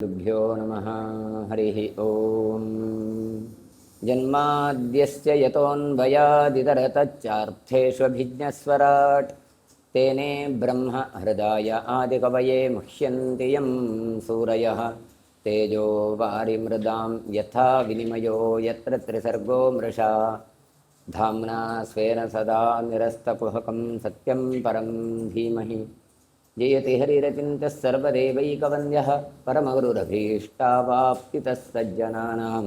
गुरुभ्यो नमः। हरिः ओम्। जन्माद्यस्य यतोऽन्वयादितरतश्चार्थेष्वभिज्ञस्वराट् तेने ब्रह्म हृदाय आदिकवये मुह्यन्ति यं सूरयः तेजो वारिमृदां यथा विनिमयो यत्र त्रिसर्गो मृषा धाम्ना स्वेन सदा निरस्तकुहकं सत्यं परं धीमहि जयति हरिरचिन्तः सर्वदेवैकवन्द्यः परमगुरुरभीष्टावाप्तितः सज्जनानां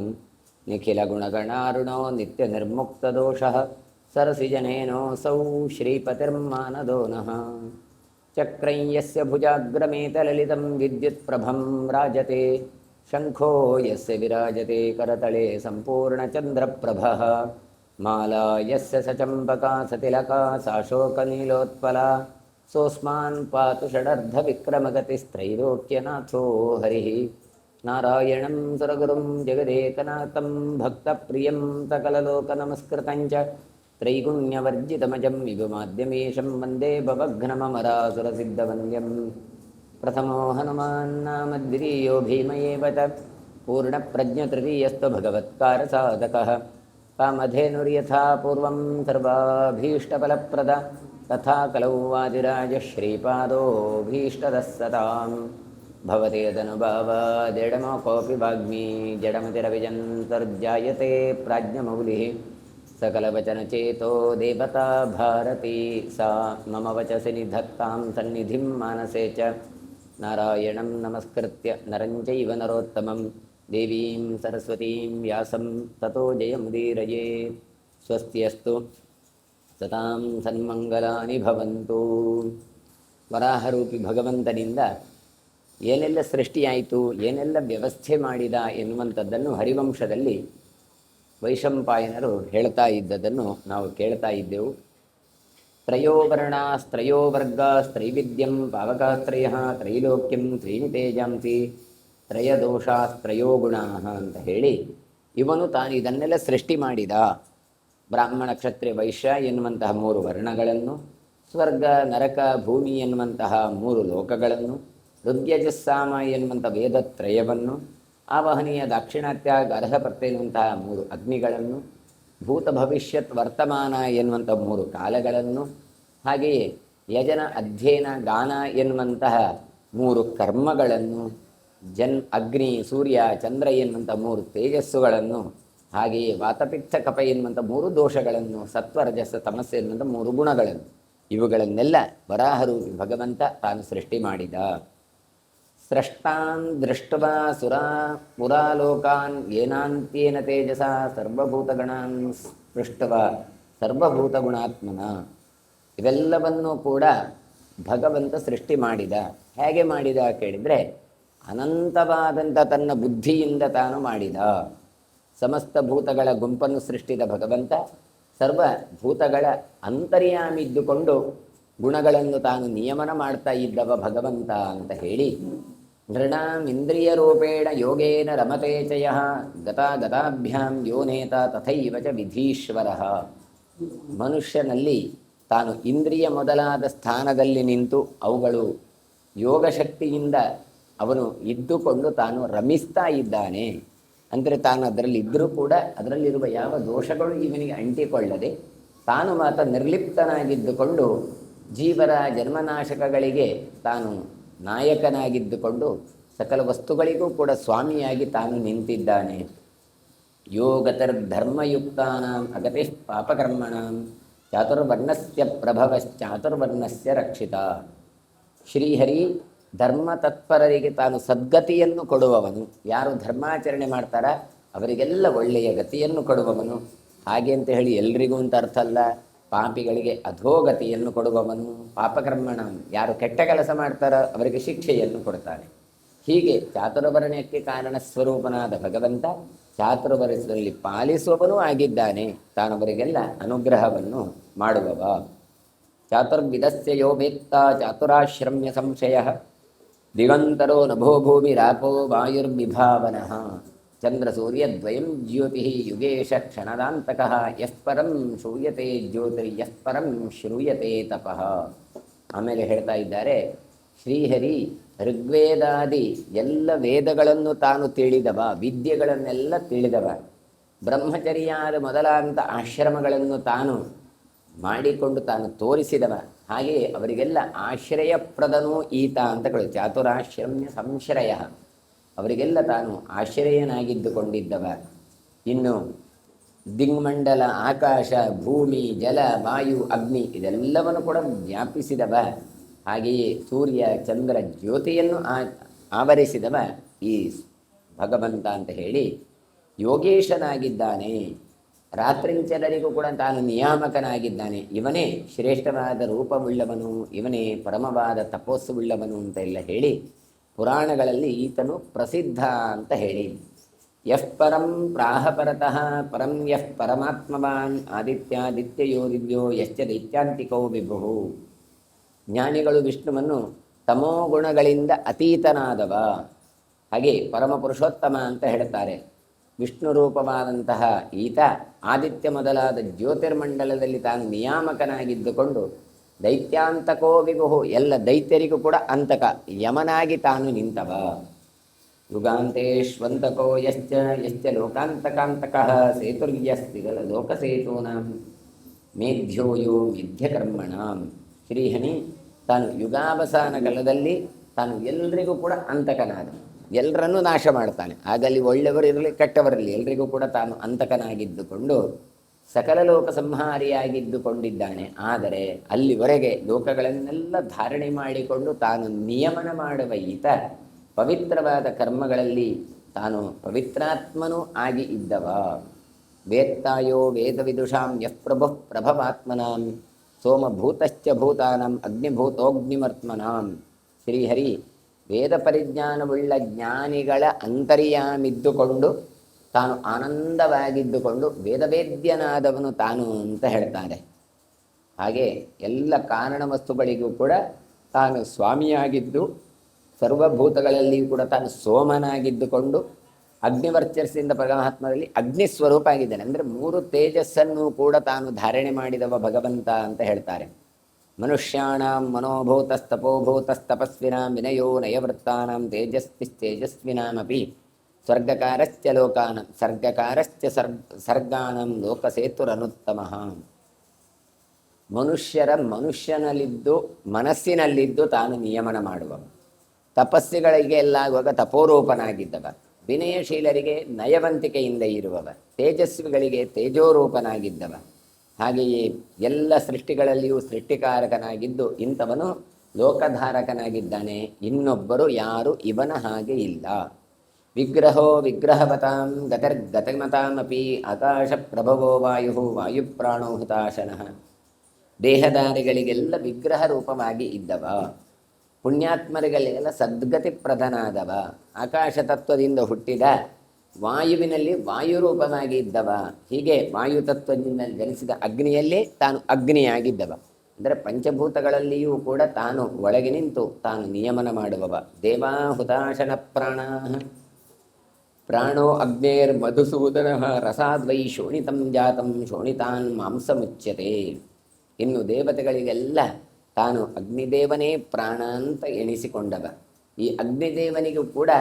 निखिलगुणगणारुणो नित्यनिर्मुक्तदोषः सरसिजनेनोऽसौ श्रीपतिर्मानदो नः। चक्रं यस्य भुजाग्रमेतललितं विद्युत्प्रभं राजते शङ्खो यस्य विराजते करतले सम्पूर्णचन्द्रप्रभः माला यस्य सचम्पका सतिलका साशोकनीलोत्पला सोऽस्मान् पातु षडर्धविक्रमगतिस्त्रैलोक्यनाथो हरिः। नारायणं सुरगुरुं जगदेकनाथं भक्तप्रियं सकललोकनमस्कृतं च त्रैगुण्यवर्जितमजं विभुमाद्यमीशं वन्दे भवघ्नममरासुरसिद्धवन्द्यं। प्रथमो हनुमान्नाम द्वितीयो भीमयेव च पूर्णप्रज्ञतृतीयस्तु भगवत्कारसाधकः कामधेनुर्यथा पूर्वं सर्वाभीष्टफलप्रद तथा कलौ वादिराजश्रीपादोऽभीष्टदः सतां भवते यदनुभावादेडमोकोऽपि वाग्मी जडमतिरविजन्तर्जायते प्राज्ञमौलिः सकलवचनचेतो देवता भारती सा मम वचसि निधत्तां सन्निधिं मानसे च नारायणं नमस्कृत्य नरं चैव नरोत्तमं देवीं सरस्वतीं व्यासं ततो जयमुदीरये। स्वस्ति अस्तु ಸತಾಂ ಸನ್ಮಂಗಲಾನಿ ಭವಂತು. ವರಾಹರೂಪಿ ಭಗವಂತನಿಂದ ಏನೆಲ್ಲ ಸೃಷ್ಟಿಯಾಯಿತು, ಏನೆಲ್ಲ ವ್ಯವಸ್ಥೆ ಮಾಡಿದ ಎನ್ನುವಂಥದ್ದನ್ನು ಹರಿವಂಶದಲ್ಲಿ ವೈಶಂಪಾಯನರು ಹೇಳ್ತಾ ಇದ್ದದನ್ನು ನಾವು ಕೇಳ್ತಾ ಇದ್ದೆವು. ತ್ರಯೋ ವರ್ಣಾಸ್ತ್ರಯೋ ವರ್ಗಾಸ್ತ್ರೈವಿದ್ಯಂ ಪಾವಕಾಸ್ತ್ರಯ ತ್ರೈಲೋಕ್ಯಂ ತ್ರೀಣಿ ತೇಜಾಂಸಿ ತ್ರಯದೋಷಾಸ್ತ್ರಯೋ ಗುಣಾಃ ಅಂತ ಹೇಳಿ ಇವನು ತಾನು ಇದನ್ನೆಲ್ಲ ಸೃಷ್ಟಿ ಮಾಡಿದ. ಬ್ರಾಹ್ಮಣ ಕ್ಷತ್ರಿಯ ವೈಶ್ಯ ಎನ್ನುವಂತಹ ಮೂರು ವರ್ಣಗಳನ್ನು, ಸ್ವರ್ಗ ನರಕ ಭೂಮಿ ಎನ್ನುವಂತಹ ಮೂರು ಲೋಕಗಳನ್ನು, ರುದ್ಯಜಸ್ಸಾಮ ಎನ್ನುವಂಥ ವೇದತ್ರಯವನ್ನು, ಆವಹನೀಯ ದಾಕ್ಷಿಣಾತ್ಯ ಗಾರ್ಹಪತ್ಯ ಎನ್ನುವಂತಹ ಮೂರು ಅಗ್ನಿಗಳನ್ನು, ಭೂತ ಭವಿಷ್ಯತ್ ವರ್ತಮಾನ ಎನ್ನುವಂಥ ಮೂರು ಕಾಲಗಳನ್ನು, ಹಾಗೆಯೇ ಯಜನ ಅಧ್ಯಯನ ಗಾನ ಎನ್ನುವಂತಹ ಮೂರು ಕರ್ಮಗಳನ್ನು, ಅಗ್ನಿ ಸೂರ್ಯ ಚಂದ್ರ ಎನ್ನುವಂಥ ಮೂರು ತೇಜಸ್ಸುಗಳನ್ನು, ಹಾಗೆಯೇ ವಾತಪಿತ್ತ ಕಪ ಎನ್ನುವಂಥ ಮೂರು ದೋಷಗಳನ್ನು, ಸತ್ವರಜಸ ತಮಸ್ಸೆ ಎನ್ನುವಂಥ ಮೂರು ಗುಣಗಳನ್ನು, ಇವುಗಳನ್ನೆಲ್ಲ ವರಾಹರೂಪಿ ಭಗವಂತ ತಾನು ಸೃಷ್ಟಿ ಮಾಡಿದ. ಸ್ರಷ್ಟಾನ್ ದೃಷ್ಟವಾ ಸುರಾ ಪುರಾಲೋಕಾನ್ ಏನಾಂತ್ಯೇನ ತೇಜಸ ಸರ್ವಭೂತಗಣಾನ್ ಸ್ಪೃಷ್ಟವ ಸರ್ವಭೂತಗುಣಾತ್ಮನ. ಇವೆಲ್ಲವನ್ನೂ ಕೂಡ ಭಗವಂತ ಸೃಷ್ಟಿ ಮಾಡಿದ. ಹೇಗೆ ಮಾಡಿದ ಕೇಳಿದರೆ, ಅನಂತವಾದಂಥ ತನ್ನ ಬುದ್ಧಿಯಿಂದ ತಾನು ಮಾಡಿದ. ಸಮಸ್ತ ಭೂತಗಳ ಗುಂಪನ್ನು ಸೃಷ್ಟಿದ ಭಗವಂತ ಸರ್ವಭೂತಗಳ ಅಂತರ್ಯಾಮಿದ್ದುಕೊಂಡು ಗುಣಗಳನ್ನು ತಾನು ನಿಯಮನ ಮಾಡ್ತಾ ಇದ್ದವ ಭಗವಂತ ಅಂತ ಹೇಳಿ, ನೃಣಾಂ ಇಂದ್ರಿಯ ರೂಪೇಣ ಯೋಗೇನ ರಮತೆ ಚ ಯಃ ಗತಾಗತಾಭ್ಯಾಂ ಯೋನೇತ ತಥೈವ ಚ ವಿಧೀಶ್ವರ. ಮನುಷ್ಯನಲ್ಲಿ ತಾನು ಇಂದ್ರಿಯ ಮೊದಲಾದ ಸ್ಥಾನದಲ್ಲಿ ನಿಂತು ಅವುಗಳು ಯೋಗಶಕ್ತಿಯಿಂದ ಅವನು ಇದ್ದುಕೊಂಡು ತಾನು ರಮಿಸ್ತಾ ಇದ್ದಾನೆ. ಅಂದರೆ ತಾನು ಅದರಲ್ಲಿ ಇದ್ದರೂ ಕೂಡ ಅದರಲ್ಲಿರುವ ಯಾವ ದೋಷಗಳು ಇವನಿಗೆ ಅಂಟಿಕೊಳ್ಳದೆ ತಾನು ಮಾತ್ರ ನಿರ್ಲಿಪ್ತನಾಗಿದ್ದುಕೊಂಡು ಜೀವರ ಜನ್ಮನಾಶಕಗಳಿಗೆ ತಾನು ನಾಯಕನಾಗಿದ್ದುಕೊಂಡು ಸಕಲ ವಸ್ತುಗಳಿಗೂ ಕೂಡ ಸ್ವಾಮಿಯಾಗಿ ತಾನು ನಿಂತಿದ್ದಾನೆ. ಯೋಗತರ್ಧರ್ಮಯುಕ್ತಾನಾಂ ಅಗತಿ ಪಾಪಕರ್ಮಣಾಂ ಚಾತುರ್ವರ್ಣಸ್ಯ ಪ್ರಭವಶ್ಚಾತುರ್ವರ್ಣಸ್ಯ ರಕ್ಷಿತ. ಶ್ರೀಹರಿ ಧರ್ಮ ತತ್ಪರರಿಗೆ ತಾನು ಸದ್ಗತಿಯನ್ನು ಕೊಡುವವನು. ಯಾರು ಧರ್ಮಾಚರಣೆ ಮಾಡ್ತಾರ ಅವರಿಗೆಲ್ಲ ಒಳ್ಳೆಯ ಗತಿಯನ್ನು ಕೊಡುವವನು. ಹಾಗೆ ಅಂತ ಹೇಳಿ ಎಲ್ರಿಗೂ ಅಂತ ಅರ್ಥ ಅಲ್ಲ. ಪಾಪಿಗಳಿಗೆ ಅಧೋಗತಿಯನ್ನು ಕೊಡುವವನು. ಪಾಪಕರ್ಮಣ, ಯಾರು ಕೆಟ್ಟ ಕೆಲಸ ಮಾಡ್ತಾರೋ ಅವರಿಗೆ ಶಿಕ್ಷೆಯನ್ನು ಕೊಡ್ತಾನೆ. ಹೀಗೆ ಚಾತುರ್ವರ್ಣ್ಯಕ್ಕೆ ಕಾರಣ ಸ್ವರೂಪನಾದ ಭಗವಂತ ಚಾತುರ್ವರ್ಣದಲ್ಲಿ ಪಾಲಿಸುವವನೂ ಆಗಿದ್ದಾನೆ. ತಾನವರಿಗೆಲ್ಲ ಅನುಗ್ರಹವನ್ನು ಮಾಡುವವ. ಚಾತುರ್ವಿಧಸ್ಯ ಯೋ ವೇತ್ತ ಚಾತುರಾಶ್ರಮ್ಯ ಸಂಶಯ ದಿಗಂತರೋ ನಭೋ ಭೂಮಿರಾಪೋ ವಾಯುರ್ವಿಭಾವನಃ ಚಂದ್ರಸೂರ್ಯದ್ವಯಂ ಜ್ಯೋತಿ ಯುಗೇಶ ಕ್ಷಣದಾಂತಕಃ ಯಃ ಪರಂ ಶ್ರೂಯತೆ ಜ್ಯೋತಿರ್ಯಃ ಪರಂ ಶ್ರೂಯತೆ ತಪಃ. ಆಮೇಲೆ ಹೇಳ್ತಾ ಇದ್ದಾರೆ, ಶ್ರೀಹರಿ ಋಗ್ವೇದಾದಿ ಎಲ್ಲ ವೇದಗಳನ್ನು ತಾನು ತಿಳಿದವ, ವಿದ್ಯೆಗಳನ್ನೆಲ್ಲ ತಿಳಿದವ, ಬ್ರಹ್ಮಚರ್ಯಾದ ಮೊದಲಾದಂಥ ಆಶ್ರಮಗಳನ್ನು ತಾನು ಮಾಡಿಕೊಂಡು ತಾನು ತೋರಿಸಿದವ. ಹಾಗೆಯೇ ಅವರಿಗೆಲ್ಲ ಆಶ್ರಯಪ್ರದನೂ ಈತ ಅಂತ ಚಾತುರಾಶ್ರಮ್ಯ ಸಂಶ್ರಯ, ಅವರಿಗೆಲ್ಲ ತಾನು ಆಶ್ರಯನಾಗಿದ್ದುಕೊಂಡಿದ್ದವ. ಇನ್ನು ದಿಗ್ಮಂಡಲ, ಆಕಾಶ, ಭೂಮಿ, ಜಲ, ವಾಯು, ಅಗ್ನಿ ಇದೆಲ್ಲವನ್ನು ಕೂಡ ವ್ಯಾಪಿಸಿದವ. ಹಾಗೆಯೇ ಸೂರ್ಯ ಚಂದ್ರ ಜ್ಯೋತಿಯನ್ನು ಆವರಿಸಿದವ ಈ ಭಗವಂತ ಅಂತ ಹೇಳಿ ಯೋಗೇಶನಾಗಿದ್ದಾನೆ. ರಾತ್ರಿಂಚಲರಿಗೂ ಕೂಡ ತಾನು ನಿಯಾಮಕನಾಗಿದ್ದಾನೆ. ಇವನೇ ಶ್ರೇಷ್ಠವಾದ ರೂಪವುಳ್ಳವನು, ಇವನೇ ಪರಮವಾದ ತಪಸ್ಸುವುಳ್ಳವನು ಅಂತ ಎಲ್ಲ ಹೇಳಿ ಪುರಾಣಗಳಲ್ಲಿ ಈತನು ಪ್ರಸಿದ್ಧ ಅಂತ ಹೇಳಿ. ಯಃ ಪರಂ ಪ್ರಾಹ ಪರತಃ ಪರಂ ಯಃ ಪರಮಾತ್ಮವಾನ್ ಆದಿತ್ಯಾದಿತ್ಯಯೋ ದಿವ್ಯೋ ಯಶ್ಚ ದೈತ್ಯಾಂತಿಕೋ ವಿಭುಃ. ಜ್ಞಾನಿಗಳು ವಿಷ್ಣುವನ್ನು ತಮೋಗುಣಗಳಿಂದ ಅತೀತನಾದವ, ಹಾಗೆ ಪರಮ ಪುರುಷೋತ್ತಮ ಅಂತ ಹೇಳ್ತಾರೆ. ವಿಷ್ಣು ರೂಪವಾದಂತಹ ಈತ ಆದಿತ್ಯ ಮೊದಲಾದ ಜ್ಯೋತಿರ್ಮಂಡಲದಲ್ಲಿ ತಾನು ನಿಯಾಮಕನಾಗಿದ್ದುಕೊಂಡು ದೈತ್ಯಾಂತಕೋ ವಿಭುಃ, ಎಲ್ಲ ದೈತ್ಯರಿಗೂ ಕೂಡ ಅಂತಕ ಯಮನಾಗಿ ತಾನು ನಿಂತವ. ಯುಗಾಂತೇಶ್ವಂತಕೋ ಯಶ್ಚ ಯಶ್ಚ ಲೋಕಾಂತಕಾಂತಕಃ ಸೇತುರ್ಯಸ್ತಿಗಲ ಲೋಕಸೇತೂನಾಂ ಮೇಧ್ಯೋಯೋ ಮಿಥ್ಯಕರ್ಮಣಾಂ. ಶ್ರೀಹನಿ ತಾನು ಯುಗಾವಸಾನ ಕಾಲದಲ್ಲಿ ತಾನು ಎಲ್ರಿಗೂ ಕೂಡ ಅಂತಕನಾದ, ಎಲ್ಲರನ್ನೂ ನಾಶ ಮಾಡ್ತಾನೆ. ಆಗಲ್ಲಿ ಒಳ್ಳೆಯವರಿರಲಿ ಕೆಟ್ಟವರಿರಲಿ ಎಲ್ರಿಗೂ ಕೂಡ ತಾನು ಅಂತಕನಾಗಿದ್ದುಕೊಂಡು ಸಕಲ ಲೋಕ ಸಂಹಾರಿಯಾಗಿದ್ದುಕೊಂಡಿದ್ದಾನೆ. ಆದರೆ ಅಲ್ಲಿವರೆಗೆ ಲೋಕಗಳನ್ನೆಲ್ಲ ಧಾರಣೆ ಮಾಡಿಕೊಂಡು ತಾನು ನಿಯಮನ ಮಾಡುವ ಈತ ಪವಿತ್ರವಾದ ಕರ್ಮಗಳಲ್ಲಿ ತಾನು ಪವಿತ್ರಾತ್ಮನೂ ಆಗಿ ಇದ್ದವ. ವೇತ್ತಾಯೋ ವೇದವಿದುಷಾಂ ಯಃ ಪ್ರಭುಃ ಪ್ರಭವಾತ್ಮನಾಂ ಸೋಮಭೂತಶ್ಚ ಭೂತಾನಾಂ ಅಗ್ನಿಭೂತೋಗ್ನಿಮರ್ತ್ಮನಾಂ. ಶ್ರೀಹರಿ ವೇದ ಪರಿಜ್ಞಾನವುಳ್ಳ ಜ್ಞಾನಿಗಳ ಅಂತರ್ಯಾಮಿದ್ದುಕೊಂಡು ತಾನು ಆನಂದವಾಗಿದ್ದುಕೊಂಡು ವೇದವೇದ್ಯನಾದವನು ತಾನು ಅಂತ ಹೇಳ್ತಾರೆ. ಹಾಗೆ ಎಲ್ಲ ಕಾರಣ ವಸ್ತುಗಳಿಗೂ ಕೂಡ ತಾನು ಸ್ವಾಮಿಯಾಗಿದ್ದು ಸರ್ವಭೂತಗಳಲ್ಲಿಯೂ ಕೂಡ ತಾನು ಸೋಮನಾಗಿದ್ದುಕೊಂಡು ಅಗ್ನಿವರ್ಚಸ್ಸಿಂದ ಪರಮಾತ್ಮದಲ್ಲಿ ಅಗ್ನಿ ಸ್ವರೂಪ ಆಗಿದ್ದಾನೆ. ಅಂದರೆ 3 ತೇಜಸ್ಸನ್ನು ಕೂಡ ತಾನು ಧಾರಣೆ ಮಾಡಿದವ ಭಗವಂತ ಅಂತ ಹೇಳ್ತಾರೆ. ಮನುಷ್ಯಾಣಾಂ ಮನೋಭೂತಸ್ತಪೋಭೂತಸ್ತಪಸ್ವಿನಾಂ ವಿನಯೋ ನಯವೃತ್ತಾನಾಂ ತೇಜಸ್ವಿಸ್ತೇಜಸ್ವಿನಾಮಪಿ ಸ್ವರ್ಗಕಾರಶ್ಚ ಲೋಕಾನಾಂ ಸರ್ಗಕಾರಶ್ಚ ಸರ್ಗಾನಾಂ ಲೋಕಸೇತುರನುತ್ತಮಃ. ಮನುಷ್ಯನಲ್ಲಿದ್ದು ಮನಸ್ಸಿನಲ್ಲಿದ್ದು ತಾನು ನಿಯಮನ ಮಾಡುವ, ತಪಸ್ಸಿಗಳಿಗೆ ಎಲ್ಲಾಗುವಾಗ ತಪೋರೂಪನಾಗಿದ್ದವ, ವಿನಯಶೀಲರಿಗೆ ನಯವಂತಿಕೆಯಿಂದ ಇರುವವ, ತೇಜಸ್ವಿಗಳಿಗೆ ತೇಜೋರೂಪನಾಗಿದ್ದವ. ಹಾಗೆಯೇ ಎಲ್ಲ ಸೃಷ್ಟಿಗಳಲ್ಲಿಯೂ ಸೃಷ್ಟಿಕಾರಕನಾಗಿದ್ದು ಇಂಥವನು ಲೋಕಧಾರಕನಾಗಿದ್ದಾನೆ. ಇನ್ನೊಬ್ಬರು ಯಾರು ಇವನ ಹಾಗೆ ಇಲ್ಲ. ವಿಗ್ರಹೋ ವಿಗ್ರಹವತಾಂ ಗತರ್ಗತಮತಾಮಪಿ ಆಕಾಶ ಪ್ರಭವೋ ವಾಯು ವಾಯುಪ್ರಾಣೋ ಹುತಾಶನಃ. ದೇಹಧಾರಿಗಳಿಗೆಲ್ಲ ವಿಗ್ರಹ ರೂಪವಾಗಿ ಇದ್ದವ, ಪುಣ್ಯಾತ್ಮರಿಗಳಿಗೆಲ್ಲ ಸದ್ಗತಿ ಪ್ರಧಾನಾದವ, ಆಕಾಶ ತತ್ವದಿಂದ ಹುಟ್ಟಿದ ವಾಯುವಿನಲ್ಲಿ ವಾಯುರೂಪವಾಗಿ ಇದ್ದವ, ಹೀಗೆ ವಾಯುತತ್ವದಿಂದ ಜನಿಸಿದ ಅಗ್ನಿಯಲ್ಲಿ ತಾನು ಅಗ್ನಿಯಾಗಿದ್ದವ. ಅಂದರೆ ಪಂಚಭೂತಗಳಲ್ಲಿಯೂ ಕೂಡ ತಾನು ಒಳಗೆ ನಿಂತು ತಾನು ನಿಯಮನ ಮಾಡುವವ. ದೇವಾಹುತಾಶನ ಪ್ರಾಣೋ ಅಗ್ನೇರ್ ಮಧುಸೂದನ ರಸಾದ್ವೈ ಶೋಣಿತಂ ಜಾತಂ ಶೋಣಿತಾನ್ ಮಾಂಸಮುಚ್ಯತೆ. ಇನ್ನು ದೇವತೆಗಳಿಗೆಲ್ಲ ತಾನು ಅಗ್ನಿದೇವನೇ ಪ್ರಾಣ ಅಂತ ಎಣಿಸಿಕೊಂಡವ. ಈ ಅಗ್ನಿದೇವನಿಗೂ ಕೂಡ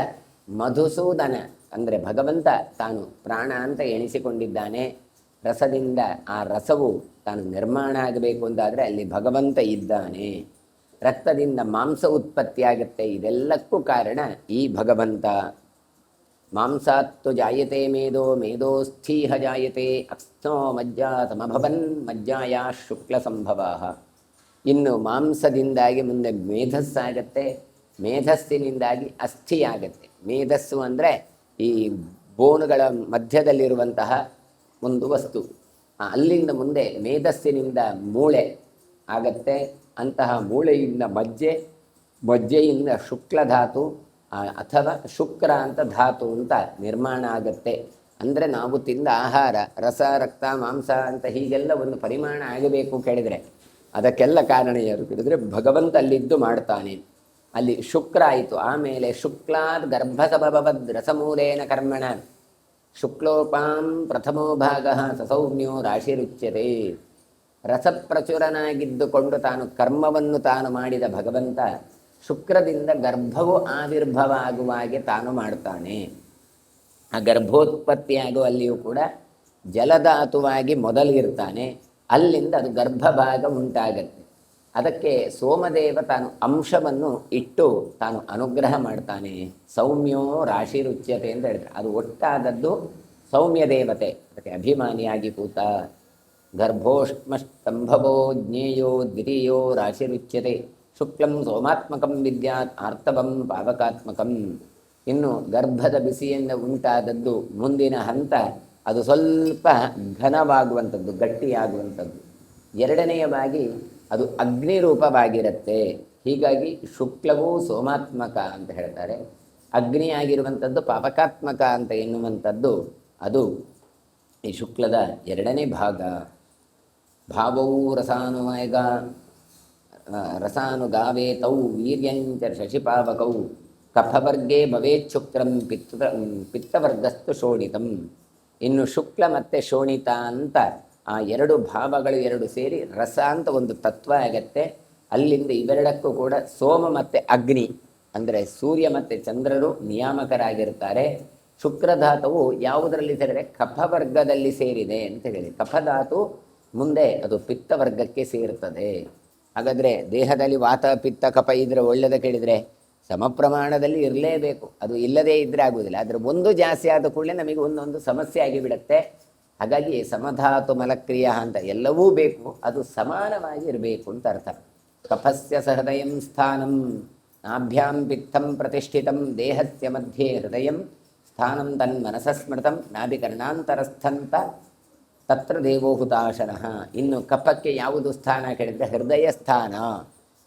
ಮಧುಸೂದನ ಅಂದರೆ ಭಗವಂತ ತಾನು ಪ್ರಾಣ ಅಂತ ಎಣಿಸಿಕೊಂಡಿದ್ದಾನೆ. ರಸದಿಂದ ಆ ರಸವು ತಾನು ನಿರ್ಮಾಣ ಆಗಬೇಕು ಅಂತಾದರೆ ಅಲ್ಲಿ ಭಗವಂತ ಇದ್ದಾನೆ. ರಕ್ತದಿಂದ ಮಾಂಸ ಉತ್ಪತ್ತಿಯಾಗುತ್ತೆ. ಇದೆಲ್ಲಕ್ಕೂ ಕಾರಣ ಈ ಭಗವಂತ. ಮಾಂಸಾತ್ತು ಜಾಯತೆ ಮೇದೋ ಮೇದೋಸ್ಥೀಹ ಜಾಯತೆ ಅಕ್ಸ್ನೋ ಮಜ್ಜಾತಮಭವನ್ ಮಜ್ಜಾಯ ಶುಕ್ಲ ಸಂಭವ. ಇನ್ನು ಮಾಂಸದಿಂದಾಗಿ ಮುಂದೆ ಮೇಧಸ್ಸಾಗತ್ತೆ, ಮೇಧಸ್ಸಿನಿಂದಾಗಿ ಅಸ್ಥಿಯಾಗತ್ತೆ. ಮೇಧಸ್ಸು ಅಂದರೆ ಈ ಬೋನುಗಳ ಮಧ್ಯದಲ್ಲಿರುವಂತಹ ಒಂದು ವಸ್ತು. ಅಲ್ಲಿಂದ ಮುಂದೆ ಮೇಧಸ್ಸಿನಿಂದ ಮೂಳೆ ಆಗತ್ತೆ. ಅಂತಹ ಮೂಳೆಯಿಂದ ಮಜ್ಜೆಯಿಂದ ಶುಕ್ಲಧಾತು ಅಥವಾ ಶುಕ್ರ ಅಂತ ಧಾತು ಅಂತ ನಿರ್ಮಾಣ ಆಗತ್ತೆ. ಅಂದರೆ ನಾವು ತಿಂದ ಆಹಾರ ರಸ ರಕ್ತ ಮಾಂಸ ಅಂತ ಹೀಗೆಲ್ಲ ಒಂದು ಪರಿಮಾಣ ಆಗಬೇಕು ಕೇಳಿದರೆ ಅದಕ್ಕೆಲ್ಲ ಕಾರಣ ಯಾರು ಕೇಳಿದರೆ ಭಗವಂತ ಅಲ್ಲಿದ್ದು ಮಾಡ್ತಾನೆ. ಅಲ್ಲಿ ಶುಕ್ರ ಆಯಿತು. ಆಮೇಲೆ ಶುಕ್ಲಾದ್ ಗರ್ಭಸಭವದ್ ರಸಮೂಲೇನ ಕರ್ಮಣ ಶುಕ್ಲೋಪಾಂ ಪ್ರಥಮೋ ಭಾಗ ಸಸೌಮ್ಯೋ ರಾಶಿರುಚ್ಯತೆ. ರಸಪ್ರಚುರನಾಗಿದ್ದುಕೊಂಡು ತಾನು ಕರ್ಮವನ್ನು ತಾನು ಮಾಡಿದ ಭಗವಂತ ಶುಕ್ರದಿಂದ ಗರ್ಭವು ಆವಿರ್ಭವ ಆಗುವ ಹಾಗೆ ತಾನು ಮಾಡ್ತಾನೆ. ಆ ಗರ್ಭೋತ್ಪತ್ತಿಯಾಗುವಲ್ಲಿಯೂ ಕೂಡ ಜಲಧಾತುವಾಗಿ ಮೊದಲಿರ್ತಾನೆ, ಅಲ್ಲಿಂದ ಅದು ಗರ್ಭಭಾಗ ಉಂಟಾಗತ್ತೆ. ಅದಕ್ಕೆ ಸೋಮದೇವ ತಾನು ಅಂಶವನ್ನು ಇಟ್ಟು ತಾನು ಅನುಗ್ರಹ ಮಾಡ್ತಾನೆ. ಸೌಮ್ಯೋ ರಾಶಿರುಚ್ಯತೆ ಅಂತ ಹೇಳ್ತಾರೆ. ಅದು ಒಟ್ಟಾದದ್ದು ಸೌಮ್ಯ ದೇವತೆ, ಅದಕ್ಕೆ ಅಭಿಮಾನಿಯಾಗಿ ಕೂತ. ಗರ್ಭೋಷ್ಮಸ್ತಂಭವೋ ಜ್ಞೇಯೋ ದ್ವಿತೀಯೋ ರಾಶಿರುಚ್ಯತೆ ಶುಕ್ಲಂ ಸೋಮಾತ್ಮಕಂ ವಿದ್ಯಾತ್ ಆರ್ತವಂ ಪಾವಕಾತ್ಮಕಂ. ಇನ್ನು ಗರ್ಭದ ಬಿಸಿಯಿಂದ ಉಂಟಾದದ್ದು ಮುಂದಿನ ಹಂತ, ಅದು ಸ್ವಲ್ಪ ಘನವಾಗುವಂಥದ್ದು, ಗಟ್ಟಿಯಾಗುವಂಥದ್ದು. ಎರಡನೆಯವಾಗಿ ಅದು ಅಗ್ನಿ ರೂಪವಾಗಿರುತ್ತೆ. ಹೀಗಾಗಿ ಶುಕ್ಲವು ಸೋಮಾತ್ಮಕ ಅಂತ ಹೇಳ್ತಾರೆ, ಅಗ್ನಿಯಾಗಿರುವಂಥದ್ದು ಪಾಪಕಾತ್ಮಕ ಅಂತ ಎನ್ನುವಂಥದ್ದು ಅದು ಈ ಶುಕ್ಲದ ಎರಡನೇ ಭಾಗ. ಭಾವೌ ರಸಾನುಗಾವೇತೌ ವೀರ್ಯಂಚ ಶಶಿಪಾವಕೌ ಕಫವರ್ಗೇ ಭವೇಚ್ಛುಕ್ರಂ ಪಿತ್ತವರ್ಗಸ್ತು ಶೋಣಿತಂ. ಇನ್ನು ಶುಕ್ಲ ಮತ್ತು ಶೋಣಿತ ಅಂತ ಆ ಎರಡು ಭಾವಗಳು ಎರಡು ಸೇರಿ ರಸ ಅಂತ ಒಂದು ತತ್ವ ಆಗತ್ತೆ. ಅಲ್ಲಿಂದ ಇವೆರಡಕ್ಕೂ ಕೂಡ ಸೋಮ ಮತ್ತು ಅಗ್ನಿ ಅಂದರೆ ಸೂರ್ಯ ಮತ್ತು ಚಂದ್ರರು ನಿಯಾಮಕರಾಗಿರ್ತಾರೆ. ಶುಕ್ರಧಾತುವು ಯಾವುದರಲ್ಲಿ ಸೇರಿದರೆ ಕಫವರ್ಗದಲ್ಲಿ ಸೇರಿದೆ ಅಂತ ಹೇಳಿ. ಕಫಧಾತು ಮುಂದೆ ಅದು ಪಿತ್ತವರ್ಗಕ್ಕೆ ಸೇರ್ತದೆ. ಹಾಗಾದರೆ ದೇಹದಲ್ಲಿ ವಾತ ಪಿತ್ತ ಕಫ ಇದ್ರೆ ಒಳ್ಳೆಯದ ಕೇಳಿದರೆ ಸಮ ಪ್ರಮಾಣದಲ್ಲಿ ಇರಲೇಬೇಕು, ಅದು ಇಲ್ಲದೇ ಇದ್ದರೆ ಆಗುವುದಿಲ್ಲ. ಆದರೆ ಒಂದು ಜಾಸ್ತಿ ಆದ ಕೂಡಲೇ ನಮಗೆ ಒಂದೊಂದು ಸಮಸ್ಯೆ ಆಗಿಬಿಡತ್ತೆ. ಹಾಗಾಗಿ ಸಮಧಾತು ಮಲಕ್ರಿಯ ಅಂತ ಎಲ್ಲವೂ ಬೇಕು, ಅದು ಸಮಾನವಾಗಿ ಇರಬೇಕು ಅಂತ ಅರ್ಥ. ಕಫಸ್ಯ ಸಹೃದಯಂ ಸ್ಥಾನಂ ನಾಭ್ಯಾಂ ಪಿತ್ತಂ ಪ್ರತಿಷ್ಠಿತಂ ದೇಹಸ್ಯ ಮಧ್ಯೆ ಹೃದಯಂ ಸ್ಥಾನಂ ತನ್ಮನಸ ಸ್ಮೃತಂ ನಾಭಿಕರ್ಣಾಂತರಸ್ಥಂತ ತತ್ರ ದೇವೋ ಹುತಾಶನಃ. ಇನ್ನು ಕಫಕ್ಕೆ ಯಾವುದು ಸ್ಥಾನ ಕೇಳಿದರೆ ಹೃದಯ ಸ್ಥಾನ.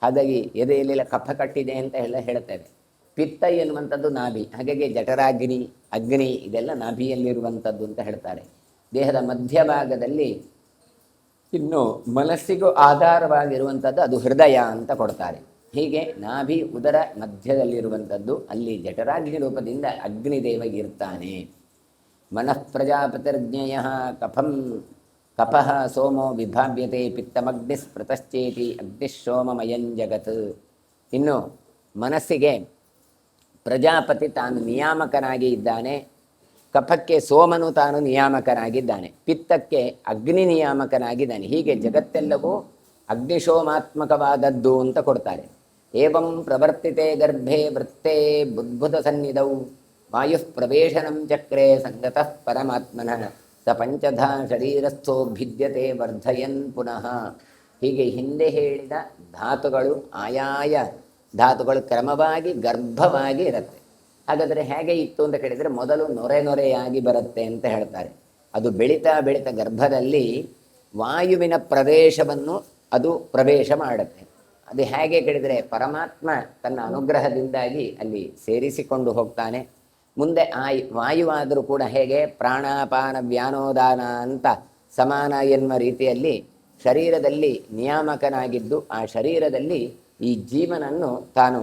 ಹಾಗಾಗಿ ಎದೆಯಲ್ಲೆಲ್ಲ ಕಫ ಕಟ್ಟಿದೆ ಅಂತ ಎಲ್ಲ ಹೇಳ್ತೇವೆ. ಪಿತ್ತ ಎನ್ನುವಂಥದ್ದು ನಾಭಿ, ಹಾಗಾಗಿ ಜಠರಾಗ್ನಿ ಅಗ್ನಿ ಇದೆಲ್ಲ ನಾಭಿಯಲ್ಲಿರುವಂಥದ್ದು ಅಂತ ಹೇಳ್ತಾರೆ. ದೇಹದ ಮಧ್ಯಭಾಗದಲ್ಲಿ ಇನ್ನು ಮನಸ್ಸಿಗೂ ಆಧಾರವಾಗಿರುವಂಥದ್ದು ಅದು ಹೃದಯ ಅಂತ ಕೊಡ್ತಾರೆ. ಹೀಗೆ ನಾಭಿ ಉದರ ಮಧ್ಯದಲ್ಲಿರುವಂಥದ್ದು, ಅಲ್ಲಿ ಜಠರಾಗ್ನಿ ರೂಪದಿಂದ ಅಗ್ನಿದೇವಗಿರ್ತಾನೆ. ಮನಃ ಪ್ರಜಾಪತಿರ್ಜ್ಞೇಯ ಕಫಃ ಸೋಮೋ ವಿಭಾವ್ಯತೆ ಪಿತ್ತಮಗ್ನಿ ಸ್ಮೃತಶ್ಚೇತಿ ಅಗ್ನಿಶೋಮಮಯಂ ಜಗತ್. ಇನ್ನು ಮನಸ್ಸಿಗೆ ಪ್ರಜಾಪತಿ ತಾನು ನಿಯಾಮಕನಾಗಿ ಇದ್ದಾನೆ, ಕಫಕ್ಕೆ ಸೋಮನು ತಾನು ನಿಯಾಮಕನಾಗಿದ್ದಾನೆ, ಪಿತ್ತಕ್ಕೆ ಅಗ್ನಿ ನಿಯಾಮಕನಾಗಿದ್ದಾನೆ. ಹೀಗೆ ಜಗತ್ತೆಲ್ಲವೂ ಅಗ್ನಿಶೋಮಾತ್ಮಕವಾದದ್ದು ಅಂತ ಕೊಡ್ತಾರೆ. ಏವಂ ಪ್ರವರ್ತಿತೆ ಗರ್ಭೆ ವೃತ್ತೇ ಬುದ್ಬುಧ ಸನ್ನಿಧೌ ವಾಯುಃ ಪ್ರವೇಶನಂ ಚಕ್ರೆ ಸಂಗತಃ ಪರಮಾತ್ಮನಃ ಸ ಪಂಚಧಾ ಶರೀರಸ್ಥೋ ಭಿದ್ಯತೆ ವರ್ಧಯನ್ ಪುನಃ. ಹೀಗೆ ಹಿಂದೆ ಹೇಳಿದ ಧಾತುಗಳು ಆಯಾಯ ಧಾತುಗಳು ಕ್ರಮವಾಗಿ ಗರ್ಭವಾಗಿ ಇರುತ್ತೆ. ಹಾಗಾದರೆ ಹೇಗೆ ಇತ್ತು ಅಂತ ಕೇಳಿದರೆ ಮೊದಲು ನೊರೆಯಾಗಿ ಬರುತ್ತೆ ಅಂತ ಹೇಳ್ತಾರೆ. ಅದು ಬೆಳೀತಾ ಬೆಳೀತಾ ಗರ್ಭದಲ್ಲಿ ವಾಯುವಿನ ಪ್ರವೇಶವನ್ನು ಅದು ಪ್ರವೇಶ ಮಾಡುತ್ತೆ. ಅದು ಹೇಗೆ ಕೇಳಿದರೆ ಪರಮಾತ್ಮ ತನ್ನ ಅನುಗ್ರಹದಿಂದಾಗಿ ಅಲ್ಲಿ ಸೇರಿಸಿಕೊಂಡು ಹೋಗ್ತಾನೆ. ಮುಂದೆ ಆ ವಾಯುವಾದರೂ ಕೂಡ ಹೇಗೆ ಪ್ರಾಣಾಪಾನ ವ್ಯಾನೋದಾನ ಅಂತ ಸಮಾನ ಎನ್ನುವ ರೀತಿಯಲ್ಲಿ ಶರೀರದಲ್ಲಿ ನಿಯಾಮಕನಾಗಿದ್ದು ಆ ಶರೀರದಲ್ಲಿ ಈ ಜೀವನನ್ನು ತಾನು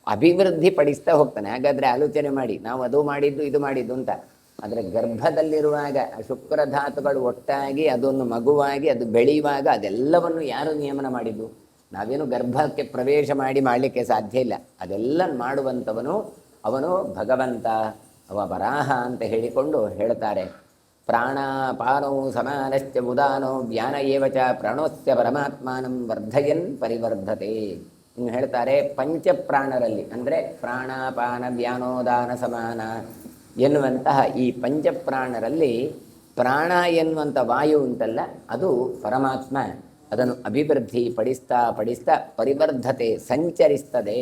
ಅಭಿವೃದ್ಧಿಪಡಿಸ್ತಾ ಹೋಗ್ತಾನೆ. ಹಾಗಾದರೆ ಆಲೋಚನೆ ಮಾಡಿ, ನಾವು ಅದು ಮಾಡಿದ್ದು ಇದು ಮಾಡಿದ್ದು ಅಂತ. ಆದರೆ ಗರ್ಭದಲ್ಲಿರುವಾಗ ಆ ಶುಕ್ರಧಾತುಗಳು ಒಟ್ಟಾಗಿ ಅದೊಂದು ಮಗುವಾಗಿ ಅದು ಬೆಳೆಯುವಾಗ ಅದೆಲ್ಲವನ್ನು ಯಾರು ನಿಯಮನ ಮಾಡಿದ್ದು? ನಾವೇನು ಗರ್ಭಕ್ಕೆ ಪ್ರವೇಶ ಮಾಡಲಿಕ್ಕೆ ಸಾಧ್ಯ ಇಲ್ಲ. ಅದೆಲ್ಲ ಮಾಡುವಂಥವನು ಅವನು ಭಗವಂತ, ಅವ ವರಾಹ ಅಂತ ಹೇಳಿಕೊಂಡು ಹೇಳ್ತಾರೆ. ಪ್ರಾಣಾಪಾನೋ ಸಮಾನಶ್ಚ ಉದಾನೋ ವ್ಯಾನ ಏವಚ ಪ್ರಾಣೋಸ್ಯ ಪರಮಾತ್ಮಾನಂ ವರ್ಧಯನ್ ಪರಿವರ್ಧತೆ. ಇನ್ನು ಹೇಳ್ತಾರೆ ಪಂಚಪ್ರಾಣರಲ್ಲಿ ಅಂದರೆ ಪ್ರಾಣಾಪಾನ ವ್ಯಾನೋದಾನ ಸಮಾನ ಎನ್ನುವಂತಹ ಈ ಪಂಚಪ್ರಾಣರಲ್ಲಿ ಪ್ರಾಣ ಎನ್ನುವಂಥ ವಾಯು ಉಂಟಲ್ಲ, ಅದು ಪರಮಾತ್ಮ ಅದನ್ನು ಅಭಿವೃದ್ಧಿ ಪಡಿಸ್ತಾ ಪರಿವರ್ಧತೆ ಸಂಚರಿಸ್ತದೆ.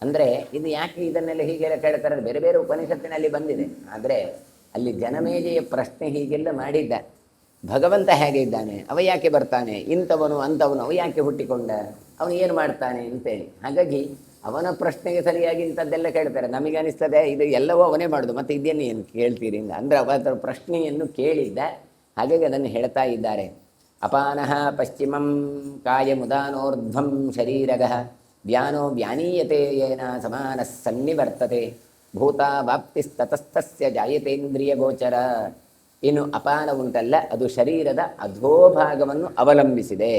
ಅಂದರೆ ಇದು ಯಾಕೆ ಇದನ್ನೆಲ್ಲ ಹೀಗೆಲ್ಲ ಕೇಳ್ತಾರೆ? ಬೇರೆ ಬೇರೆ ಉಪನಿಷತ್ತಿನಲ್ಲಿ ಬಂದಿದೆ. ಆದರೆ ಅಲ್ಲಿ ಜನಮೇಜೆಯ ಪ್ರಶ್ನೆ ಹೀಗೆಲ್ಲ ಮಾಡಿದ್ದ. ಭಗವಂತ ಹೇಗೆ ಇದ್ದಾನೆ, ಅವ ಯಾಕೆ ಬರ್ತಾನೆ, ಇಂಥವನು ಅಂಥವನು ಅವ ಯಾಕೆ ಹುಟ್ಟಿಕೊಂಡ, ಅವನು ಏನು ಮಾಡ್ತಾನೆ ಅಂತೇಳಿ. ಹಾಗಾಗಿ ಅವನ ಪ್ರಶ್ನೆಗೆ ಸರಿಯಾಗಿ ಇಂಥದ್ದೆಲ್ಲ ಕೇಳ್ತಾರೆ. ನಮಗೆ ಅನಿಸ್ತದೆ ಇದು ಎಲ್ಲವೂ ಅವನೇ ಮಾಡೋದು, ಮತ್ತು ಇದನ್ನು ಏನು ಕೇಳ್ತೀರಿ ಅಂದರೆ ಅವರ ಪ್ರಶ್ನೆಯನ್ನು ಕೇಳಿದ್ದ. ಹಾಗಾಗಿ ಅದನ್ನು ಹೇಳ್ತಾ ಇದ್ದಾರೆ. ಅಪಾನಃ ಪಶ್ಚಿಮಂ ಕಾಯಮುದಾನೋರ್ಧ್ವಂ ಶರೀರಗಃ ವ್ಯಾನೋ ವ್ಯಾನೀಯತೆ ಯೇನ ಸಮಾನ ಸನ್ನಿವರ್ತತೆ ಭೂತಾವಾಪ್ತಿಸ್ತತಸ್ತಸ್ಯ ಜಾಯತೇಂದ್ರಿಯ ಗೋಚರ. ಇನ್ನು ಅಪಾನ ಉಂಟಲ್ಲ, ಅದು ಶರೀರದ ಅಧೋಭಾಗವನ್ನು ಅವಲಂಬಿಸಿದೆ.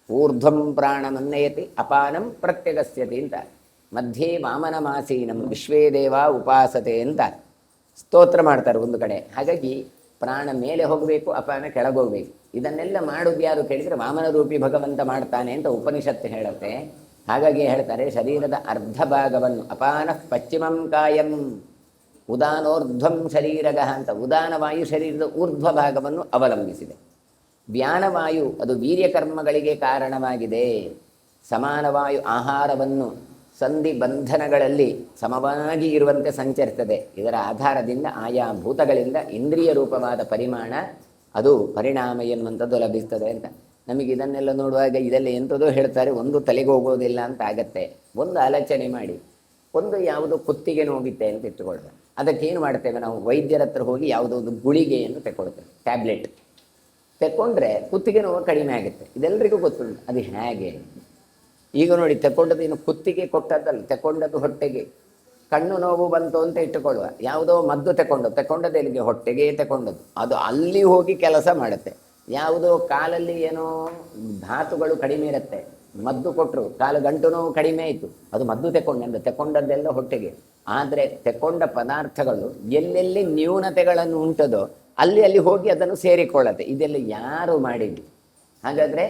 ಊರ್ಧ್ವಂ ಪ್ರಾಣಮನ್ನಯತಿ ಅಪಾನಂ ಪ್ರತ್ಯಗಸ್ಯತಿ ಅಂತ. ಮಧ್ಯೆ ವಾಮನಮಾಸೀನಂ ವಿಶ್ವೇ ದೇವ ಉಪಾಸತೆ ಅಂತ ಸ್ತೋತ್ರ ಮಾಡ್ತಾರೆ ಒಂದು ಕಡೆ. ಹಾಗಾಗಿ ಪ್ರಾಣ ಮೇಲೆ ಹೋಗಬೇಕು, ಅಪಾನ ಕೆಳಗೆ ಹೋಗ್ಬೇಕು. ಇದನ್ನೆಲ್ಲ ಮಾಡೋದು ಯಾರು ಕೇಳಿದರೆ ವಾಮನ ರೂಪಿ ಭಗವಂತ ಮಾಡ್ತಾನೆ ಅಂತ ಉಪನಿಷತ್ತು ಹೇಳುತ್ತೆ. ಹಾಗಾಗಿ ಹೇಳ್ತಾರೆ ಶರೀರದ ಅರ್ಧ ಭಾಗವನ್ನು ಅಪಾನ ಪಶ್ಚಿಮಂ ಕಾಯಂ ಉದಾನೋರ್ಧ್ವಂ ಶರೀರಗಃ ಅಂತ. ಉದಾನವಾಯು ಶರೀರದ ಊರ್ಧ್ವ ಭಾಗವನ್ನು ಅವಲಂಬಿಸಿದೆ. ವ್ಯಾನವಾಯು ಅದು ವೀರ್ಯಕರ್ಮಗಳಿಗೆ ಕಾರಣವಾಗಿದೆ. ಸಮಾನವಾಯು ಆಹಾರವನ್ನು ಸಂಧಿ ಬಂಧನಗಳಲ್ಲಿ ಸಮವಾಗಿ ಇರುವಂತೆ ಸಂಚರಿಸ್ತದೆ. ಇದರ ಆಧಾರದಿಂದ ಆಯಾ ಭೂತಗಳಿಂದ ಇಂದ್ರಿಯ ರೂಪವಾದ ಪರಿಮಾಣ ಅದು ಪರಿಣಾಮ ಎನ್ನುವಂಥದ್ದು ಲಭಿಸ್ತದೆ ಅಂತ. ನಮಗೆ ಇದನ್ನೆಲ್ಲ ನೋಡುವಾಗ ಇದೆಲ್ಲ ಎಂಥದೋ ಹೇಳ್ತಾರೆ, ಒಂದು ತಲೆಗೆ ಹೋಗೋದಿಲ್ಲ ಅಂತ ಆಗತ್ತೆ. ಒಂದು ಆಲೋಚನೆ ಮಾಡಿ, ಒಂದು ಯಾವುದು ಕುತ್ತಿಗೆ ನೋವಿತ್ತೆ ಅಂತ ಇಟ್ಟುಕೊಳ್ತೇವೆ. ಅದಕ್ಕೇನು ಮಾಡ್ತೇವೆ ನಾವು? ವೈದ್ಯರ ಹತ್ರ ಹೋಗಿ ಯಾವುದೋ ಒಂದು ಗುಳಿಗೆಯನ್ನು ತೆಕ್ಕೊಳ್ತೇವೆ, ಟ್ಯಾಬ್ಲೆಟ್ ತೆಕ್ಕೊಂಡ್ರೆ ಕುತ್ತಿಗೆ ನೋವು ಕಡಿಮೆ ಆಗುತ್ತೆ. ಇದೆಲ್ಲರಿಗೂ ಗೊತ್ತುಂಟು. ಅದು ಹೇಗೆ? ಈಗ ನೋಡಿ, ತೆಕ್ಕೊಂಡದ್ದು ಇನ್ನು ಕುತ್ತಿಗೆ ಕೊಟ್ಟದ್ದಲ್ಲ, ತೆಕ್ಕೊಂಡದ್ದು ಹೊಟ್ಟೆಗೆ. ಕಣ್ಣು ನೋವು ಬಂತು ಅಂತ ಇಟ್ಟುಕೊಳ್ಳುವ, ಯಾವುದೋ ಮದ್ದು ತೆಕ್ಕೊಂಡದ್ದು ಎಲ್ಲಿಗೆ? ಹೊಟ್ಟೆಗೆ ತೆಕ್ಕೊಂಡದ್ದು. ಅದು ಅಲ್ಲಿ ಹೋಗಿ ಕೆಲಸ ಮಾಡುತ್ತೆ. ಯಾವುದೋ ಕಾಲಲ್ಲಿ ಏನೋ ಧಾತುಗಳು ಕಡಿಮೆ ಇರುತ್ತೆ, ಮದ್ದು ಕೊಟ್ಟರು, ಕಾಲು ಗಂಟು ನೋವು ಕಡಿಮೆ ಆಯಿತು, ಅದು ಮದ್ದು ತೆಕ್ಕೊಂಡದ್ದೆಲ್ಲ ಹೊಟ್ಟೆಗೆ. ಆದರೆ ತೆಕ್ಕೊಂಡ ಪದಾರ್ಥಗಳು ಎಲ್ಲೆಲ್ಲಿ ನ್ಯೂನತೆಗಳನ್ನು ಉಂಟದೋ ಅಲ್ಲಿ ಹೋಗಿ ಅದನ್ನು ಸೇರಿಕೊಳ್ಳುತ್ತೆ. ಇದೆಲ್ಲ ಯಾರು ಮಾಡಿದ್ದು? ಹಾಗಾದರೆ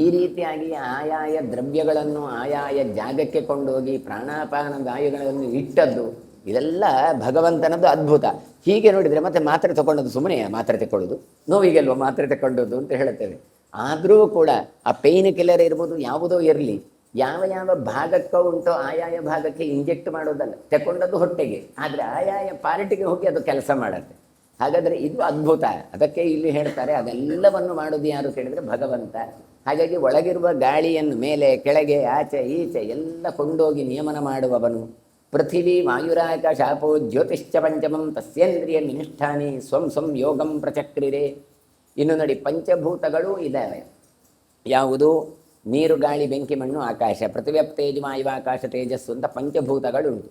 ಈ ರೀತಿಯಾಗಿ ಆಯಾಯ ದ್ರವ್ಯಗಳನ್ನು ಆಯಾಯ ಜಾಗಕ್ಕೆ ಕೊಂಡೋಗಿ ಪ್ರಾಣಾಪಾನ ವಾಯುಗಳನ್ನು ಇಟ್ಟದ್ದು ಇದೆಲ್ಲ ಭಗವಂತನದ್ದು ಅದ್ಭುತ. ಹೀಗೆ ನೋಡಿದರೆ ಮತ್ತೆ ಮಾತ್ರೆ ತಗೊಂಡದ್ದು ಸುಮ್ಮನೆ ಮಾತ್ರೆ ತಗೊಳ್ಳೋದು, ನೋವಿಗೆಲ್ವ ಮಾತ್ರೆ ತಗೊಂಡದ್ದು ಅಂತ ಹೇಳುತ್ತೇವೆ. ಆದರೂ ಕೂಡ ಆ ಪೇಯ್ನ್ ಕಿಲ್ಲರ್ ಇರ್ಬೋದು, ಯಾವುದೋ ಇರಲಿ, ಯಾವ ಯಾವ ಭಾಗಕ್ಕೋ ಉಂಟೋ ಆಯಾಯ ಭಾಗಕ್ಕೆ ಇಂಜೆಕ್ಟ್ ಮಾಡೋದಲ್ಲ, ತಗೊಂಡದ್ದು ಹೊಟ್ಟೆಗೆ. ಆದರೆ ಆಯಾಯ ಪಾರ್ಟಿಗೆ ಹೋಗಿ ಅದು ಕೆಲಸ ಮಾಡುತ್ತೆ. ಹಾಗಾದರೆ ಇದು ಅದ್ಭುತ. ಅದಕ್ಕೆ ಇಲ್ಲಿ ಹೇಳ್ತಾರೆ ಅದೆಲ್ಲವನ್ನು ಮಾಡೋದು ಯಾರು ಕೇಳಿದರೆ ಭಗವಂತ. ಹಾಗಾಗಿ ಒಳಗಿರುವ ಗಾಳಿಯನ್ನು ಮೇಲೆ ಕೆಳಗೆ ಆಚೆ ಈಚೆ ಎಲ್ಲ ಕೊಂಡೋಗಿ ನಿಯಮನ ಮಾಡುವವನು. ಪೃಥಿವಿ ವಾಯುರಾಕಾಶ ಶಾಪೋ ಜ್ಯೋತಿಶ್ಚ ಪಂಚಮಂ ತಸ್ಯೇಂದ್ರಿಯ ನಿಷ್ಠಾನಿ ಸ್ವಂ ಸ್ವಂ ಯೋಗಂ ಪ್ರಚಕ್ರಿರೆ. ಇನ್ನು ನೋಡಿ, ಪಂಚಭೂತಗಳು ಇದ್ದಾವೆ. ಯಾವುದು? ನೀರು, ಗಾಳಿ, ಬೆಂಕಿ, ಮಣ್ಣು, ಆಕಾಶ. ಪೃಥಿವ್ಯಾಪ್ ತೇಜ ವಾಯುವಾಕಾಶ ತೇಜಸ್ಸು ಅಂತ ಪಂಚಭೂತಗಳು ಉಂಟು.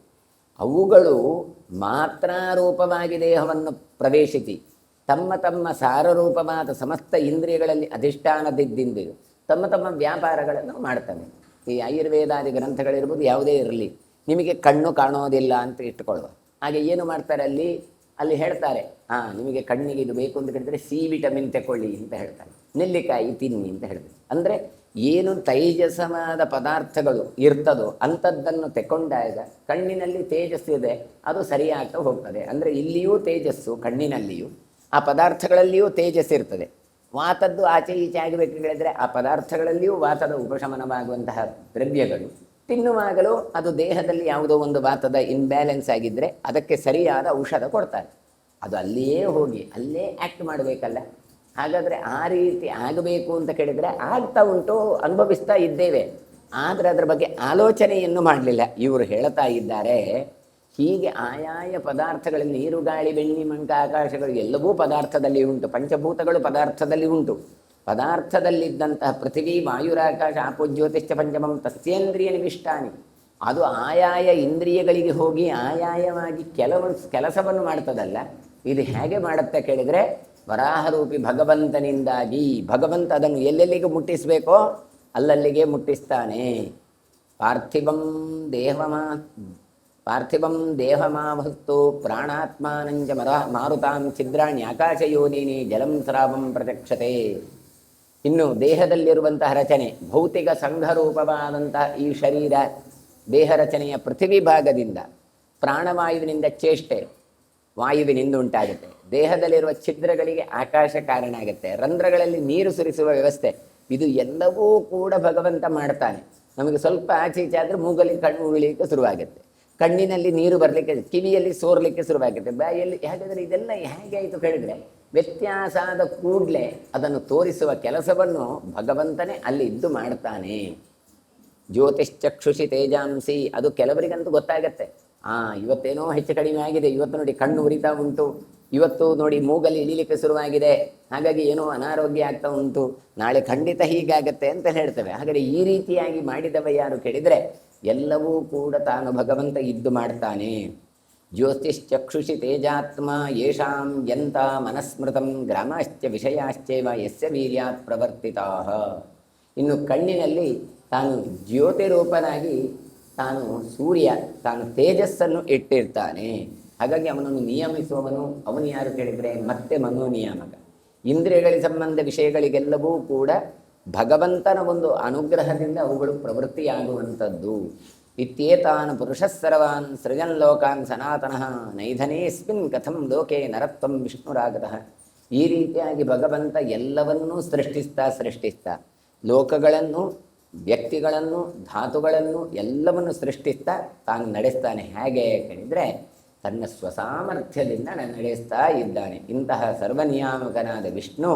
ಅವುಗಳು ಮಾತ್ರಾರೂಪವಾಗಿ ದೇಹವನ್ನು ಪ್ರವೇಶಿಸಿ ತಮ್ಮ ತಮ್ಮ ಸಾರರೂಪವಾದ ಸಮಸ್ತ ಇಂದ್ರಿಯಗಳಲ್ಲಿ ಅಧಿಷ್ಠಾನದಿದ್ದಿಂದು ತಮ್ಮ ತಮ್ಮ ವ್ಯಾಪಾರಗಳನ್ನು ಮಾಡ್ತವೆ. ಈ ಆಯುರ್ವೇದಾದಿ ಗ್ರಂಥಗಳಿರ್ಬೋದು, ಯಾವುದೇ ಇರಲಿ, ನಿಮಗೆ ಕಣ್ಣು ಕಾಣೋದಿಲ್ಲ ಅಂತ ಇಟ್ಟುಕೊಳ್ಳುವ. ಹಾಗೆ ಏನು ಮಾಡ್ತಾರೆ ಅಲ್ಲಿ ಹೇಳ್ತಾರೆ, ನಿಮಗೆ ಕಣ್ಣಿಗೆ ಇದು ಬೇಕು ಅಂತ ಹೇಳಿದರೆ ಸಿ ವಿಟಮಿನ್ ತಗೊಳ್ಳಿ ಅಂತ ಹೇಳ್ತಾರೆ, ನೆಲ್ಲಿಕಾಯಿ ತಿನ್ನಿ ಅಂತ ಹೇಳ್ತಾರೆ. ಅಂದರೆ ಏನು ತೈಜಸವಾದ ಪದಾರ್ಥಗಳು ಇರ್ತದೋ ಅಂಥದ್ದನ್ನು ತೆಕೊಂಡಾಗ ಕಣ್ಣಿನಲ್ಲಿ ತೇಜಸ್ಸಿದೆ, ಅದು ಸರಿಯಾಗ್ತಾ ಹೋಗ್ತದೆ. ಅಂದರೆ ಇಲ್ಲಿಯೂ ತೇಜಸ್ಸು, ಕಣ್ಣಿನಲ್ಲಿಯೂ ಆ ಪದಾರ್ಥಗಳಲ್ಲಿಯೂ ತೇಜಸ್ಸು ಇರ್ತದೆ. ವಾತದ್ದು ಆಚೆ ಈಚೆ ಆಗಬೇಕು ಹೇಳಿದರೆ ಆ ಪದಾರ್ಥಗಳಲ್ಲಿಯೂ ವಾತದ ಉಪಶಮನವಾಗುವಂತಹ ದ್ರವ್ಯಗಳು ತಿನ್ನುವಾಗಲೂ ಅದು ದೇಹದಲ್ಲಿ ಯಾವುದೋ ಒಂದು ವಾತದ ಇನ್ಬ್ಯಾಲೆನ್ಸ್ ಆಗಿದ್ದರೆ ಅದಕ್ಕೆ ಸರಿಯಾದ ಔಷಧ ಕೊಡ್ತಾರೆ. ಅದು ಅಲ್ಲಿಯೇ ಹೋಗಿ ಅಲ್ಲೇ ಆ್ಯಕ್ಟ್ ಮಾಡಬೇಕಲ್ಲ. ಹಾಗಾದರೆ ಆ ರೀತಿ ಆಗಬೇಕು ಅಂತ ಕೇಳಿದರೆ ಆಗ್ತಾ ಉಂಟು, ಅನುಭವಿಸ್ತಾ ಇದ್ದೇವೆ. ಆದರೆ ಅದರ ಬಗ್ಗೆ ಆಲೋಚನೆಯನ್ನು ಮಾಡಲಿಲ್ಲ. ಇವರು ಹೇಳ್ತಾ ಇದ್ದಾರೆ, ಹೀಗೆ ಆಯಾಯ ಪದಾರ್ಥಗಳಲ್ಲಿ ನೀರು, ಗಾಳಿ, ಬೆಣ್ಣೆ, ಮಂಕ, ಆಕಾಶಗಳು ಎಲ್ಲವೂ ಪದಾರ್ಥದಲ್ಲಿ ಉಂಟು. ಪಂಚಭೂತಗಳು ಪದಾರ್ಥದಲ್ಲಿ ಉಂಟು. ಪದಾರ್ಥದಲ್ಲಿದ್ದಂತಹ ಪೃಥಿವಿ ವಾಯುರಾಕಾಶ ಆಪೋ ಜ್ಯೋತಿಶ್ಚ ಪಂಚಮಂ ತಸ್ಯೇಂದ್ರಿಯ ನಿವಿಷ್ಟಾನಿ. ಅದು ಆಯಾಯ ಇಂದ್ರಿಯಗಳಿಗೆ ಹೋಗಿ ಆಯಾಯವಾಗಿ ಕೆಲಸವನ್ನು ಮಾಡ್ತದಲ್ಲ. ಇದು ಹೇಗೆ ಮಾಡುತ್ತೆ ಕೇಳಿದರೆ ವರಾಹರೂಪಿ ಭಗವಂತನಿಂದಾಗಿ. ಭಗವಂತ ಅದನ್ನು ಎಲ್ಲೆಲ್ಲಿಗೆ ಮುಟ್ಟಿಸಬೇಕೋ ಅಲ್ಲಲ್ಲಿಗೆ ಮುಟ್ಟಿಸ್ತಾನೆ. ಪಾರ್ಥಿವಂ ದೇಹಮಾವಸ್ತು ಪ್ರಾಣಾತ್ಮಾನಂಚ ಮಾರುತಾಂ ಛಿದ್ರಾಣಿ ಆಕಾಶಯೋನಿನಿ ಜಲಂ ಸ್ರಾವಂ ಪ್ರಚಕ್ಷತೆ. ಇನ್ನು ದೇಹದಲ್ಲಿರುವಂತಹ ರಚನೆ, ಭೌತಿಕ ಸಂಘರೂಪವಾದಂತಹ ಈ ಶರೀರ ದೇಹ ರಚನೆಯ ಪೃಥಿವಿ ಭಾಗದಿಂದ ಪ್ರಾಣವಾಯುವಿನಿಂದ ಚೇಷ್ಟೆ ವಾಯುವಿನಿಂದ ಉಂಟಾಗುತ್ತೆ. ದೇಹದಲ್ಲಿರುವ ಛಿದ್ರಗಳಿಗೆ ಆಕಾಶ ಕಾರಣ ಆಗುತ್ತೆ. ರಂಧ್ರಗಳಲ್ಲಿ ನೀರು ಸುರಿಸುವ ವ್ಯವಸ್ಥೆ, ಇದು ಎಲ್ಲವೂ ಕೂಡ ಭಗವಂತ ಮಾಡ್ತಾನೆ. ನಮಗೆ ಸ್ವಲ್ಪ ಆಚೆ ಈಚೆ ಆದರೆ ಮೂಗಲ್ಲಿ ಕಣ್ಣು ಉಳಿಲಿಕ್ಕೆ ಶುರುವಾಗುತ್ತೆ, ಕಣ್ಣಿನಲ್ಲಿ ನೀರು ಬರಲಿಕ್ಕೆ, ಕಿವಿಯಲ್ಲಿ ಸೋರ್ಲಿಕ್ಕೆ ಶುರುವಾಗುತ್ತೆ, ಬಾಯಲ್ಲಿ. ಹಾಗಾದರೆ ಇದೆಲ್ಲ ಹೇಗೆ ಆಯಿತು ಕೇಳಿದರೆ ವ್ಯತ್ಯಾಸ ಆದ ಕೂಡಲೇ ಅದನ್ನು ತೋರಿಸುವ ಕೆಲಸವನ್ನು ಭಗವಂತನೇ ಅಲ್ಲಿ ಇದ್ದು ಮಾಡ್ತಾನೆ. ಜ್ಯೋತಿಶ್ಚಕ್ಷುಷಿ ತೇಜಾಂಸಿ. ಅದು ಕೆಲವರಿಗಂತೂ ಗೊತ್ತಾಗತ್ತೆ, ಇವತ್ತೇನೋ ಹೆಚ್ಚು ಕಡಿಮೆ ಆಗಿದೆ, ಇವತ್ತು ನೋಡಿ ಕಣ್ಣು ಉರಿತಾ ಉಂಟು, ಇವತ್ತು ನೋಡಿ ಮೂಗಲ್ಲಿ ಇಳಿಲಿಕ್ಕೆ ಶುರುವಾಗಿದೆ, ಹಾಗಾಗಿ ಏನೋ ಅನಾರೋಗ್ಯ ಆಗ್ತಾ ಉಂಟು, ನಾಳೆ ಖಂಡಿತ ಹೀಗಾಗತ್ತೆ ಅಂತ ಹೇಳ್ತೇವೆ. ಹಾಗಾದರೆ ಈ ರೀತಿಯಾಗಿ ಮಾಡಿದವ ಯಾರು ಕೇಳಿದರೆ ಎಲ್ಲವೂ ಕೂಡ ತಾನು ಭಗವಂತ ಇದ್ದು ಮಾಡ್ತಾನೆ. ಜ್ಯೋತಿಶ್ಚಕ್ಷುಷಿ ತೇಜಾತ್ಮ ಯೇಷಾಂ ಯಂತ ಮನಸ್ಮೃತಂ ಗ್ರಾಮಾಶ್ಚ ವಿಷಯಾಶ್ಚೈವ ಯಸ್ಯ ವೀರ್ಯಾತ್ ಪ್ರವರ್ತಿತಾ. ಇನ್ನು ಕಣ್ಣಿನಲ್ಲಿ ತಾನು ಜ್ಯೋತಿ ರೂಪನಾಗಿ ತಾನು ಸೂರ್ಯ ತಾನು ತೇಜಸ್ಸನ್ನು ಇಟ್ಟಿರ್ತಾನೆ. ಹಾಗಾಗಿ ಅವನನ್ನು ನಿಯಮಿಸುವವನು ಅವನು ಯಾರು ಕೇಳಿದರೆ ಮತ್ತೆ ಮನೋನಿಯಾಮಕ. ಇಂದ್ರಿಯಗಳಿಗೆ ಸಂಬಂಧ ವಿಷಯಗಳಿಗೆಲ್ಲವೂ ಕೂಡ ಭಗವಂತನ ಒಂದು ಅನುಗ್ರಹದಿಂದ ಅವುಗಳು ಪ್ರವೃತ್ತಿಯಾಗುವಂಥದ್ದು. ಇತ್ಯೇತಾನ್ ಪುರುಷಸ್ಸರ್ವಾನ್ ಸೃಜನ್ ಲೋಕಾನ್ ಸನಾತನಃ ನೈಧನೇಸ್ಮಿನ್ ಕಥಂ ಲೋಕೆ ನರತ್ವಂ ವಿಷ್ಣುರಾಗತಃ. ಈ ರೀತಿಯಾಗಿ ಭಗವಂತ ಎಲ್ಲವನ್ನೂ ಸೃಷ್ಟಿಸ್ತಾ ಲೋಕಗಳನ್ನು, ವ್ಯಕ್ತಿಗಳನ್ನು, ಧಾತುಗಳನ್ನು ಎಲ್ಲವನ್ನು ಸೃಷ್ಟಿಸ್ತಾ ತಾನು ನಡೆಸ್ತಾನೆ. ಹೇಗೆ ಕೇಳಿದರೆ ತನ್ನ ಸ್ವಸಾಮರ್ಥ್ಯದಿಂದ ನಡೆಸ್ತಾ ಇದ್ದಾನೆ. ಇಂತಹ ಸರ್ವನಿಯಾಮಕನಾದ ವಿಷ್ಣು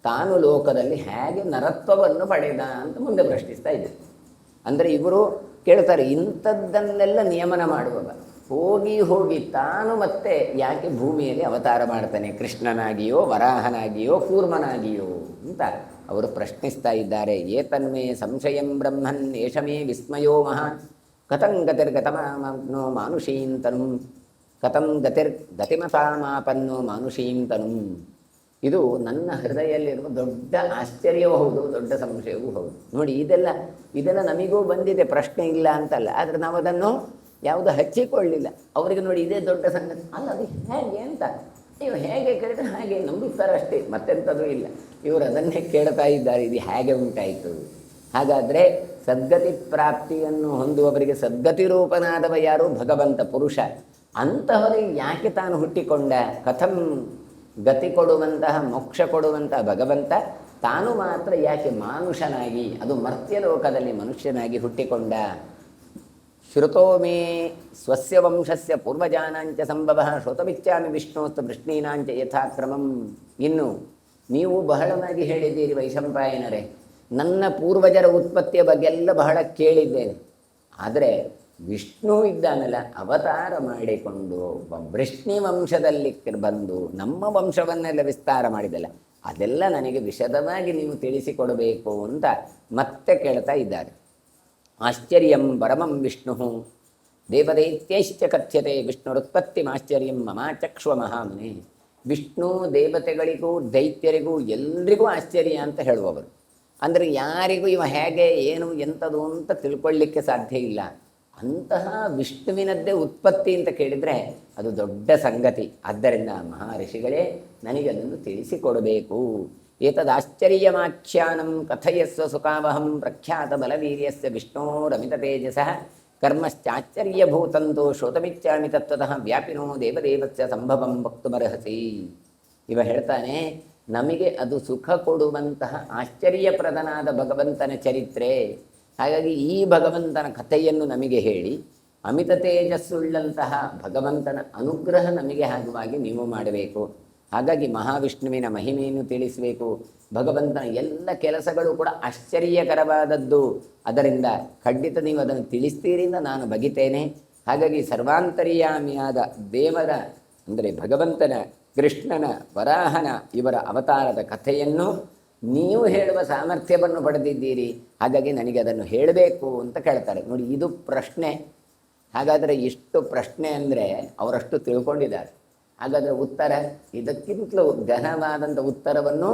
ತಾನು ಲೋಕದಲ್ಲಿ ಹೇಗೆ ನರತ್ವವನ್ನು ಪಡೆದ ಅಂತ ಮುಂದೆ ಪ್ರಶ್ನಿಸ್ತಾ ಇದ್ದಾರೆ. ಅಂದರೆ ಇವರು ಕೇಳ್ತಾರೆ, ಇಂಥದ್ದನ್ನೆಲ್ಲ ನಿಯಮನ ಮಾಡುವವ ಹೋಗಿ ತಾನು ಮತ್ತೆ ಯಾಕೆ ಭೂಮಿಯಲ್ಲಿ ಅವತಾರ ಮಾಡ್ತಾನೆ, ಕೃಷ್ಣನಾಗಿಯೋ ವರಾಹನಾಗಿಯೋ ಕೂರ್ಮನಾಗಿಯೋ ಅಂತ ಅವರು ಪ್ರಶ್ನಿಸ್ತಾ ಇದ್ದಾರೆ. ಏತನ್ಮೇ ಸಂಶಯಂ ಬ್ರಹ್ಮನ್ ಏಷಮೇ ವಿಸ್ಮಯೋ ಮಹಾನ್ ಕಥಂ ಗತಿರ್ಗತಮಾಪ್ನೋ ಮಾನುಷೀಂತನು ಕಥಂ ಗತಿರ್ಗತಿಮತಾಮಾಪನ್ನೋ ಮಾನುಷೀಂತನು. ಇದು ನನ್ನ ಹೃದಯದಲ್ಲಿರುವ ದೊಡ್ಡ ಆಶ್ಚರ್ಯವೂ ಹೌದು, ದೊಡ್ಡ ಸಂಶಯವೂ ಹೌದು. ನೋಡಿ, ಇದೆಲ್ಲ ನಮಗೂ ಬಂದಿದೆ, ಪ್ರಶ್ನೆ ಇಲ್ಲ ಅಂತಲ್ಲ. ಆದರೆ ನಾವು ಅದನ್ನು ಯಾವುದು ಹಚ್ಚಿಕೊಳ್ಳಿಲ್ಲ. ಅವರಿಗೆ ನೋಡಿ ಇದೇ ದೊಡ್ಡ ಸಂಗತಿ ಅಲ್ಲ, ಅದು ಹೇಗೆ ಅಂತ. ನೀವು ಹೇಗೆ ಕೇಳಿದರೆ ಹಾಗೆ ನಂಬುತ್ತಾರೆ ಅಷ್ಟೇ, ಮತ್ತೆಂಥದ್ದು ಇಲ್ಲ. ಇವರು ಅದನ್ನೇ ಕೇಳ್ತಾ ಇದ್ದಾರೆ, ಇದು ಹೇಗೆ ಉಂಟಾಯಿತು. ಹಾಗಾದರೆ ಸದ್ಗತಿ ಪ್ರಾಪ್ತಿಯನ್ನು ಹೊಂದುವವರಿಗೆ ಸದ್ಗತಿ ರೂಪನಾದವ ಯಾರು? ಭಗವಂತ ಪುರುಷ. ಅಂತಹವರಿಗೆ ಯಾಕೆ ತಾನು ಹುಟ್ಟಿಕೊಂಡ? ಕಥಂ ಗತಿ ಕೊಡುವಂತಹ ಮೋಕ್ಷ ಕೊಡುವಂತಹ ಭಗವಂತ ತಾನು ಮಾತ್ರ ಯಾಕೆ ಮಾನುಷನಾಗಿ, ಅದು ಮರ್ತ್ಯಲೋಕದಲ್ಲಿ ಮನುಷ್ಯನಾಗಿ ಹುಟ್ಟಿಕೊಂಡ? ಶ್ರುತೋ ಮೇ ಸ್ವಸ್ಯ ವಂಶಸ್ಯ ಪೂರ್ವಜಾನಾಂಚ ಸಂಭವ ಶ್ರೋತಮಿಚ್ಚಾಮಿ ವಿಷ್ಣೋಸ್ತು ವೃಷ್ಣೀನಾಂಚ ಯಥಾಕ್ರಮಂ. ಇನ್ನು ನೀವು ಬಹಳವಾಗಿ ಹೇಳಿದ್ದೀರಿ ವೈಶಂಪಾಯನರೇ, ನನ್ನ ಪೂರ್ವಜರ ಉತ್ಪತ್ತಿಯ ಬಗ್ಗೆ ಎಲ್ಲ ಬಹಳ ಕೇಳಿದ್ದೇನೆ. ಆದರೆ ವಿಷ್ಣು ಇದ್ದಾನಲ್ಲ, ಅವತಾರ ಮಾಡಿಕೊಂಡು ವೃಷ್ಣಿ ವಂಶದಲ್ಲಿ ಬಂದು ನಮ್ಮ ವಂಶವನ್ನೆಲ್ಲ ವಿಸ್ತಾರ ಮಾಡಿದಲ್ಲ, ಅದೆಲ್ಲ ನನಗೆ ವಿಶದವಾಗಿ ನೀವು ತಿಳಿಸಿಕೊಡಬೇಕು ಅಂತ ಮತ್ತೆ ಕೇಳ್ತಾ ಇದ್ದಾರೆ. ಆಶ್ಚರ್ಯಂ ಪರಮಂ ವಿಷ್ಣು ದೇವದೈತ್ಯೈಶ್ಚ ಕಥ್ಯತೆ ವಿಷ್ಣುರುತ್ಪತ್ತಿಮಾಶ್ಚರ್ಯಂ ಮಮಾಚಕ್ಷ್ವ ಮಹಾಮನೆ. ವಿಷ್ಣು ದೇವತೆಗಳಿಗೂ ದೈತ್ಯರಿಗೂ ಎಲ್ರಿಗೂ ಆಶ್ಚರ್ಯ ಅಂತ ಹೇಳುವವರು. ಅಂದರೆ ಯಾರಿಗೂ ಇವ ಹೇಗೆ ಏನು ಎಂಥದು ಅಂತ ತಿಳ್ಕೊಳ್ಳಿಕ್ಕೆ ಸಾಧ್ಯ ಇಲ್ಲ. ಅಂತಹ ವಿಷ್ಣುವಿನದ್ದೇ ಉತ್ಪತ್ತಿ ಅಂತ ಕೇಳಿದರೆ ಅದು ದೊಡ್ಡ ಸಂಗತಿ. ಆದ್ದರಿಂದ ಮಹರ್ಷಿಗಳೇ ನನಗೆ ಅದನ್ನು ತಿಳಿಸಿಕೊಡಬೇಕು. ಏತದಾಶ್ಚರ್ಯಮಾಖ್ಯಾನಂ ಕಥಯಸ್ವ ಸುಖಾವಹಂ ಪ್ರಖ್ಯಾತ ಬಲವೀರ್ಯಸ್ಯ ವಿಷ್ಣೋರಮಿತ ತೇಜಸಃ ಕರ್ಮಶ್ಚಾಶ್ಚರ್ಯಭೂತಂತೋ ಶ್ರೋತಮಿಚ್ಚಾಮಿ ತತ್ವತಃ ವ್ಯಾಪಿನೋ ದೇವದೇವಸ್ಯ ಸಂಭವಂ ವಕ್ತುಮರ್ಹಸಿ. ಇವ ಹೇಳ್ತಾನೆ, ನಮಗೆ ಅದು ಸುಖ ಕೊಡುವಂತಹ ಆಶ್ಚರ್ಯಪ್ರದನಾದ ಭಗವಂತನ ಚರಿತ್ರೆ. ಹಾಗಾಗಿ ಈ ಭಗವಂತನ ಕಥೆಯನ್ನು ನಮಗೆ ಹೇಳಿ ಅಮಿತ ತೇಜಸ್ಸುಳ್ಳಂತಹ ಭಗವಂತನ ಅನುಗ್ರಹ ನಮಗೆ ಆಗುವಾಗಿ ನೀವು ಮಾಡಬೇಕು. ಹಾಗಾಗಿ ಮಹಾವಿಷ್ಣುವಿನ ಮಹಿಮೆಯನ್ನು ತಿಳಿಸಬೇಕು. ಭಗವಂತನ ಎಲ್ಲ ಕೆಲಸಗಳು ಕೂಡ ಆಶ್ಚರ್ಯಕರವಾದದ್ದು. ಅದರಿಂದ ಖಂಡಿತ ನೀವು ಅದನ್ನು ತಿಳಿಸ್ತೀರಿಂದ ನಾನು ಬಗಿತೇನೆ. ಹಾಗಾಗಿ ಸರ್ವಾಂತರ್ಯಾಮಿಯಾದ ದೇವರ ಅಂದರೆ ಭಗವಂತನ, ಕೃಷ್ಣನ, ವರಾಹನ ಇವರ ಅವತಾರದ ಕಥೆಯನ್ನು ನೀವು ಹೇಳುವ ಸಾಮರ್ಥ್ಯವನ್ನು ಪಡೆದಿದ್ದೀರಿ. ಹಾಗಾಗಿ ನನಗೆ ಅದನ್ನು ಹೇಳಬೇಕು ಅಂತ ಕೇಳ್ತಾರೆ. ನೋಡಿ, ಇದು ಪ್ರಶ್ನೆ. ಹಾಗಾದರೆ ಇಷ್ಟು ಪ್ರಶ್ನೆ ಅಂದರೆ ಅವರಷ್ಟು ತಿಳ್ಕೊಂಡಿದ್ದಾರೆ. ಹಾಗಾದರೆ ಉತ್ತರ, ಇದಕ್ಕಿಂತಲೂ ಘನವಾದಂಥ ಉತ್ತರವನ್ನು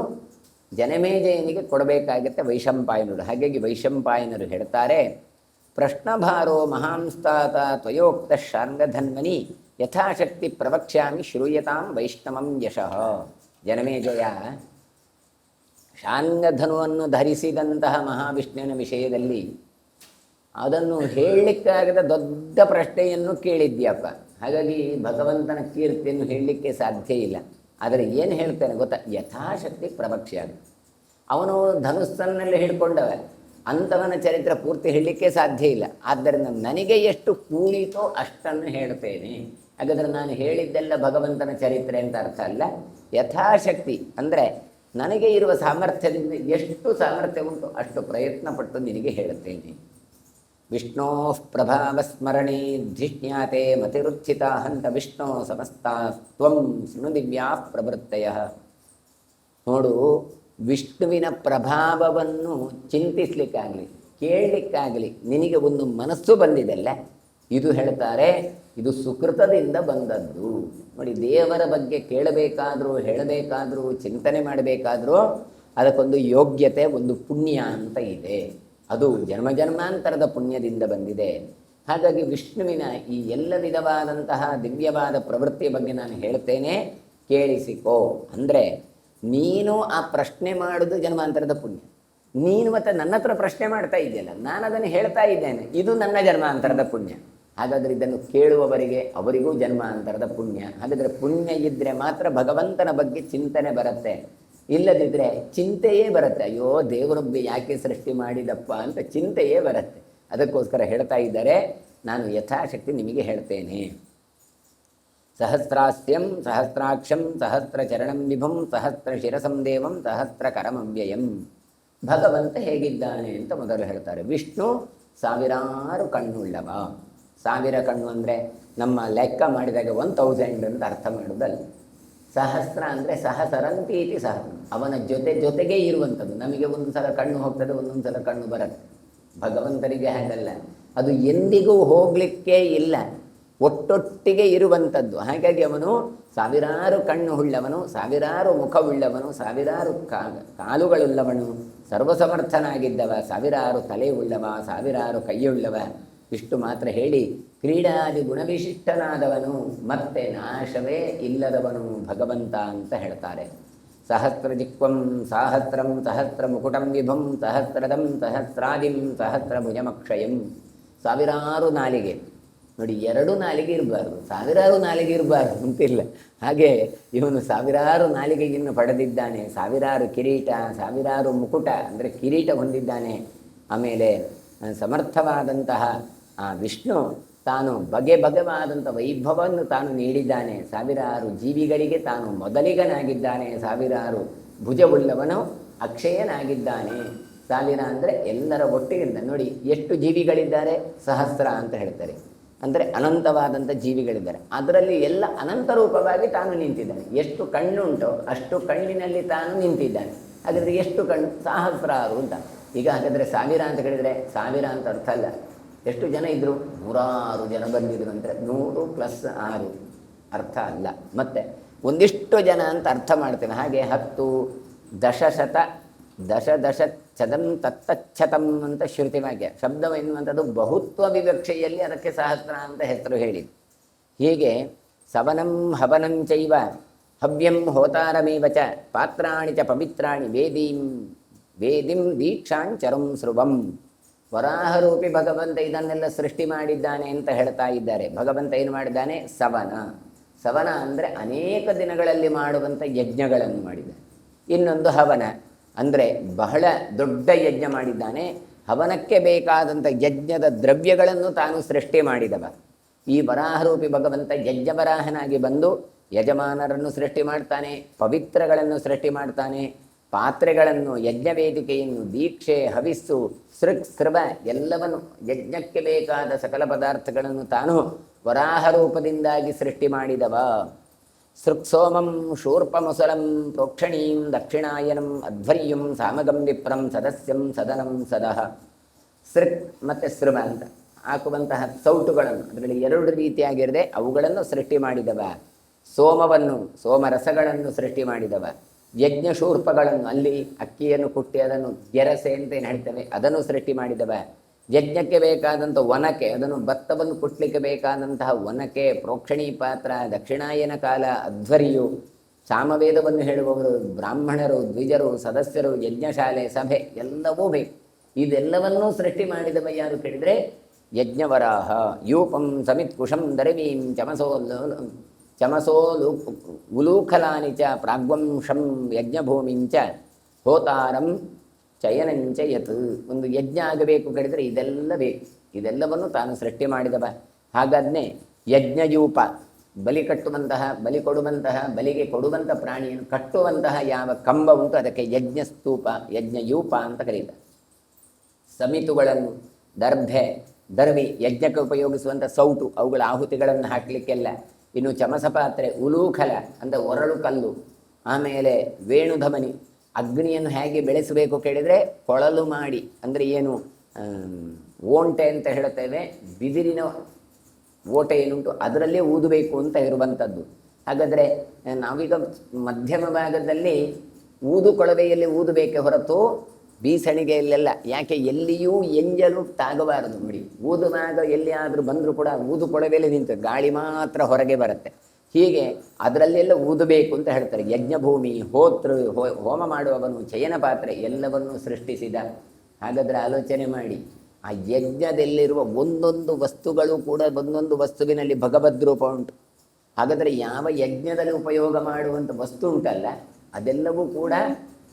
ಜನಮೇಜಯನಿಗೆ ಕೊಡಬೇಕಾಗತ್ತೆ ವೈಶಂಪಾಯನರು. ಹಾಗಾಗಿ ವೈಶಂಪಾಯನರು ಹೇಳ್ತಾರೆ, ಪ್ರಶ್ನಭಾರೋ ಮಹಾಂಸ್ತಾತ ತ್ವಯೋಕ್ತ ಶಾರ್ಂಗಧನ್ವನಿ ಯಥಾಶಕ್ತಿ ಪ್ರವಕ್ಷ್ಯಾಮಿ ಶ್ರೂಯತಾಂ ವೈಷ್ಣವಂ ಯಶಃ. ಜನಮೇಜಯ ಶಾರ್ಂಗಧನುವನ್ನು ಧರಿಸಿದಂತಹ ಮಹಾವಿಷ್ಣುವಿನ ವಿಷಯದಲ್ಲಿ ಅದನ್ನು ಹೇಳಲಿಕ್ಕಾಗದ ದೊಡ್ಡ ಪ್ರಶ್ನೆಯನ್ನು ಕೇಳಿದ್ಯಪ್ಪ. ಹಾಗಾಗಿ ಭಗವಂತನ ಕೀರ್ತಿಯನ್ನು ಹೇಳಲಿಕ್ಕೆ ಸಾಧ್ಯ ಇಲ್ಲ. ಆದರೆ ಏನು ಹೇಳ್ತಾನೆ ಗೊತ್ತಾ? ಯಥಾಶಕ್ತಿ ಪ್ರವಕ್ಷ್ಯಾಮಿ. ಅವನು ಧನುಸ್ಸನ್ನೆಲ್ಲ ಹಿಡ್ಕೊಂಡವ, ಅಂಥವನ ಚರಿತ್ರೆ ಪೂರ್ತಿ ಹೇಳಲಿಕ್ಕೆ ಸಾಧ್ಯ ಇಲ್ಲ. ಆದ್ದರಿಂದ ನನಗೆ ಎಷ್ಟು ಕೂಡಿತೋ ಅಷ್ಟನ್ನು ಹೇಳ್ತೇನೆ. ಹಾಗಾದರೆ ನಾನು ಹೇಳಿದ್ದೆಲ್ಲ ಭಗವಂತನ ಚರಿತ್ರೆ ಅಂತ ಅರ್ಥ ಅಲ್ಲ. ಯಥಾಶಕ್ತಿ ಅಂದರೆ ನನಗೆ ಇರುವ ಸಾಮರ್ಥ್ಯದಿಂದ ಎಷ್ಟು ಸಾಮರ್ಥ್ಯ ಉಂಟು ಅಷ್ಟು ಪ್ರಯತ್ನ ಪಟ್ಟು ನಿನಗೆ ಹೇಳುತ್ತೇನೆ. ವಿಷ್ಣೋ ಪ್ರಭಾವಸ್ಮರಣೆ ಧಿಷ್ಣ್ಯಾತೆ ಮತಿರುತ್ಥಿತ ಹಂತ ವಿಷ್ಣು ಸಮಸ್ತಾಸ್ತ್ವಂ ಶೃಣು ದಿವ್ಯಾ ಪ್ರವೃತ್ತಯ. ನೋಡು, ವಿಷ್ಣುವಿನ ಪ್ರಭಾವವನ್ನು ಚಿಂತಿಸಲಿಕ್ಕಾಗಲಿ ಕೇಳಲಿಕ್ಕಾಗಲಿ ನಿನಗೆ ಒಂದು ಮನಸ್ಸು ಬಂದಿದೆಲ್ಲ, ಇದು ಹೇಳ್ತಾರೆ ಇದು ಸುಕೃತದಿಂದ ಬಂದದ್ದು. ನೋಡಿ, ದೇವರ ಬಗ್ಗೆ ಕೇಳಬೇಕಾದ್ರೂ ಹೇಳಬೇಕಾದ್ರೂ ಚಿಂತನೆ ಮಾಡಬೇಕಾದ್ರೂ ಅದಕ್ಕೊಂದು ಯೋಗ್ಯತೆ, ಒಂದು ಪುಣ್ಯ ಅಂತ ಇದೆ. ಅದು ಜನ್ಮ ಜನ್ಮಾಂತರದ ಪುಣ್ಯದಿಂದ ಬಂದಿದೆ. ಹಾಗಾಗಿ ವಿಷ್ಣುವಿನ ಈ ಎಲ್ಲ ವಿಧವಾದಂತಹ ದಿವ್ಯವಾದ ಪ್ರವೃತ್ತಿಯ ಬಗ್ಗೆ ನಾನು ಹೇಳ್ತೇನೆ, ಕೇಳಿಸಿಕೋ. ಅಂದರೆ ನೀನು ಆ ಪ್ರಶ್ನೆ ಮಾಡೋದು ಜನ್ಮಾಂತರದ ಪುಣ್ಯ. ನೀನು ಮತ್ತೆ ನನ್ನ ಹತ್ರ ಪ್ರಶ್ನೆ ಮಾಡ್ತಾ ಇದೆಯಲ್ಲ, ನಾನು ಅದನ್ನು ಹೇಳ್ತಾ ಇದ್ದೇನೆ, ಇದು ನನ್ನ ಜನ್ಮಾಂತರದ ಪುಣ್ಯ. ಹಾಗಾದರೆ ಇದನ್ನು ಕೇಳುವವರಿಗೆ ಅವರಿಗೂ ಜನ್ಮಾಂತರದ ಪುಣ್ಯ. ಹಾಗಾದರೆ ಪುಣ್ಯ ಇದ್ದರೆ ಮಾತ್ರ ಭಗವಂತನ ಬಗ್ಗೆ ಚಿಂತನೆ ಬರುತ್ತೆ, ಇಲ್ಲದಿದ್ದರೆ ಚಿಂತೆಯೇ ಬರುತ್ತೆ. ಅಯ್ಯೋ ದೇವರೊಬ್ಬ ಯಾಕೆ ಸೃಷ್ಟಿ ಮಾಡಿದಪ್ಪ ಅಂತ ಚಿಂತೆಯೇ ಬರುತ್ತೆ. ಅದಕ್ಕೋಸ್ಕರ ಹೇಳ್ತಾ ಇದ್ದಾರೆ, ನಾನು ಯಥಾಶಕ್ತಿ ನಿಮಗೆ ಹೇಳ್ತೇನೆ. ಸಹಸ್ರಾಸ್ಯಂ ಸಹಸ್ರಾಕ್ಷಂ ಸಹಸ್ರಚರಣಂ ವಿಭುಂ ಸಹಸ್ರ ಶಿರಸಂ ದೇವಂ ಸಹಸ್ರ ಕರಮವ್ಯಯಂ. ಭಗವಂತ ಹೇಗಿದ್ದಾನೆ ಅಂತ ಮೊದಲು ಹೇಳ್ತಾರೆ. ವಿಷ್ಣು ಸಾವಿರಾರು ಕಣ್ಣುಳ್ಳವ. ಸಾವಿರ ಕಣ್ಣು ಅಂದರೆ ನಮ್ಮ ಲೆಕ್ಕ ಮಾಡಿದಾಗ 1000 ಅಂತ ಅರ್ಥ ಮಾಡೋದಲ್ಲ. ಸಹಸ್ರ ಅಂದರೆ ಸಹಸರಂತೀತಿ ಸಹಸ್ರ, ಅವನ ಜೊತೆಗೆ ಇರುವಂಥದ್ದು. ನಮಗೆ ಒಂದು ಸಲ ಕಣ್ಣು ಹೋಗ್ತದೆ, ಒಂದೊಂದು ಸಲ ಕಣ್ಣು ಬರುತ್ತೆ. ಭಗವಂತನಿಗೆ ಹಾಗಲ್ಲ, ಅದು ಎಂದಿಗೂ ಹೋಗಲಿಕ್ಕೆ ಇಲ್ಲ, ಒಟ್ಟೊಟ್ಟಿಗೆ ಇರುವಂಥದ್ದು. ಹಾಗಾಗಿ ಅವನು ಸಾವಿರಾರು ಕಣ್ಣು ಉಳ್ಳವನು, ಸಾವಿರಾರು ಮುಖವುಳ್ಳವನು, ಸಾವಿರಾರು ಕಾಲುಗಳುಳ್ಳವನು, ಸರ್ವಸಮರ್ಥನಾಗಿದ್ದವ, ಸಾವಿರಾರು ತಲೆ ಉಳ್ಳವ, ಸಾವಿರಾರು ಕೈಯುಳ್ಳವ. ಇಷ್ಟು ಮಾತ್ರ ಹೇಳಿ ಕ್ರೀಡಾದಿ ಗುಣವಿಶಿಷ್ಟನಾದವನು, ಮತ್ತೆ ನಾಶವೇ ಇಲ್ಲದವನು ಭಗವಂತ ಅಂತ ಹೇಳ್ತಾರೆ. ಸಹಸ್ರಜಿಕ್ವಂ ಸಹಸ್ರಂ ಸಹಸ್ರ ಮುಕುಟಂ ವಿಭುಂ ಸಹಸ್ರದಂ ಸಹಸ್ರಾದಿಂ ಸಹಸ್ರಭುಜಮಕ್ಷಯಂ. ಸಾವಿರಾರು ನಾಲಿಗೆ ನೋಡಿ, 2 ನಾಲಿಗೆ ಇರಬಾರ್ದು, ಸಾವಿರಾರು ನಾಲಿಗೆ ಇರಬಾರ್ದು ಅಂತಿಲ್ಲ. ಹಾಗೆ ಇವನು ಸಾವಿರಾರು ನಾಲಿಗೆಯನ್ನು ಪಡೆದಿದ್ದಾನೆ, ಸಾವಿರಾರು ಕಿರೀಟ, ಸಾವಿರಾರು ಮುಕುಟ ಅಂದರೆ ಕಿರೀಟ ಹೊಂದಿದ್ದಾನೆ. ಆಮೇಲೆ ಸಮರ್ಥವಾದಂತಹ ಆ ವಿಷ್ಣು ತಾನು ಬಗೆವಾದಂಥ ವೈಭವವನ್ನು ತಾನು ನೀಡಿದ್ದಾನೆ. ಸಾವಿರಾರು ಜೀವಿಗಳಿಗೆ ತಾನು ಮೊದಲಿಗನಾಗಿದ್ದಾನೆ. ಸಾವಿರಾರು ಭುಜವುಳ್ಳವನು ಅಕ್ಷಯನಾಗಿದ್ದಾನೆ. ಸಾವಿರ ಅಂದರೆ ಎಲ್ಲರ ಒಟ್ಟಿಗೆ ನೋಡಿ, ಎಷ್ಟು ಜೀವಿಗಳಿದ್ದಾರೆ? ಸಹಸ್ರ ಅಂತ ಹೇಳ್ತಾರೆ. ಅಂದರೆ ಅನಂತವಾದಂಥ ಜೀವಿಗಳಿದ್ದಾರೆ, ಅದರಲ್ಲಿ ಎಲ್ಲ ಅನಂತ ರೂಪವಾಗಿ ತಾನು ನಿಂತಿದ್ದಾನೆ. ಎಷ್ಟು ಕಣ್ಣುಂಟೋ ಅಷ್ಟು ಕಣ್ಣಿನಲ್ಲಿ ತಾನು ನಿಂತಿದ್ದಾನೆ. ಹಾಗಾದರೆ ಎಷ್ಟು ಕಣ್ಣು? ಸಹಸ್ರಾರು ಅಂತ. ಈಗ ಹಾಗಾದರೆ ಸಾವಿರ ಅಂತ ಹೇಳಿದರೆ ಸಾವಿರ ಅಂತ ಅರ್ಥ ಅಲ್ಲ. ಎಷ್ಟು ಜನ ಇದ್ದರು? 106 ಜನ ಬಂದಿದ್ರು ಅಂದರೆ 100 + 6 ಅರ್ಥ ಅಲ್ಲ. ಮತ್ತು ಒಂದಿಷ್ಟು ಜನ ಅಂತ ಅರ್ಥ ಮಾಡ್ತೇವೆ. ಹಾಗೆ 10 ದಶಶತ ದಶ ಚದಂ ತತ್ತಚ್ಛತಂ ಅಂತ ಶ್ರುತಿವಾಕ್ಯ. ಶಬ್ದವೆನ್ನುವಂಥದ್ದು ಬಹುತ್ವ ವಿವಕ್ಷೆಯಲ್ಲಿ ಅದಕ್ಕೆ ಸಹಸ್ರ ಅಂತ ಹೆಸರು ಹೇಳಿ. ಹೀಗೆ ಸವನಂ ಹವನಂ ಚೈವ ಹವ್ಯಂ ಹೋತಾರಮೇವ ಚ ಪಾತ್ರಾಣಿ ಚ ಪವಿತ್ರಾಣಿ ವೇದಿಂ ದೀಕ್ಷಾಂಚರಂ ಸ್ರುವಂ. ವರಾಹರೂಪಿ ಭಗವಂತ ಇದನ್ನೆಲ್ಲ ಸೃಷ್ಟಿ ಮಾಡಿದ್ದಾನೆ ಅಂತ ಹೇಳ್ತಾ ಇದ್ದಾರೆ. ಭಗವಂತ ಏನು ಮಾಡಿದ್ದಾನೆ? ಸವನ ಅಂದರೆ ಅನೇಕ ದಿನಗಳಲ್ಲಿ ಮಾಡುವಂಥ ಯಜ್ಞಗಳನ್ನು ಮಾಡಿದ್ದಾನೆ. ಇನ್ನೊಂದು ಹವನ ಅಂದರೆ ಬಹಳ ದೊಡ್ಡ ಯಜ್ಞ ಮಾಡಿದ್ದಾನೆ. ಹವನಕ್ಕೆ ಬೇಕಾದಂಥ ಯಜ್ಞದ ದ್ರವ್ಯಗಳನ್ನು ತಾನು ಸೃಷ್ಟಿ ಮಾಡಿದವ. ಈ ವರಾಹರೂಪಿ ಭಗವಂತ ಯಜ್ಞವರಾಹನಾಗಿ ಬಂದು ಯಜಮಾನರನ್ನು ಸೃಷ್ಟಿ ಮಾಡ್ತಾನೆ, ಪವಿತ್ರಗಳನ್ನು ಸೃಷ್ಟಿ ಮಾಡ್ತಾನೆ, ಪಾತ್ರೆಗಳನ್ನು, ಯಜ್ಞವೇದಿಕೆಯನ್ನು, ದೀಕ್ಷೆ, ಹವಿಸ್ಸು, ಸೃವ ಎಲ್ಲವನ್ನು, ಯಜ್ಞಕ್ಕೆ ಬೇಕಾದ ಸಕಲ ಪದಾರ್ಥಗಳನ್ನು ತಾನು ವರಾಹರೂಪದಿಂದಾಗಿ ಸೃಷ್ಟಿ ಮಾಡಿದವ. ಸೃಕ್ಸೋಮಂ ಶೂರ್ಪಮುಸಲಂ ಪ್ರೋಕ್ಷಣೀಂ ದಕ್ಷಿಣಾಯನಂ ಅಧ್ವರ್ಯಂ ಸಾಮಗಂ ವಿಪ್ರಂ ಸದಸ್ಯಂ ಸದನಂ ಸದಃ. ಸೃಕ್ ಮತ್ತು ಸೃವ ಅಂತ ಹಾಕುವಂತಹ ಸೌಟುಗಳನ್ನು, ಅದರಲ್ಲಿ 2 ರೀತಿಯಾಗಿರದೆ ಅವುಗಳನ್ನು ಸೃಷ್ಟಿ ಮಾಡಿದವ. ಸೋಮರಸಗಳನ್ನು ಸೃಷ್ಟಿ ಮಾಡಿದವ. ಯಜ್ಞಶೂರ್ಪಗಳನ್ನು, ಅಲ್ಲಿ ಅಕ್ಕಿಯನ್ನು ಕುಟ್ಟಿ ಅದನ್ನು ಗೆರಸೆ ಅಂತ ಏನು ಹೇಳ್ತೇವೆ, ಅದನ್ನು ಸೃಷ್ಟಿ ಮಾಡಿದವ. ಯಜ್ಞಕ್ಕೆ ಬೇಕಾದಂಥ ಒನಕೆ, ಅದನ್ನು ಭತ್ತವನ್ನು ಕುಟ್ಟಲಿಕ್ಕೆ ಬೇಕಾದಂತಹ ಒನಕೆ, ಪ್ರೋಕ್ಷಣೀ ಪಾತ್ರ, ದಕ್ಷಿಣಾಯನ ಕಾಲ, ಅಧ್ವರ್ಯು, ಸಾಮವೇದವನ್ನು ಹೇಳುವವರು, ಬ್ರಾಹ್ಮಣರು, ದ್ವಿಜರು, ಸದಸ್ಯರು, ಯಜ್ಞಶಾಲೆ, ಸಭೆ ಎಲ್ಲವೂ ಬೇಕು. ಇದೆಲ್ಲವನ್ನೂ ಸೃಷ್ಟಿ ಮಾಡಿದವ ಯಾರು ಕೇಳಿದರೆ ಯಜ್ಞವರಾಹ. ಯೂಪಂ ಸಮಿತ್ ಕುಶಂ ದರವೀಂ ಚಮಸೋಲು ಉಲೂಖಲಾನಿ ಚ ಪ್ರಾಗ್ವಂಶಂ ಯಜ್ಞಭೂಮಿಂಚ ಹೋತಾರಂ ಚಯನಂಚ ಯತ್. ಒಂದು ಯಜ್ಞ ಆಗಬೇಕು ಕೇಳಿದರೆ ಇದೆಲ್ಲ ಬೇಕು. ಇದೆಲ್ಲವನ್ನು ತಾನು ಸೃಷ್ಟಿ ಮಾಡಿದವ. ಹಾಗಾದರೆ ಯಜ್ಞಯೂಪ, ಬಲಿ ಕೊಡುವಂತಹ ಬಲಿಗೆ ಕೊಡುವಂಥ ಪ್ರಾಣಿಯನ್ನು ಕಟ್ಟುವಂತಹ ಯಾವ ಕಂಬ ಉಂಟು ಅದಕ್ಕೆ ಯಜ್ಞಸ್ತೂಪ, ಯಜ್ಞಯೂಪ ಅಂತ ಕರೀತಾರೆ. ಸಮಿತುಗಳನ್ನು, ದರ್ವಿ ಯಜ್ಞಕ್ಕೆ ಉಪಯೋಗಿಸುವಂಥ ಸೌಟು, ಅವುಗಳ ಆಹುತಿಗಳನ್ನು ಹಾಕಲಿಕ್ಕೆಲ್ಲ. ಇನ್ನು ಚಮಸ ಪಾತ್ರೆ, ಉಲೂಖಲ ಅಂದರೆ ಒರಳು ಕಲ್ಲು. ಆಮೇಲೆ ವೇಣುಧಮನಿ, ಅಗ್ನಿಯನ್ನು ಹೇಗೆ ಬೆಳೆಸಬೇಕು ಕೇಳಿದರೆ ಕೊಳಲು ಮಾಡಿ, ಅಂದರೆ ಏನು ಓಂಟೆ ಅಂತ ಹೇಳುತ್ತೇವೆ, ಬಿದಿರಿನ ಓಟೆ ಏನುಂಟು ಅದರಲ್ಲೇ ಊದಬೇಕು ಅಂತ ಇರುವಂಥದ್ದು. ಹಾಗಾದರೆ ನಾವೀಗ ಮಧ್ಯಮ ಭಾಗದಲ್ಲಿ ಊದು ಕೊಳವೆಯಲ್ಲಿ ಊದಬೇಕೆ ಹೊರತು ಬೀಸಣಿಗೆಯಲ್ಲೆಲ್ಲ ಯಾಕೆ ಎಲ್ಲಿಯೂ ಎಂಜಲು ತಾಗಬಾರದು ನೋಡಿ. ಊದುವಾಗ ಎಲ್ಲಿಯಾದರೂ ಬಂದರೂ ಕೂಡ ಊದು ಕೊಳವೆಯಲ್ಲಿ ನಿಂತು ಗಾಳಿ ಮಾತ್ರ ಹೊರಗೆ ಬರುತ್ತೆ. ಹೀಗೆ ಅದರಲ್ಲೆಲ್ಲ ಊದಬೇಕು ಅಂತ ಹೇಳ್ತಾರೆ. ಯಜ್ಞಭೂಮಿ, ಹೋತೃ, ಹೋಮ ಮಾಡುವವನು, ಚಯನ ಪಾತ್ರೆ ಎಲ್ಲವನ್ನೂ ಸೃಷ್ಟಿಸಿದ. ಹಾಗಾದರೆ ಆಲೋಚನೆ ಮಾಡಿ, ಆ ಯಜ್ಞದಲ್ಲಿರುವ ಒಂದೊಂದು ವಸ್ತುಗಳು ಕೂಡ ಒಂದೊಂದು ವಸ್ತುವಿನಲ್ಲಿ ಭಗವದ್ ರೂಪ ಉಂಟು. ಹಾಗಾದರೆ ಯಾವ ಯಜ್ಞದಲ್ಲಿ ಉಪಯೋಗ ಮಾಡುವಂಥ ವಸ್ತು ಉಂಟಲ್ಲ, ಅದೆಲ್ಲವೂ ಕೂಡ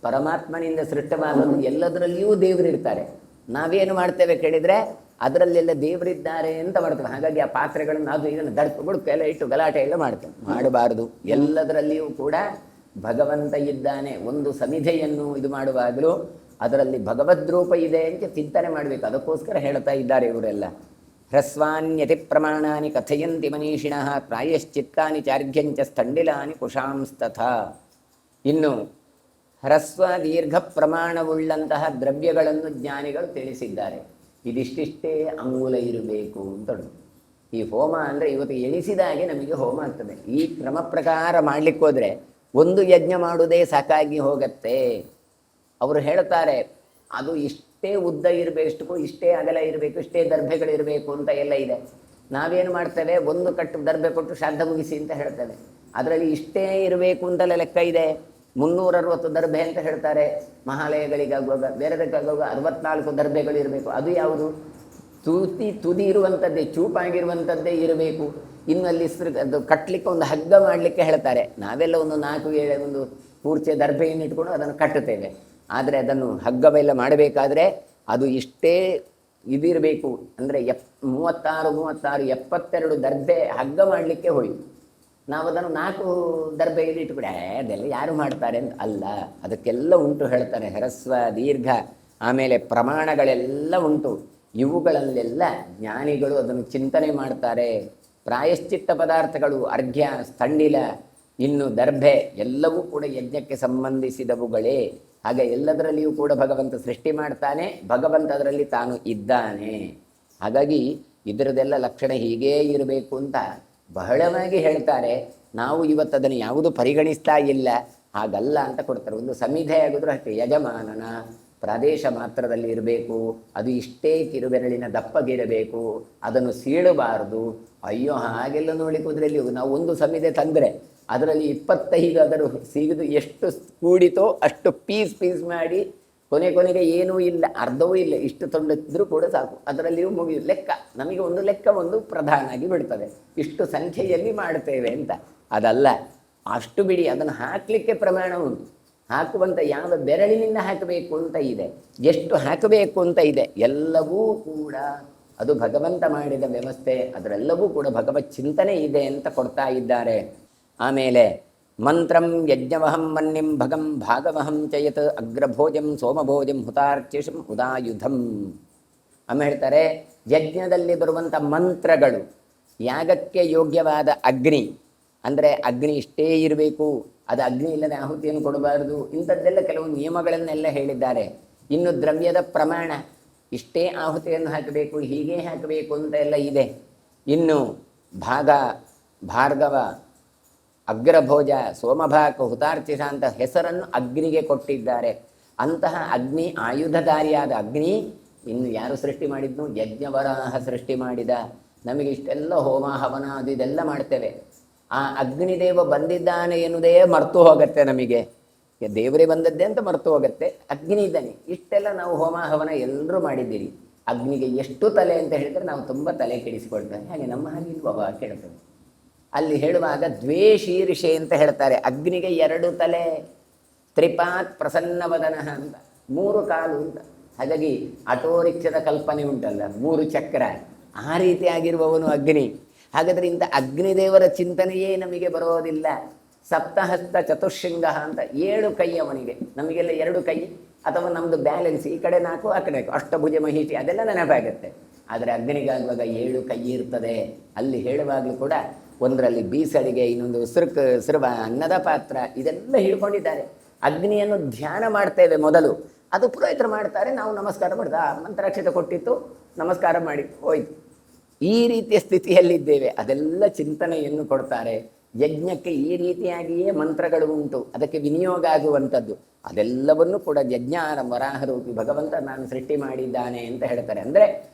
ಪರಮಾತ್ಮನಿಂದ ಸೃಷ್ಟವಾದದ್ದು. ಎಲ್ಲದರಲ್ಲಿಯೂ ದೇವರಿರ್ತಾರೆ. ನಾವೇನು ಮಾಡ್ತೇವೆ ಕೇಳಿದರೆ ಅದರಲ್ಲೆಲ್ಲ ದೇವರಿದ್ದಾರೆ ಅಂತ ಮಾಡ್ತೇವೆ. ಹಾಗಾಗಿ ಆ ಪಾತ್ರೆಗಳನ್ನು ಅದು ಇದನ್ನು ದಡ್ಪು ಬುಡ್ಕು ಎಲ್ಲ ಇಟ್ಟು ಗಲಾಟೆ ಎಲ್ಲ ಮಾಡ್ತೇವೆ. ಮಾಡಬಾರ್ದು. ಎಲ್ಲದರಲ್ಲಿಯೂ ಕೂಡ ಭಗವಂತ ಇದ್ದಾನೆ. ಒಂದು ಸಮಿಧೆಯನ್ನು ಇದು ಮಾಡುವಾಗಲೂ ಅದರಲ್ಲಿ ಭಗವದ್ರೂಪ ಇದೆ ಅಂತ ಚಿಂತನೆ ಮಾಡಬೇಕು. ಅದಕ್ಕೋಸ್ಕರ ಹೇಳ್ತಾ ಇದ್ದಾರೆ ಇವರೆಲ್ಲ. ಹ್ರಸ್ವಾನ್ಯತಿ ಪ್ರಮಾಣಾನಿ ಕಥಯಂತಿ ಮನೀಷಿಣಃ ಪ್ರಾಯಶ್ಚಿತ್ತಾನಿ ಚಾರ್ಘ್ಯಂಚ ಸ್ಥಂಡಿಲಾನಿ ಕುಶಾಂಸ್ತಥಾ. ಇನ್ನು ಹ್ರಸ್ವ ದೀರ್ಘ ಪ್ರಮಾಣವುಳ್ಳಂತಹ ದ್ರವ್ಯಗಳನ್ನು ಜ್ಞಾನಿಗಳು ತಿಳಿಸಿದ್ದಾರೆ. ಇದಿಷ್ಟಿಷ್ಟೇ ಅಂಗುಲ ಇರಬೇಕು ಅಂತ. ಈ ಹೋಮ ಅಂದರೆ ಇವತ್ತು ಎಣಿಸಿದಾಗೆ ನಮಗೆ ಹೋಮ ಆಗ್ತದೆ. ಈ ಕ್ರಮ ಪ್ರಕಾರ ಮಾಡಲಿಕ್ಕೆ ಹೋದರೆ ಒಂದು ಯಜ್ಞ ಮಾಡುವುದೇ ಸಾಕಾಗಿ ಹೋಗತ್ತೆ. ಅವರು ಹೇಳ್ತಾರೆ ಅದು ಇಷ್ಟೇ ಉದ್ದ ಇರಬೇಕು, ಇಷ್ಟೇ ಅಗಲ ಇರಬೇಕು, ಇಷ್ಟೇ ದರ್ಭೆಗಳಿರಬೇಕು ಅಂತ ಎಲ್ಲ ಇದೆ. ನಾವೇನು ಮಾಡ್ತೇವೆ, ಒಂದು ಕಟ್ಟು ದರ್ಭೆ ಕೊಟ್ಟು ಶ್ರಾದ್ದ ಮುಗಿಸಿ ಅಂತ ಹೇಳ್ತೇವೆ. ಅದರಲ್ಲಿ ಇಷ್ಟೇ ಇರಬೇಕು ಅಂತೆಲ್ಲ ಲೆಕ್ಕ ಇದೆ. 360 ದರ್ಭೆ ಅಂತ ಹೇಳ್ತಾರೆ. ಮಹಾಲಯಗಳಿಗಾಗುವಾಗ ಬೇರೆದಕ್ಕಾಗುವಾಗ 64 ದರ್ಭೆಗಳಿರಬೇಕು. ಅದು ಯಾವುದು? ತುದಿ ಇರುವಂಥದ್ದೇ, ಚೂಪಾಗಿರುವಂಥದ್ದೇ ಇರಬೇಕು. ಇನ್ನು ಅಲ್ಲಿ ಅದು ಕಟ್ಟಲಿಕ್ಕೆ ಒಂದು ಹಗ್ಗ ಮಾಡಲಿಕ್ಕೆ ಹೇಳ್ತಾರೆ. ನಾವೆಲ್ಲ ಒಂದು 4 ಒಂದು ಪೂರ್ತಿಯ ದರ್ಭೆಯನ್ನು ಇಟ್ಕೊಂಡು ಅದನ್ನು ಕಟ್ಟುತ್ತೇವೆ. ಆದರೆ ಅದನ್ನು ಹಗ್ಗವೆಲ್ಲ ಮಾಡಬೇಕಾದ್ರೆ ಅದು ಇಷ್ಟೇ ಇದಿರಬೇಕು. ಅಂದರೆ 36 72 ದರ್ಭೆ ಹಗ್ಗ ಮಾಡಲಿಕ್ಕೆ ಹೋಯಿತು. ನಾವು ಅದನ್ನು 4 ದರ್ಭೆಯಲ್ಲಿ ಇಟ್ಬಿಡೆ ಅದೆಲ್ಲ ಯಾರು ಮಾಡ್ತಾರೆ ಅಂತ ಅಲ್ಲ. ಅದಕ್ಕೆಲ್ಲ ಉಂಟು ಹೇಳ್ತಾರೆ. ಹ್ರಸ್ವ ದೀರ್ಘ ಆಮೇಲೆ ಪ್ರಮಾಣಗಳೆಲ್ಲ ಉಂಟು. ಇವುಗಳಲ್ಲೆಲ್ಲ ಜ್ಞಾನಿಗಳು ಅದನ್ನು ಚಿಂತನೆ ಮಾಡ್ತಾರೆ. ಪ್ರಾಯಶ್ಚಿತ್ತ ಪದಾರ್ಥಗಳು, ಅರ್ಘ್ಯ, ಸ್ಥಂಡಿಲ, ಇನ್ನು ದರ್ಭೆ ಎಲ್ಲವೂ ಕೂಡ ಯಜ್ಞಕ್ಕೆ ಸಂಬಂಧಿಸಿದವುಗಳೇ. ಹಾಗೆ ಎಲ್ಲದರಲ್ಲಿಯೂ ಕೂಡ ಭಗವಂತ ಸೃಷ್ಟಿ ಮಾಡ್ತಾನೆ. ಭಗವಂತ ಅದರಲ್ಲಿ ತಾನು ಇದ್ದಾನೆ. ಹಾಗಾಗಿ ಇದರದೆಲ್ಲ ಲಕ್ಷಣ ಹೀಗೇ ಇರಬೇಕು ಅಂತ ಬಹಳವಾಗಿ ಹೇಳ್ತಾರೆ. ನಾವು ಇವತ್ತು ಅದನ್ನು ಯಾವುದು ಪರಿಗಣಿಸ್ತಾ ಇಲ್ಲ. ಹಾಗಲ್ಲ ಅಂತ ಕೊಡ್ತಾರೆ. ಒಂದು ಸಮಿಧೆ ಆಗಿದ್ರು ಅಷ್ಟೇ, ಯಜಮಾನನ ಪ್ರದೇಶ ಮಾತ್ರದಲ್ಲಿ ಇರಬೇಕು. ಅದು ಇಷ್ಟೇ ಕಿರುಬೆರಳಿನ ದಪ್ಪಗಿರಬೇಕು. ಅದನ್ನು ಸೀಳಬಾರದು. ಅಯ್ಯೋ, ಹಾಗೆಲ್ಲ ನೋಡಲಿಕ್ಕೆ ಹೋದ್ರಲ್ಲಿ ನಾವು ಒಂದು ಸಮಿಧೆ ತಂದರೆ ಅದರಲ್ಲಿ 25 ಅದರ ಸಿಗಿದು ಎಷ್ಟು ಕೂಡಿತೋ ಅಷ್ಟು ಪೀಸ್ ಮಾಡಿ ಕೊನೆಗೆ ಏನೂ ಇಲ್ಲ, ಅರ್ಧವೂ ಇಲ್ಲ, ಇಷ್ಟು ತೊಂದಿದ್ರೂ ಕೂಡ ಸಾಕು. ಅದರಲ್ಲಿಯೂ ಮುಗಿದು ಲೆಕ್ಕ. ನಮಗೆ ಒಂದು ಲೆಕ್ಕ ಒಂದು ಪ್ರಧಾನ ಆಗಿ ಬಿಡ್ತದೆ, ಇಷ್ಟು ಸಂಖ್ಯೆಯಲ್ಲಿ ಮಾಡ್ತೇವೆ ಅಂತ. ಅದಲ್ಲ, ಅಷ್ಟು ಬಿಡಿ. ಅದನ್ನು ಹಾಕಲಿಕ್ಕೆ ಪ್ರಮಾಣ ಉಂಟು. ಹಾಕುವಂಥ ಯಾವ ಬೆರಳಿನಿಂದ ಹಾಕಬೇಕು ಅಂತ ಇದೆ, ಎಷ್ಟು ಹಾಕಬೇಕು ಅಂತ ಇದೆ, ಎಲ್ಲವೂ ಕೂಡ ಅದು ಭಗವಂತ ಮಾಡಿದ ವ್ಯವಸ್ಥೆ. ಅದರೆಲ್ಲವೂ ಕೂಡ ಭಗವತ್ ಚಿಂತನೆ ಇದೆ ಅಂತ ಕೊಡ್ತಾ ಇದ್ದಾರೆ. ಆಮೇಲೆ ಮಂತ್ರಂ ಯಜ್ಞವಹಂ ಮನ್ನಿಂ ಭಗಂ ಭಾಗವಹಂ ಚಯತ್ ಅಗ್ರಭೋಜಂ ಸೋಮಭೋಜಂ ಹುತಾರ್ಚಿಷಂ ಉದಾಯುಧಂ. ಆಮೇಲೆ ಹೇಳ್ತಾರೆ, ಯಜ್ಞದಲ್ಲಿ ಬರುವಂಥ ಮಂತ್ರಗಳು, ಯಾಗಕ್ಕೆ ಯೋಗ್ಯವಾದ ಅಗ್ನಿ ಅಂದರೆ ಅಗ್ನಿ ಇಷ್ಟೇ ಇರಬೇಕು, ಅದು ಅಗ್ನಿ ಇಲ್ಲದೆ ಆಹುತಿಯನ್ನು ಕೊಡಬಾರದು, ಇಂಥದ್ದೆಲ್ಲ ಕೆಲವು ನಿಯಮಗಳನ್ನೆಲ್ಲ ಹೇಳಿದ್ದಾರೆ. ಇನ್ನು ದ್ರವ್ಯದ ಪ್ರಮಾಣ, ಇಷ್ಟೇ ಆಹುತಿಯನ್ನು ಹಾಕಬೇಕು, ಹೀಗೆ ಹಾಕಬೇಕು ಅಂತ ಎಲ್ಲ ಇದೆ. ಇನ್ನು ಭಾರ್ಗವ, ಅಗ್ರಭೋಜ, ಸೋಮಭಾಗ, ಹುತಾರ್ಚಿಷ ಅಂತ ಹೆಸರನ್ನು ಅಗ್ನಿಗೆ ಕೊಟ್ಟಿದ್ದಾರೆ. ಅಂತಹ ಅಗ್ನಿ, ಆಯುಧಧಾರಿಯಾದ ಅಗ್ನಿ ಇನ್ನು ಯಾರು ಸೃಷ್ಟಿ ಮಾಡಿದ್ನು? ಯಜ್ಞವರಾಹ ಸೃಷ್ಟಿ ಮಾಡಿದ. ನಮಗೆ ಇಷ್ಟೆಲ್ಲ ಹೋಮ ಹವನ ಅದು ಇದೆಲ್ಲ ಮಾಡ್ತೇವೆ. ಆ ಅಗ್ನಿದೇವ ಬಂದಿದ್ದಾನೆ ಎನ್ನುವುದೇ ಮರೆತು ಹೋಗುತ್ತೆ ನಮಗೆ. ದೇವರೇ ಬಂದದ್ದೇ ಅಂತ ಮರೆತು ಹೋಗುತ್ತೆ. ಅಗ್ನಿ ಇದ್ದಾನೆ. ಇಷ್ಟೆಲ್ಲ ನಾವು ಹೋಮ ಹವನ ಎಲ್ಲರೂ ಮಾಡಿದ್ದೀರಿ. ಅಗ್ನಿಗೆ ಎಷ್ಟು ತಲೆ ಅಂತ ಹೇಳಿದರೆ ನಾವು ತುಂಬ ತಲೆ ಕೆಡಿಸಿಕೊಳ್ತೇವೆ. ಹಾಗೆ ನಮ್ಮ ಹಾಗೆ ಇಲ್ವವ ಕೇಳ್ತೇವೆ. ಅಲ್ಲಿ ಹೇಳುವಾಗ ದ್ವೇಷೀರ್ಷೆ ಅಂತ ಹೇಳ್ತಾರೆ. ಅಗ್ನಿಗೆ 2 ತಲೆ, ತ್ರಿಪಾತ್ ಪ್ರಸನ್ನವದನಃ ಅಂತ, 3 ಕಾಲು ಅಂತ. ಹಾಗಾಗಿ ಆಟೋರಿಕ್ಷದ ಕಲ್ಪನೆ ಉಂಟಲ್ಲ, 3 ಚಕ್ರ, ಆ ರೀತಿಯಾಗಿರುವವನು ಅಗ್ನಿ. ಹಾಗಾದರೆ ಇಂಥ ಅಗ್ನಿದೇವರ ಚಿಂತನೆಯೇ ನಮಗೆ ಬರೋದಿಲ್ಲ. ಸಪ್ತಹಸ್ತ ಚತುಶೃಂಗ ಅಂತ 7 ಕೈ ಅವನಿಗೆ. ನಮಗೆಲ್ಲ 2 ಕೈ, ಅಥವಾ ನಮ್ಮದು ಬ್ಯಾಲೆನ್ಸ್ ಈ ಕಡೆ 4 ಆ ಕಡೆ 4, ಅಷ್ಟಭುಜ ಮಹಿಷಿ ಅದೆಲ್ಲ ನೆನಪಾಗುತ್ತೆ. ಆದರೆ ಅಗ್ನಿಗಾಗುವಾಗ 7 ಕೈ ಇರ್ತದೆ. ಅಲ್ಲಿ ಹೇಳುವಾಗಲೂ ಕೂಡ ಒಂದರಲ್ಲಿ ಬೀಸಳಿಗೆ, ಇನ್ನೊಂದು ಸಿರುವ ಅನ್ನದ ಪಾತ್ರ, ಇದೆಲ್ಲ ಹಿಡ್ಕೊಂಡಿದ್ದಾರೆ. ಅಗ್ನಿಯನ್ನು ಧ್ಯಾನ ಮಾಡ್ತೇವೆ ಮೊದಲು, ಅದು ಪುರೋಹಿತರು ಮಾಡ್ತಾರೆ, ನಾವು ನಮಸ್ಕಾರ ಮಾಡಿದ ಮಂತ್ರಾಕ್ಷತೆ ಕೊಟ್ಟಿತ್ತು, ನಮಸ್ಕಾರ ಮಾಡಿ ಹೋಯ್ತು. ಈ ರೀತಿಯ ಸ್ಥಿತಿಯಲ್ಲಿದ್ದೇವೆ. ಅದೆಲ್ಲ ಚಿಂತನೆಯನ್ನು ಕೊಡ್ತಾರೆ. ಯಜ್ಞಕ್ಕೆ ಈ ರೀತಿಯಾಗಿಯೇ ಮಂತ್ರಗಳು ಉಂಟು, ಅದಕ್ಕೆ ವಿನಿಯೋಗ ಆಗುವಂಥದ್ದು. ಅದೆಲ್ಲವನ್ನು ಕೂಡ ಯಜ್ಞಾನ ವರಾಹರೂಪಿ ಭಗವಂತ ನಾನು ಸೃಷ್ಟಿ ಮಾಡಿದ್ದಾನೆ ಅಂತ ಹೇಳ್ತಾರೆ. ಅಂದರೆ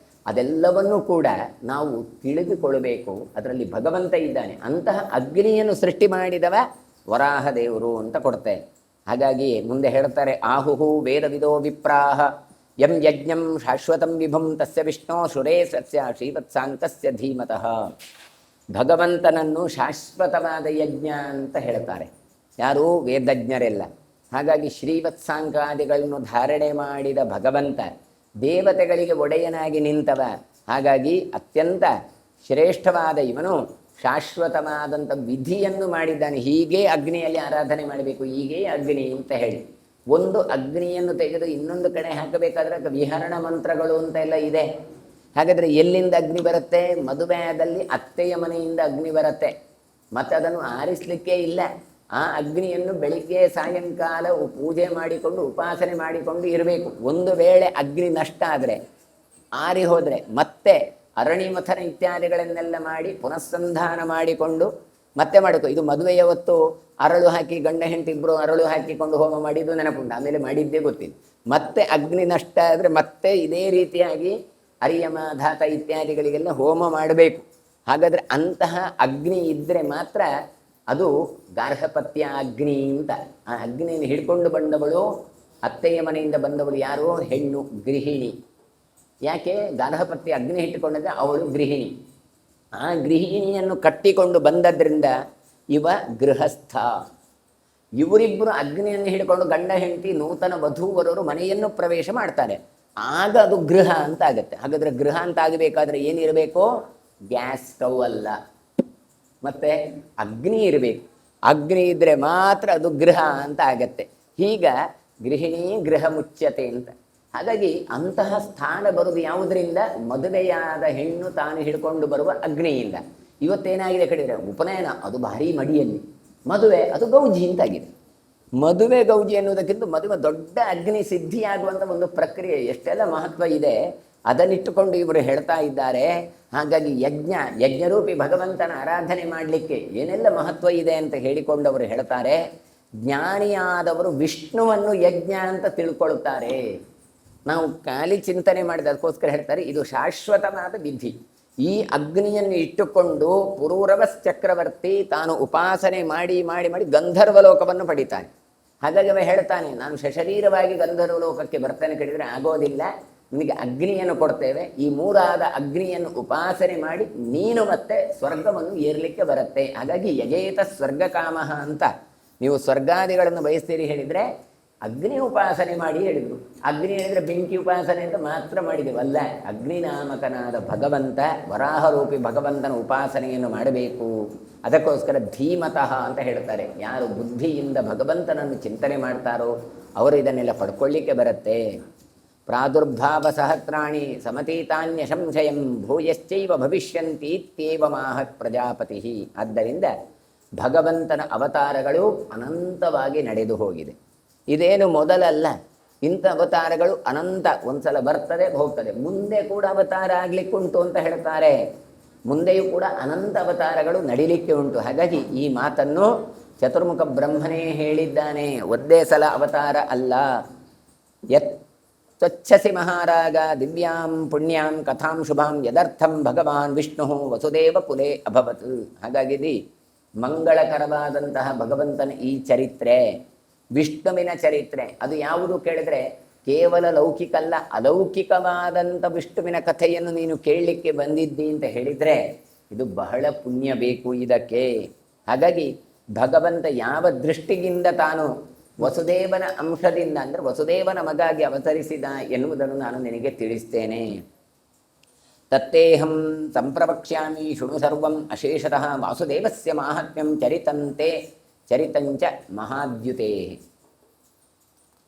ಅದೆಲ್ಲವನ್ನೂ ಕೂಡ ನಾವು ತಿಳಿದುಕೊಳ್ಳಬೇಕು, ಅದರಲ್ಲಿ ಭಗವಂತ ಇದ್ದಾನೆ. ಅಂತಹ ಅಗ್ನಿಯನ್ನು ಸೃಷ್ಟಿ ಮಾಡಿದವ ವರಾಹ ದೇವರು ಅಂತ ಕೊಡ್ತೆ. ಹಾಗಾಗಿ ಮುಂದೆ ಹೇಳ್ತಾರೆ, ಆಹುಹು ವೇದವಿದೋ ವಿಪ್ರಾಹ ಯಂ ಯಜ್ಞಂ ಶಾಶ್ವತಂ ವಿಭುಂ ತಸ್ಯ ವಿಷ್ಣೋ ಸುರೇಶಸ್ಯ ಶ್ರೀವತ್ಸಾಂಕಸ್ಯ ಧೀಮತಃ. ಭಗವಂತನನ್ನು ಶಾಶ್ವತವಾದ ಯಜ್ಞ ಅಂತ ಹೇಳ್ತಾರೆ ಯಾರು? ವೇದಜ್ಞರೆಲ್ಲ. ಹಾಗಾಗಿ ಶ್ರೀವತ್ಸಾಂಕಾದಿಗಳನ್ನು ಧಾರಣೆ ಮಾಡಿದ ಭಗವಂತ ದೇವತೆಗಳಿಗೆ ಒಡೆಯನಾಗಿ ನಿಂತವ. ಹಾಗಾಗಿ ಅತ್ಯಂತ ಶ್ರೇಷ್ಠವಾದ ಇವನು ಶಾಶ್ವತವಾದಂಥ ವಿಧಿಯನ್ನು ಮಾಡಿದ್ದಾನೆ. ಹೀಗೇ ಅಗ್ನಿಯಲ್ಲಿ ಆರಾಧನೆ ಮಾಡಬೇಕು, ಹೀಗೇ ಅಗ್ನಿ ಅಂತ ಹೇಳಿ. ಒಂದು ಅಗ್ನಿಯನ್ನು ತೆಗೆದು ಇನ್ನೊಂದು ಕಡೆ ಹಾಕಬೇಕಾದ್ರೆ ವಿಹರಣ ಮಂತ್ರಗಳು ಅಂತ ಎಲ್ಲ ಇದೆ. ಹಾಗಾದರೆ ಎಲ್ಲಿಂದ ಅಗ್ನಿ ಬರುತ್ತೆ? ಮದುವೆಯಾದಲ್ಲಿ ಅತ್ತೆಯ ಮನೆಯಿಂದ ಅಗ್ನಿ ಬರುತ್ತೆ, ಮತ್ತು ಅದನ್ನು ಆರಿಸಲಿಕ್ಕೆ ಇಲ್ಲ. ಆ ಅಗ್ನಿಯನ್ನು ಬೆಳಿಗ್ಗೆ ಸಾಯಂಕಾಲ ಪೂಜೆ ಮಾಡಿಕೊಂಡು ಉಪಾಸನೆ ಮಾಡಿಕೊಂಡು ಇರಬೇಕು. ಒಂದು ವೇಳೆ ಅಗ್ನಿ ನಷ್ಟ ಆದರೆ, ಆರಿ ಹೋದರೆ ಮತ್ತೆ ಅರಣಿ ಮಥನ ಇತ್ಯಾದಿಗಳನ್ನೆಲ್ಲ ಮಾಡಿ ಪುನಸ್ಸಂಧಾನ ಮಾಡಿಕೊಂಡು ಮತ್ತೆ ಮಾಡಬೇಕು. ಇದು ಮದುವೆಯ ಹೊತ್ತು ಅರಳು ಹಾಕಿ ಗಂಡ ಹೆಂಡತಿಬ್ರು ಅರಳು ಹಾಕಿಕೊಂಡು ಹೋಮ ಮಾಡಿದ್ದು ನೆನಪುಂಟು, ಆಮೇಲೆ ಮಾಡಿದ್ದೇ ಗೊತ್ತಿಲ್ಲ. ಮತ್ತೆ ಅಗ್ನಿ ನಷ್ಟ ಆದರೆ ಮತ್ತೆ ಇದೇ ರೀತಿಯಾಗಿ ಅರಿಯಮ ಧಾತ ಇತ್ಯಾದಿಗಳಿಗೆಲ್ಲ ಹೋಮ ಮಾಡಬೇಕು. ಹಾಗಾದರೆ ಅಂತಹ ಅಗ್ನಿ ಇದ್ದರೆ ಮಾತ್ರ ಅದು ಗಾರ್ಹಪತ್ಯ ಅಗ್ನಿ ಅಂತ. ಆ ಅಗ್ನಿಯನ್ನು ಹಿಡ್ಕೊಂಡು ಬಂದವಳು ಅತ್ತೆಯ ಮನೆಯಿಂದ ಬಂದವಳು ಯಾರು? ಹೆಣ್ಣು, ಗೃಹಿಣಿ. ಯಾಕೆ ಗಾರ್ಹಪತ್ಯ ಅಗ್ನಿ ಇಟ್ಟುಕೊಂಡಂದ್ರೆ ಅವಳು ಗೃಹಿಣಿ. ಆ ಗೃಹಿಣಿಯನ್ನು ಕಟ್ಟಿಕೊಂಡು ಬಂದದ್ರಿಂದ ಇವ ಗೃಹಸ್ಥ. ಇವರಿಬ್ಬರು ಅಗ್ನಿಯನ್ನು ಹಿಡ್ಕೊಂಡು ಗಂಡ ಹೆಂಡತಿ ನೂತನ ವಧೂವರರು ಮನೆಯನ್ನು ಪ್ರವೇಶ ಮಾಡ್ತಾರೆ. ಆಗ ಅದು ಗೃಹ ಅಂತ ಆಗುತ್ತೆ. ಹಾಗಾದರೆ ಗೃಹ ಅಂತ ಆಗಬೇಕಾದ್ರೆ ಏನಿರಬೇಕು? ಗ್ಯಾಸ್ ಸ್ಟವ್ ಅಲ್ಲ, ಮತ್ತೆ ಅಗ್ನಿ ಇರಬೇಕು. ಅಗ್ನಿ ಇದ್ದರೆ ಮಾತ್ರ ಅದು ಗೃಹ ಅಂತ ಆಗತ್ತೆ. ಹೀಗ ಗೃಹಿಣಿ ಗೃಹ ಮುಚ್ಯತೆ ಅಂತ. ಹಾಗಾಗಿ ಅಂತಹ ಸ್ಥಾನ ಬರುವುದು ಯಾವುದರಿಂದ? ಮದುವೆಯಾದ ಹೆಣ್ಣು ತಾನು ಹಿಡ್ಕೊಂಡು ಬರುವ ಅಗ್ನಿಯಿಂದ. ಇವತ್ತೇನಾಗಿದೆ ಕಡಿದ್ರೆ ಉಪನಯನ ಅದು ಭಾರಿ ಮಡಿಯಲ್ಲಿ, ಮದುವೆ ಅದು ಗೌಜಿ ಅಂತಾಗಿದೆ. ಮದುವೆ ಗೌಜಿ ಅನ್ನೋದಕ್ಕಿಂತ ಮದುವೆ ದೊಡ್ಡ ಅಗ್ನಿ ಸಿದ್ಧಿಯಾಗುವಂಥ ಒಂದು ಪ್ರಕ್ರಿಯೆ, ಎಷ್ಟೆಲ್ಲ ಮಹತ್ವ ಇದೆ ಅದನ್ನಿಟ್ಟುಕೊಂಡು ಇವರು ಹೇಳ್ತಾ ಇದ್ದಾರೆ. ಹಾಗಾಗಿ ಯಜ್ಞರೂಪಿ ಭಗವಂತನ ಆರಾಧನೆ ಮಾಡಲಿಕ್ಕೆ ಏನೆಲ್ಲ ಮಹತ್ವ ಇದೆ ಅಂತ ಹೇಳಿಕೊಂಡವರು ಹೇಳ್ತಾರೆ. ಜ್ಞಾನಿಯಾದವರು ವಿಷ್ಣುವನ್ನು ಯಜ್ಞ ಅಂತ ತಿಳ್ಕೊಳ್ತಾರೆ. ನಾವು ಖಾಲಿ ಚಿಂತನೆ ಮಾಡಿದ ಅದಕ್ಕೋಸ್ಕರ ಹೇಳ್ತಾರೆ ಇದು ಶಾಶ್ವತವಾದ ವಿಧಿ. ಈ ಅಗ್ನಿಯನ್ನು ಇಟ್ಟುಕೊಂಡು ಪುರೂರವಸ್ ಚಕ್ರವರ್ತಿ ತಾನು ಉಪಾಸನೆ ಮಾಡಿ ಮಾಡಿ ಮಾಡಿ ಗಂಧರ್ವ ಲೋಕವನ್ನು ಪಡಿತಾನೆ. ಹಾಗಾಗಿ ಅವ ಹೇಳ್ತಾನೆ, ನಾನು ಸಶರೀರವಾಗಿ ಗಂಧರ್ವ ಲೋಕಕ್ಕೆ ಬರ್ತೇನೆ ಕಡಿದರೆ ಆಗೋದಿಲ್ಲ, ನಿನಗೆ ಅಗ್ನಿಯನ್ನು ಕೊಡ್ತೇವೆ. ಈ ಮೂರಾದ ಅಗ್ನಿಯನ್ನು ಉಪಾಸನೆ ಮಾಡಿ ನೀನು ಮತ್ತೆ ಸ್ವರ್ಗವನ್ನು ಏರ್ಲಿಕ್ಕೆ ಬರುತ್ತೆ. ಹಾಗಾಗಿ ಯಜೇತ ಸ್ವರ್ಗಕಾಮಃ ಅಂತ. ನೀವು ಸ್ವರ್ಗಾದಿಗಳನ್ನು ಬಯಸ್ತೀರಿ ಹೇಳಿದರೆ ಅಗ್ನಿ ಉಪಾಸನೆ ಮಾಡಿ ಹೇಳಿದರು. ಅಗ್ನಿ ಹೇಳಿದರೆ ಬೆಂಕಿ ಉಪಾಸನೆ ಅಂತ ಮಾತ್ರ ಮಾಡಿದೆವಲ್ಲ, ಅಗ್ನಿನಾಮಕನಾದ ಭಗವಂತ ವರಾಹರೂಪಿ ಭಗವಂತನ ಉಪಾಸನೆಯನ್ನು ಮಾಡಬೇಕು. ಅದಕ್ಕೋಸ್ಕರ ಧೀಮತಃ ಅಂತ ಹೇಳ್ತಾರೆ. ಯಾರು ಬುದ್ಧಿಯಿಂದ ಭಗವಂತನನ್ನು ಚಿಂತನೆ ಮಾಡ್ತಾರೋ ಅವರು ಇದನ್ನೆಲ್ಲ ಪಡ್ಕೊಳ್ಳಿಕ್ಕೆ ಬರುತ್ತೆ. ಪ್ರಾದುರ್ಭಾವ ಸಹಸ್ರಾಣಿ ಸಮತೀತಾನ್ಯ ಸಂಶಯಂ ಭೂಯಶ್ಚೈವ ಭವಿಷ್ಯಂತಿ ಇತ್ಯೇವ ಮಾಹ ಪ್ರಜಾಪತಿ. ಆದ್ದರಿಂದ ಭಗವಂತನ ಅವತಾರಗಳು ಅನಂತವಾಗಿ ನಡೆದು ಹೋಗಿದೆ. ಇದೇನು ಮೊದಲಲ್ಲ, ಇಂಥ ಅವತಾರಗಳು ಅನಂತ. ಒಂದ್ಸಲ ಬರ್ತದೆ ಹೋಗ್ತದೆ, ಮುಂದೆ ಕೂಡ ಅವತಾರ ಆಗ್ಲಿಕ್ಕೆ ಉಂಟು ಅಂತ ಹೇಳ್ತಾರೆ. ಮುಂದೆಯೂ ಕೂಡ ಅನಂತ ಅವತಾರಗಳು ನಡಿಲಿಕ್ಕೆ ಉಂಟು. ಹಾಗಾಗಿ ಈ ಮಾತನ್ನು ಚತುರ್ಮುಖ ಬ್ರಹ್ಮನೇ ಹೇಳಿದ್ದಾನೆ, ಒಂದೇ ಸಲ ಅವತಾರ ಅಲ್ಲ. ತ್ವಚ್ಛಸಿ ಮಹಾರಾಗ ದಿವ್ಯಾಂ ಪುಣ್ಯಾಂ ಕಥಾಂ ಶುಭಾಂ ಯದರ್ಥಂ ಭಗವಾನ್ ವಿಷ್ಣು ವಸುದೇವ ಕುಲೇ ಅಭವತ್. ಹಾಗಾಗಿ ಮಂಗಳಕರವಾದಂತಹ ಭಗವಂತನ ಈ ಚರಿತ್ರೆ, ವಿಷ್ಣುವಿನ ಚರಿತ್ರೆ, ಅದು ಯಾವುದು ಕೇಳಿದ್ರೆ ಕೇವಲ ಲೌಕಿಕ ಅಲ್ಲ, ಅಲೌಕಿಕವಾದಂಥ ವಿಷ್ಣುವಿನ ಕಥೆಯನ್ನು ನೀನು ಕೇಳಲಿಕ್ಕೆ ಬಂದಿದ್ದಿ ಅಂತ ಹೇಳಿದರೆ ಇದು ಬಹಳ ಪುಣ್ಯ ಬೇಕು ಇದಕ್ಕೆ. ಹಾಗಾಗಿ ಭಗವಂತ ಯಾವ ದೃಷ್ಟಿಯಿಂದ ತಾನು ವಸುದೇವನ ಅಂಶದಿಂದ ಅಂದರೆ ವಸುದೇವನ ಮಗಾಗಿ ಅವತರಿಸಿದ ಎನ್ನುವುದನ್ನು ನಾನು ನಿನಗೆ ತಿಳಿಸ್ತೇನೆ. ತತ್ತೇಹಂ ಸಂಪ್ರವಕ್ಷ್ಯಾಮಿ ಶೃಣು ಸರ್ವಂ ಅಶೇಷತಃ ವಾಸುದೇವಸ್ಯ ಮಾಹಾತ್ಮ್ಯಂ ಚರಿತಂಚ ಮಹಾದ್ಯುತೇ.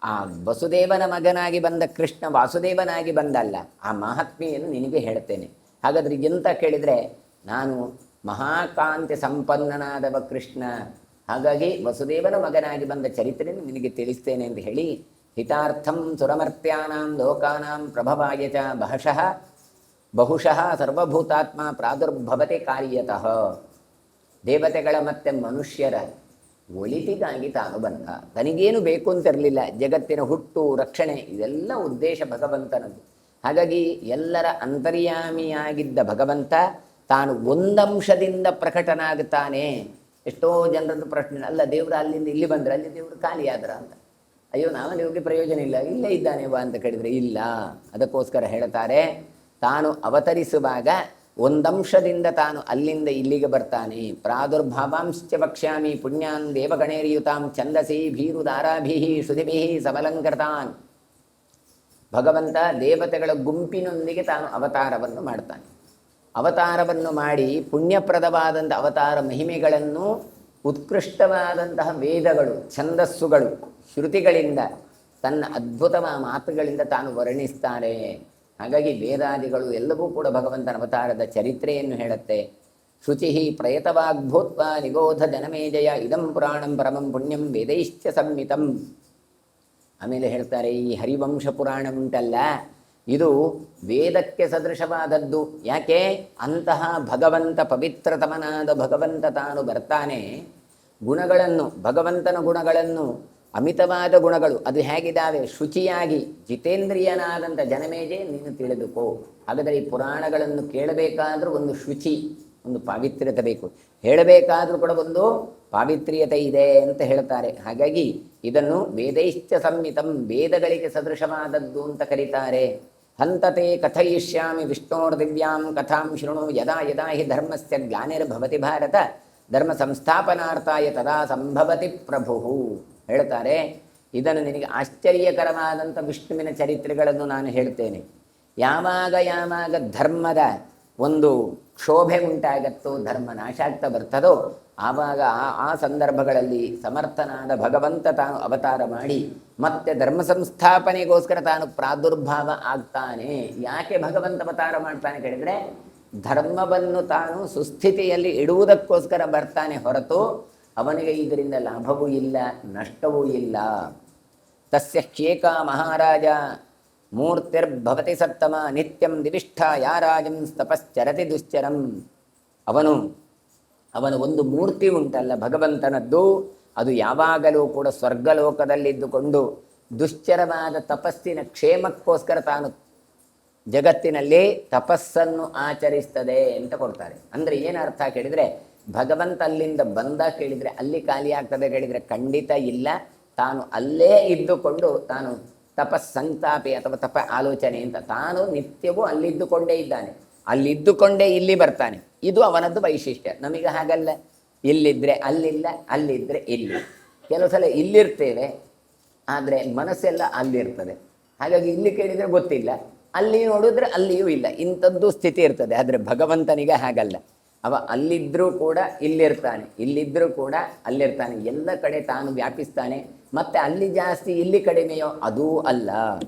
ಆ ವಸುದೇವನ ಮಗನಾಗಿ ಬಂದ ಕೃಷ್ಣ ವಾಸುದೇವನಾಗಿ ಬಂದಲ್ಲ, ಆ ಮಹಾತ್ಮೆಯನ್ನು ನಿನಗೆ ಹೇಳ್ತೇನೆ. ಹಾಗಾದರೆ ಎಂತ ಕೇಳಿದರೆ ನಾನು ಮಹಾಕಾಂತಿ ಸಂಪನ್ನನಾದವ ಕೃಷ್ಣ, ಹಾಗಾಗಿ ವಸುದೇವನ ಮಗನಾಗಿ ಬಂದ ಚರಿತ್ರೆಯನ್ನು ನಿನಗೆ ತಿಳಿಸ್ತೇನೆ ಅಂತ ಹೇಳಿ ಹಿತಾರ್ಥಂ ಸುರಮರ್ತ್ಯಾನಾಂ ಲೋಕಾನಾಂ ಪ್ರಭವಾಯ ಚ ಬಹುಶಃ ಸರ್ವಭೂತಾತ್ಮ ಪ್ರಾದುರ್ಭವತೆ ಕಾರ್ಯತಃ. ದೇವತೆಗಳ ಮತ್ತು ಮನುಷ್ಯರ ಒಳಿತಿಗಾಗಿ ತಾನು ಬಂದ. ತನಗೇನು ಬೇಕು ಅಂತಿರಲಿಲ್ಲ. ಜಗತ್ತಿನ ಹುಟ್ಟು ರಕ್ಷಣೆ ಇದೆಲ್ಲ ಉದ್ದೇಶ ಭಗವಂತನದ್ದು. ಹಾಗಾಗಿ ಎಲ್ಲರ ಅಂತರ್ಯಾಮಿಯಾಗಿದ್ದ ಭಗವಂತ ತಾನು ಒಂದಂಶದಿಂದ ಪ್ರಕಟನಾಗುತ್ತಾನೆ. ಎಷ್ಟೋ ಜನರದ್ದು ಪ್ರಶ್ನೆ, ಅಲ್ಲ ದೇವರು ಅಲ್ಲಿಂದ ಇಲ್ಲಿ ಬಂದರೆ ಅಲ್ಲಿ ದೇವರು ಖಾಲಿಯಾದ್ರ ಅಂತ. ಅಯ್ಯೋ ನಾವಲ್ಲಿ ಹೋಗಿ ಪ್ರಯೋಜನ ಇಲ್ಲ, ಇಲ್ಲೇ ಇದ್ದಾನೆ ವಾ ಅಂತ ಕೇಳಿದರೆ ಇಲ್ಲ. ಅದಕ್ಕೋಸ್ಕರ ಹೇಳ್ತಾರೆ, ತಾನು ಅವತರಿಸುವಾಗ ಒಂದಂಶದಿಂದ ತಾನು ಅಲ್ಲಿಂದ ಇಲ್ಲಿಗೆ ಬರ್ತಾನೆ. ಪ್ರಾದುರ್ಭಾವಾಂಶ್ಚ ವಕ್ಷ್ಯಾಮಿ ಪುಣ್ಯಾನ್ ದೇವಗಣೇರ್ಯುತಾಂ ಛಂದಸಿ ಭೀರುದಾರಾಭಿ ಶ್ರುತಿಭಿ ಸಬಲಂಕೃತಾನ್. ಭಗವಂತ ದೇವತೆಗಳ ಗುಂಪಿನೊಂದಿಗೆ ತಾನು ಅವತಾರವನ್ನು ಮಾಡ್ತಾನೆ. ಅವತಾರವನ್ನು ಮಾಡಿ ಪುಣ್ಯಪ್ರದವಾದಂಥ ಅವತಾರ ಮಹಿಮೆಗಳನ್ನು ಉತ್ಕೃಷ್ಟವಾದಂತಹ ವೇದಗಳು, ಛಂದಸ್ಸುಗಳು, ಶ್ರುತಿಗಳಿಂದ, ತನ್ನ ಅದ್ಭುತವಾದ ಮಾತುಗಳಿಂದ ತಾನು ವರ್ಣಿಸ್ತಾನೆ. ಹಾಗಾಗಿ ವೇದಾದಿಗಳು ಎಲ್ಲವೂ ಕೂಡ ಭಗವಂತನ ಅವತಾರದ ಚರಿತ್ರೆಯನ್ನು ಹೇಳುತ್ತೆ. ಶುಚಿ ಪ್ರಯತವಾಗ್ಭೂತ್ವ ನಿಗೋಧ ಜನಮೇಜಯ ಇದಂ ಪುರಾಣಂ ಪರಮಂ ಪುಣ್ಯಂ ವೇದೈಶ್ಚ ಸಂಹಿತಂ. ಆಮೇಲೆ ಹೇಳ್ತಾರೆ, ಈ ಹರಿವಂಶ ಪುರಾಣ ಉಂಟಲ್ಲ, ಇದು ವೇದಕ್ಕೆ ಸದೃಶವಾದದ್ದು. ಯಾಕೆ? ಅಂತಹ ಭಗವಂತ, ಪವಿತ್ರತಮನಾದ ಭಗವಂತ ತಾನು ಬರ್ತಾನೆ. ಗುಣಗಳನ್ನು, ಭಗವಂತನ ಗುಣಗಳನ್ನು, ಅಮಿತವಾದ ಗುಣಗಳು ಅದು ಹೇಗಿದ್ದಾವೆ, ಶುಚಿಯಾಗಿ ಜಿತೇಂದ್ರಿಯನಾದಂಥ ಜನಮೇಜೆ ನೀನು ತಿಳಿದುಕೋ. ಹಾಗಾದರೆ ಈ ಪುರಾಣಗಳನ್ನು ಕೇಳಬೇಕಾದ್ರೂ ಒಂದು ಶುಚಿ, ಒಂದು ಪಾವಿತ್ರ್ಯತೆ ಬೇಕು. ಹೇಳಬೇಕಾದ್ರೂ ಕೂಡ ಒಂದು ಪಾವಿತ್ರ್ಯತೆ ಇದೆ ಅಂತ ಹೇಳ್ತಾರೆ. ಹಾಗಾಗಿ ಇದನ್ನು ವೇದೈಶ್ಚ ಸಂಹಿತಂ, ವೇದಗಳಿಗೆ ಸದೃಶವಾದದ್ದು ಅಂತ ಕರೀತಾರೆ. ಹಂತತೆ ಕಥಯಿಷ್ಯಾಮಿ ವಿಷ್ಣೋರ್ದಿವ್ಯಾಂ ಕಥಾಂ ಶೃಣು ಯದಾ ಯದಾ ಹಿ ಧರ್ಮಸ್ಯ ಗ್ಲಾನಿರ್ಭವತಿ ಭಾರತ ಧರ್ಮ ಸಂಸ್ಥಾಪನಾರ್ಥಾಯ ತದಾ ಸಂಭವತಿ ಪ್ರಭು. ಹೇಳ್ತಾರೆ, ಇದನ್ನು ನಿನಗೆ ಆಶ್ಚರ್ಯಕರವಾದಂಥ ವಿಷ್ಣುವಿನ ಚರಿತ್ರೆಗಳನ್ನು ನಾನು ಹೇಳ್ತೇನೆ. ಯಾವಾಗ ಯಾವಾಗ ಧರ್ಮದ ಒಂದು ಕ್ಷೋಭೆ ಉಂಟಾಗತ್ತೋ, ಧರ್ಮ ನಾಶ ಆಗ್ತಾ ಬರ್ತದೋ, ಆವಾಗ ಆ ಸಂದರ್ಭಗಳಲ್ಲಿ ಸಮರ್ಥನಾದ ಭಗವಂತ ತಾನು ಅವತಾರ ಮಾಡಿ ಮತ್ತೆ ಧರ್ಮ ಸಂಸ್ಥಾಪನೆಗೋಸ್ಕರ ತಾನು ಪ್ರಾದುರ್ಭಾವ ಆಗ್ತಾನೆ. ಯಾಕೆ ಭಗವಂತ ಅವತಾರ ಮಾಡ್ತಾನೆ ಕೇಳಿದರೆ, ಧರ್ಮವನ್ನು ತಾನು ಸುಸ್ಥಿತಿಯಲ್ಲಿ ಇಡುವುದಕ್ಕೋಸ್ಕರ ಬರ್ತಾನೆ ಹೊರತು ಅವನಿಗೆ ಇದರಿಂದ ಲಾಭವೂ ಇಲ್ಲ, ನಷ್ಟವೂ ಇಲ್ಲ. ತಸ್ಯ ಕ್ಷೇಕ ಮಹಾರಾಜ ಮೂರ್ತಿರ್ಭವತಿ ಸತ್ತಮ ನಿತ್ಯಂ ದಿವಿಷ್ಠ ಯಾರಾಜಂ ತಪಶ್ಚರತಿ ದುಶ್ಚರಂ. ಅವನು ಒಂದು ಮೂರ್ತಿ ಉಂಟಲ್ಲ ಭಗವಂತನದ್ದು, ಅದು ಯಾವಾಗಲೂ ಕೂಡ ಸ್ವರ್ಗಲೋಕದಲ್ಲಿದ್ದುಕೊಂಡು ದುಶ್ಚರವಾದ ತಪಸ್ಸಿನ ಕ್ಷೇಮಕ್ಕೋಸ್ಕರ ತಾನು ಜಗತ್ತಿನಲ್ಲಿ ತಪಸ್ಸನ್ನು ಆಚರಿಸ್ತದೆ ಅಂತ ಕೊಡ್ತಾರೆ. ಅಂದರೆ ಏನರ್ಥ ಕೇಳಿದರೆ, ಭಗವಂತ ಅಲ್ಲಿಂದ ಬಂದ ಕೇಳಿದರೆ ಅಲ್ಲಿ ಖಾಲಿ ಆಗ್ತದೆ ಕೇಳಿದರೆ ಖಂಡಿತ ಇಲ್ಲ. ತಾನು ಅಲ್ಲೇ ಇದ್ದುಕೊಂಡು ತಾನು ತಪಸ್ಸಂತಾಪಿ ಅಥವಾ ತಪ ಆಲೋಚನೆ ಅಂತ ತಾನು ನಿತ್ಯವೂ ಅಲ್ಲಿದ್ದುಕೊಂಡೇ ಇದ್ದಾನೆ. ಅಲ್ಲಿದ್ದುಕೊಂಡೇ ಇಲ್ಲಿ ಬರ್ತಾನೆ. ಇದು ಅವನದ್ದು ವೈಶಿಷ್ಟ್ಯ. ನಮಗೆ ಹಾಗಲ್ಲ, ಇಲ್ಲಿದ್ದರೆ ಅಲ್ಲಿಲ್ಲ, ಅಲ್ಲಿದ್ದರೆ ಇಲ್ಲಿ. ಕೆಲವು ಸಲ ಇಲ್ಲಿರ್ತೇವೆ, ಆದರೆ ಮನಸ್ಸೆಲ್ಲ ಅಲ್ಲಿರ್ತದೆ. ಹಾಗಾಗಿ ಇಲ್ಲಿ ಕೇಳಿದರೆ ಗೊತ್ತಿಲ್ಲ, ಅಲ್ಲಿ ನೋಡಿದ್ರೆ ಅಲ್ಲಿಯೂ ಇಲ್ಲ, ಇಂಥದ್ದು ಸ್ಥಿತಿ ಇರ್ತದೆ. ಆದರೆ ಭಗವಂತನಿಗೆ ಹಾಗಲ್ಲ. ಅವ ಅಲ್ಲಿದ್ದರೂ ಕೂಡ ಇಲ್ಲಿರ್ತಾನೆ, ಇಲ್ಲಿದ್ದರೂ ಕೂಡ ಅಲ್ಲಿರ್ತಾನೆ. ಎಲ್ಲ ಕಡೆ ತಾನು ವ್ಯಾಪಿಸ್ತಾನೆ. ಮತ್ತು ಅಲ್ಲಿ ಜಾಸ್ತಿ ಇಲ್ಲಿ ಕಡಿಮೆಯೋ ಅದೂ ಅಲ್ಲ.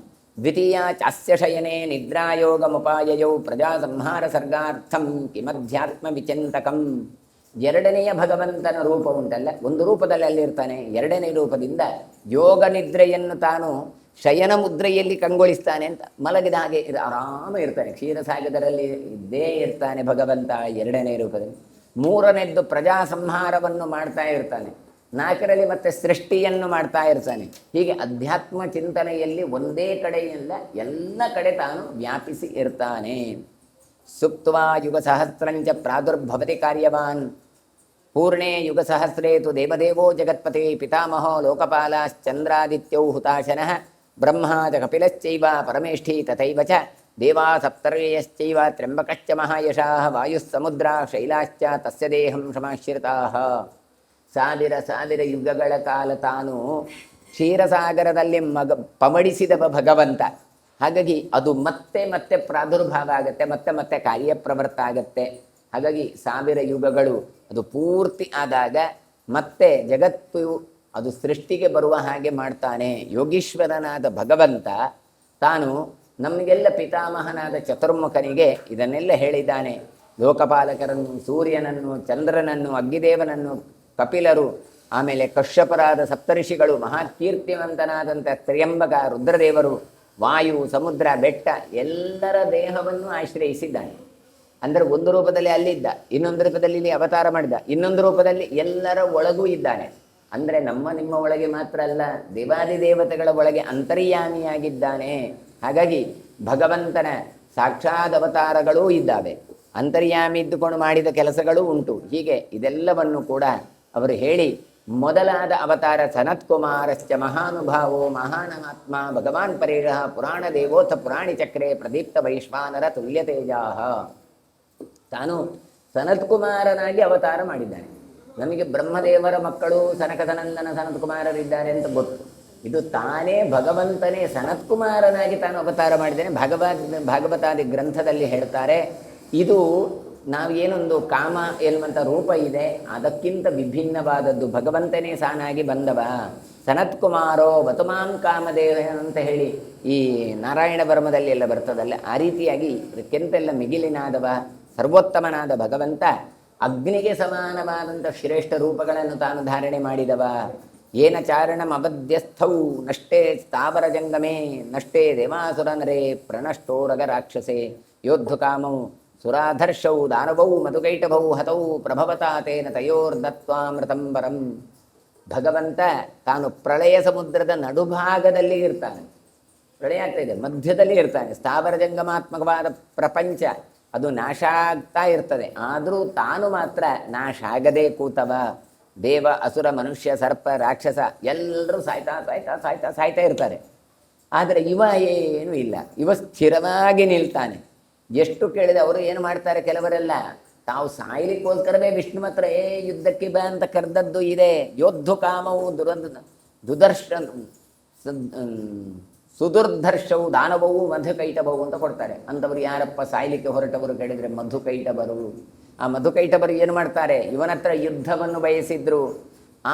ದ್ವಿತೀಯ ಚಾಸ್ಯ ಶಯನೆ ನಿದ್ರಾಯೋಗಮುಪಾಯಯೌ ಪ್ರಜಾ ಸಂಹಾರ ಸರ್ಗಾರ್ಥಂ ಕಿಮಧ್ಯಾತ್ಮ ವಿಚಿಂತಕಂ. ಎರಡನೆಯ ಭಗವಂತನ ರೂಪ ಉಂಟಲ್ಲ, ಒಂದು ರೂಪದಲ್ಲಿ ಅಲ್ಲಿರ್ತಾನೆ, ಎರಡನೇ ರೂಪದಿಂದ ಯೋಗ ನಿದ್ರೆಯನ್ನು ತಾನು ಶಯನ ಮುದ್ರೆಯಲ್ಲಿ ಕಂಗೊಳಿಸ್ತಾನೆ ಅಂತ. ಮಲಗಿದ ಹಾಗೆ ಆರಾಮ ಇರ್ತಾನೆ. ಕ್ಷೀರಸಾಗರದಲ್ಲಿ ಇದ್ದೇ ಇರ್ತಾನೆ ಭಗವಂತ ಎರಡನೇ ರೂಪದಲ್ಲಿ. ಮೂರನೇದ್ದು ಪ್ರಜಾ ಸಂಹಾರವನ್ನು ಮಾಡ್ತಾ ಇರ್ತಾನೆ. ನಾಲ್ಕರಲ್ಲಿ ಮತ್ತೆ ಸೃಷ್ಟಿಯನ್ನು ಮಾಡ್ತಾ ಇರ್ತಾನೆ. ಹೀಗೆ ಅಧ್ಯಾತ್ಮ ಚಿಂತನೆಯಲ್ಲಿ ಒಂದೇ ಕಡೆಯಲ್ಲ, ಎಲ್ಲ ಕಡೆ ತಾನು ವ್ಯಾಪಿಸಿ ಇರ್ತಾನೆ. ಸುಪ್ತ್ವಾ ಯುಗ ಸಹಸ್ರಂಚ ಪ್ರಾದುರ್ಭವತಿ ಕಾರ್ಯವಾನ್ ಪೂರ್ಣೇ ಯುಗ ಸಹಸ್ರೇ ತು ದೇವದೇವೋ ಜಗತ್ಪತಿ ಪಿತಾಮಹೋ ಲೋಕಪಾಲಶ್ಚಂದ್ರಾದಿತ್ಯೌ ಹುತಾಶನಃ ಬ್ರಹ್ಮ ಚ ಕಪಿಲಶ್ಚೈವ ಪರಮೇಷ್ಠಿ ತಥೈವ ಚ ದೇವಾ ಸಪ್ತರ್ಯಶ್ಚೈವ ತ್ರ್ಯಂಬಕಶ್ಚ ಮಹಾಯಶಾಃ ವಾಯುಃ ಸಮುದ್ರ ಶೈಲಾಶ್ಚ ತಸ್ಯ ದೇಹಂ ಸಮಾಶ್ರಿತಾಃ. ಸಾವಿರ ಯುಗಗಳ ಕಾಲ ತಾನು ಕ್ಷೀರಸಾಗರದಲ್ಲಿ ಪಮಡಿಸಿದವ ಭಗವಂತ. ಹಾಗಾಗಿ ಅದು ಮತ್ತೆ ಮತ್ತೆ ಪ್ರಾದುರ್ಭಾವ ಆಗುತ್ತೆ, ಮತ್ತೆ ಮತ್ತೆ ಕಾರ್ಯಪ್ರವೃತ್ತ ಆಗುತ್ತೆ. ಹಾಗಾಗಿ 1000 ಯುಗಗಳು ಅದು ಪೂರ್ತಿ ಆದಾಗ ಮತ್ತೆ ಜಗತ್ತು ಅದು ಸೃಷ್ಟಿಗೆ ಬರುವ ಹಾಗೆ ಮಾಡ್ತಾನೆ. ಯೋಗೀಶ್ವರನಾದ ಭಗವಂತ ತಾನು ನಮಗೆಲ್ಲ ಪಿತಾಮಹನಾದ ಚತುರ್ಮುಖನಿಗೆ ಇದನ್ನೆಲ್ಲ ಹೇಳಿದ್ದಾನೆ. ಲೋಕಪಾಲಕರನ್ನು, ಸೂರ್ಯನನ್ನು, ಚಂದ್ರನನ್ನು, ಅಗ್ನಿದೇವನನ್ನು, ಕಪಿಲರು, ಆಮೇಲೆ ಕಶ್ಯಪರಾದ ಸಪ್ತಋಷಿಗಳು, ಮಹಾಕೀರ್ತಿವಂತನಾದಂಥ ತ್ರ್ಯಂಬಕ ರುದ್ರದೇವರು, ವಾಯು, ಸಮುದ್ರ, ಬೆಟ್ಟ ಎಲ್ಲರ ದೇಹವನ್ನು ಆಶ್ರಯಿಸಿದ್ದಾನೆ. ಅಂದರೆ ಒಂದು ರೂಪದಲ್ಲಿ ಅಲ್ಲಿದ್ದ, ಇನ್ನೊಂದು ರೂಪದಲ್ಲಿ ಇಲ್ಲಿ ಅವತಾರ ಮಾಡಿದ, ಇನ್ನೊಂದು ರೂಪದಲ್ಲಿ ಎಲ್ಲರ ಒಳಗೂ ಇದ್ದಾನೆ. ಅಂದರೆ ನಿಮ್ಮ ಒಳಗೆ ಮಾತ್ರ ಅಲ್ಲ, ದೇವಾದಿದೇವತೆಗಳ ಒಳಗೆ ಅಂತರ್ಯಾಮಿಯಾಗಿದ್ದಾನೆ. ಹಾಗಾಗಿ ಭಗವಂತನ ಸಾಕ್ಷಾತ್ ಅವತಾರಗಳೂ ಇದ್ದಾವೆ, ಅಂತರ್ಯಾಮಿ ಇದ್ದುಕೊಂಡು ಮಾಡಿದ ಕೆಲಸಗಳೂ ಉಂಟು. ಹೀಗೆ ಇದೆಲ್ಲವನ್ನು ಕೂಡ ಅವರು ಹೇಳಿ, ಮೊದಲಾದ ಅವತಾರ ಸನತ್ಕುಮಾರಶ್ಚ ಮಹಾನುಭಾವೋ ಮಹಾನಾತ್ಮ ಭಗವಾನ್ ಪರೇಶ ಪುರಾಣ ದೇವೋಥ ಪುರಾಣಿ ಚಕ್ರೆ ಪ್ರದೀಪ್ತ ವೈಶ್ವಾನರ ತುಲ್ಯ ತೇಜಾಹ. ತಾನು ಸನತ್ಕುಮಾರನಾಗಿ ಅವತಾರ ಮಾಡಿದ್ದಾನೆ. ನಮಗೆ ಬ್ರಹ್ಮದೇವರ ಮಕ್ಕಳು ಸನಕಸನಂದನ ಸನತ್ಕುಮಾರರಿದ್ದಾರೆ ಅಂತ ಗೊತ್ತು. ಇದು ತಾನೇ ಭಗವಂತನೇ ಸನತ್ಕುಮಾರನಾಗಿ ತಾನು ಅವತಾರ ಮಾಡಿದ್ದೇನೆ. ಭಾಗವತಾದಿ ಗ್ರಂಥದಲ್ಲಿ ಹೇಳ್ತಾರೆ, ಇದು ನಾವೇನೊಂದು ಕಾಮ ಎನ್ನುವಂಥ ರೂಪ ಇದೆ, ಅದಕ್ಕಿಂತ ವಿಭಿನ್ನವಾದದ್ದು. ಭಗವಂತನೇ ಸಾನಾಗಿ ಬಂದವ, ಸನತ್ಕುಮಾರೋ ವತುಮಾಂ ಕಾಮದೇವ ಅಂತ ಹೇಳಿ ಈ ನಾರಾಯಣ ವರ್ಮದಲ್ಲಿ ಎಲ್ಲ ಬರ್ತದಲ್ಲ, ಆ ರೀತಿಯಾಗಿ ಇದಕ್ಕೆಂತೆಲ್ಲ ಮಿಗಿಲಿನಾದವ ಸರ್ವೋತ್ತಮನಾದ ಭಗವಂತ ಅಗ್ನಿಗೆ ಸಮಾನವಾದಂಥ ಶ್ರೇಷ್ಠ ರೂಪಗಳನ್ನು ತಾನು ಧಾರಣೆ ಮಾಡಿದವ. ಏನ ಚಾರಣಂ ಅಬದ್ಯಸ್ಥೌ ನಷ್ಟೇ ಸ್ಥಾವರ ಜಂಗಮೇ ನಷ್ಟೇ ದೇವಾಸುರ ನರೇ ಪ್ರಣಷ್ಟೋರಗ ರಾಕ್ಷಸೆ ಯೋದ್ಧು ಕಾಮೌ ಸುರಾಧರ್ಷೌ ದಾನವೌ ಮಧುಕೈಟಭೌ ಹತೌ ಪ್ರಭವತಾ ತೇನ ತಯೋರ್ದತ್ವಾಮೃತಂಬರಂ. ಭಗವಂತ ತಾನು ಪ್ರಳಯ ಸಮುದ್ರದ ನಡುಭಾಗದಲ್ಲಿ ಇರ್ತಾನೆ. ಪ್ರಳಯ ಆಗ್ತಾ ಇದೆ, ಮಧ್ಯದಲ್ಲಿ ಇರ್ತಾನೆ. ಸ್ಥಾವರ ಜಂಗಮಾತ್ಮಕವಾದ ಪ್ರಪಂಚ ಅದು ನಾಶ ಆಗ್ತಾ ಇರ್ತದೆ, ಆದರೂ ತಾನು ಮಾತ್ರ ನಾಶ ಆಗದೇ ಕೂತವ. ದೇವ ಅಸುರ ಮನುಷ್ಯ ಸರ್ಪ ರಾಕ್ಷಸ ಎಲ್ಲರೂ ಸಾಯ್ತಾ ಇರ್ತಾರೆ. ಆದರೆ ಇವ ಏನೂ ಇಲ್ಲ, ಇವ ಸ್ಥಿರವಾಗಿ ನಿಲ್ತಾನೆ. ಎಷ್ಟು ಕೇಳಿದೆ ಅವರು ಏನು ಮಾಡ್ತಾರೆ, ಕೆಲವರೆಲ್ಲ ತಾವು ಸಾಯ್ಲಿಕ್ಕೋಸ್ಕರವೇ ವಿಷ್ಣು ಮಾತ್ರ ಯುದ್ಧಕ್ಕೆ ಬಾ ಅಂತ ಕರೆದದ್ದು ಇದೆ. ಯೋದ್ಧು ಕಾಮವು ಸುದುರ್ಧರ್ಷವು ದಾನವವು ಮಧುಕೈಟಭವು ಅಂತ ಕೊಡ್ತಾರೆ. ಅಂಥವ್ರು ಯಾರಪ್ಪ ಸಾಯ್ಲಿಕ್ಕೆ ಹೊರಟವರು ಕೇಳಿದರೆ ಮಧುಕೈಟಭರು. ಆ ಮಧುಕೈಟಭರು ಏನು ಮಾಡ್ತಾರೆ, ಇವನ ಹತ್ರ ಯುದ್ಧವನ್ನು ಬಯಸಿದ್ರು.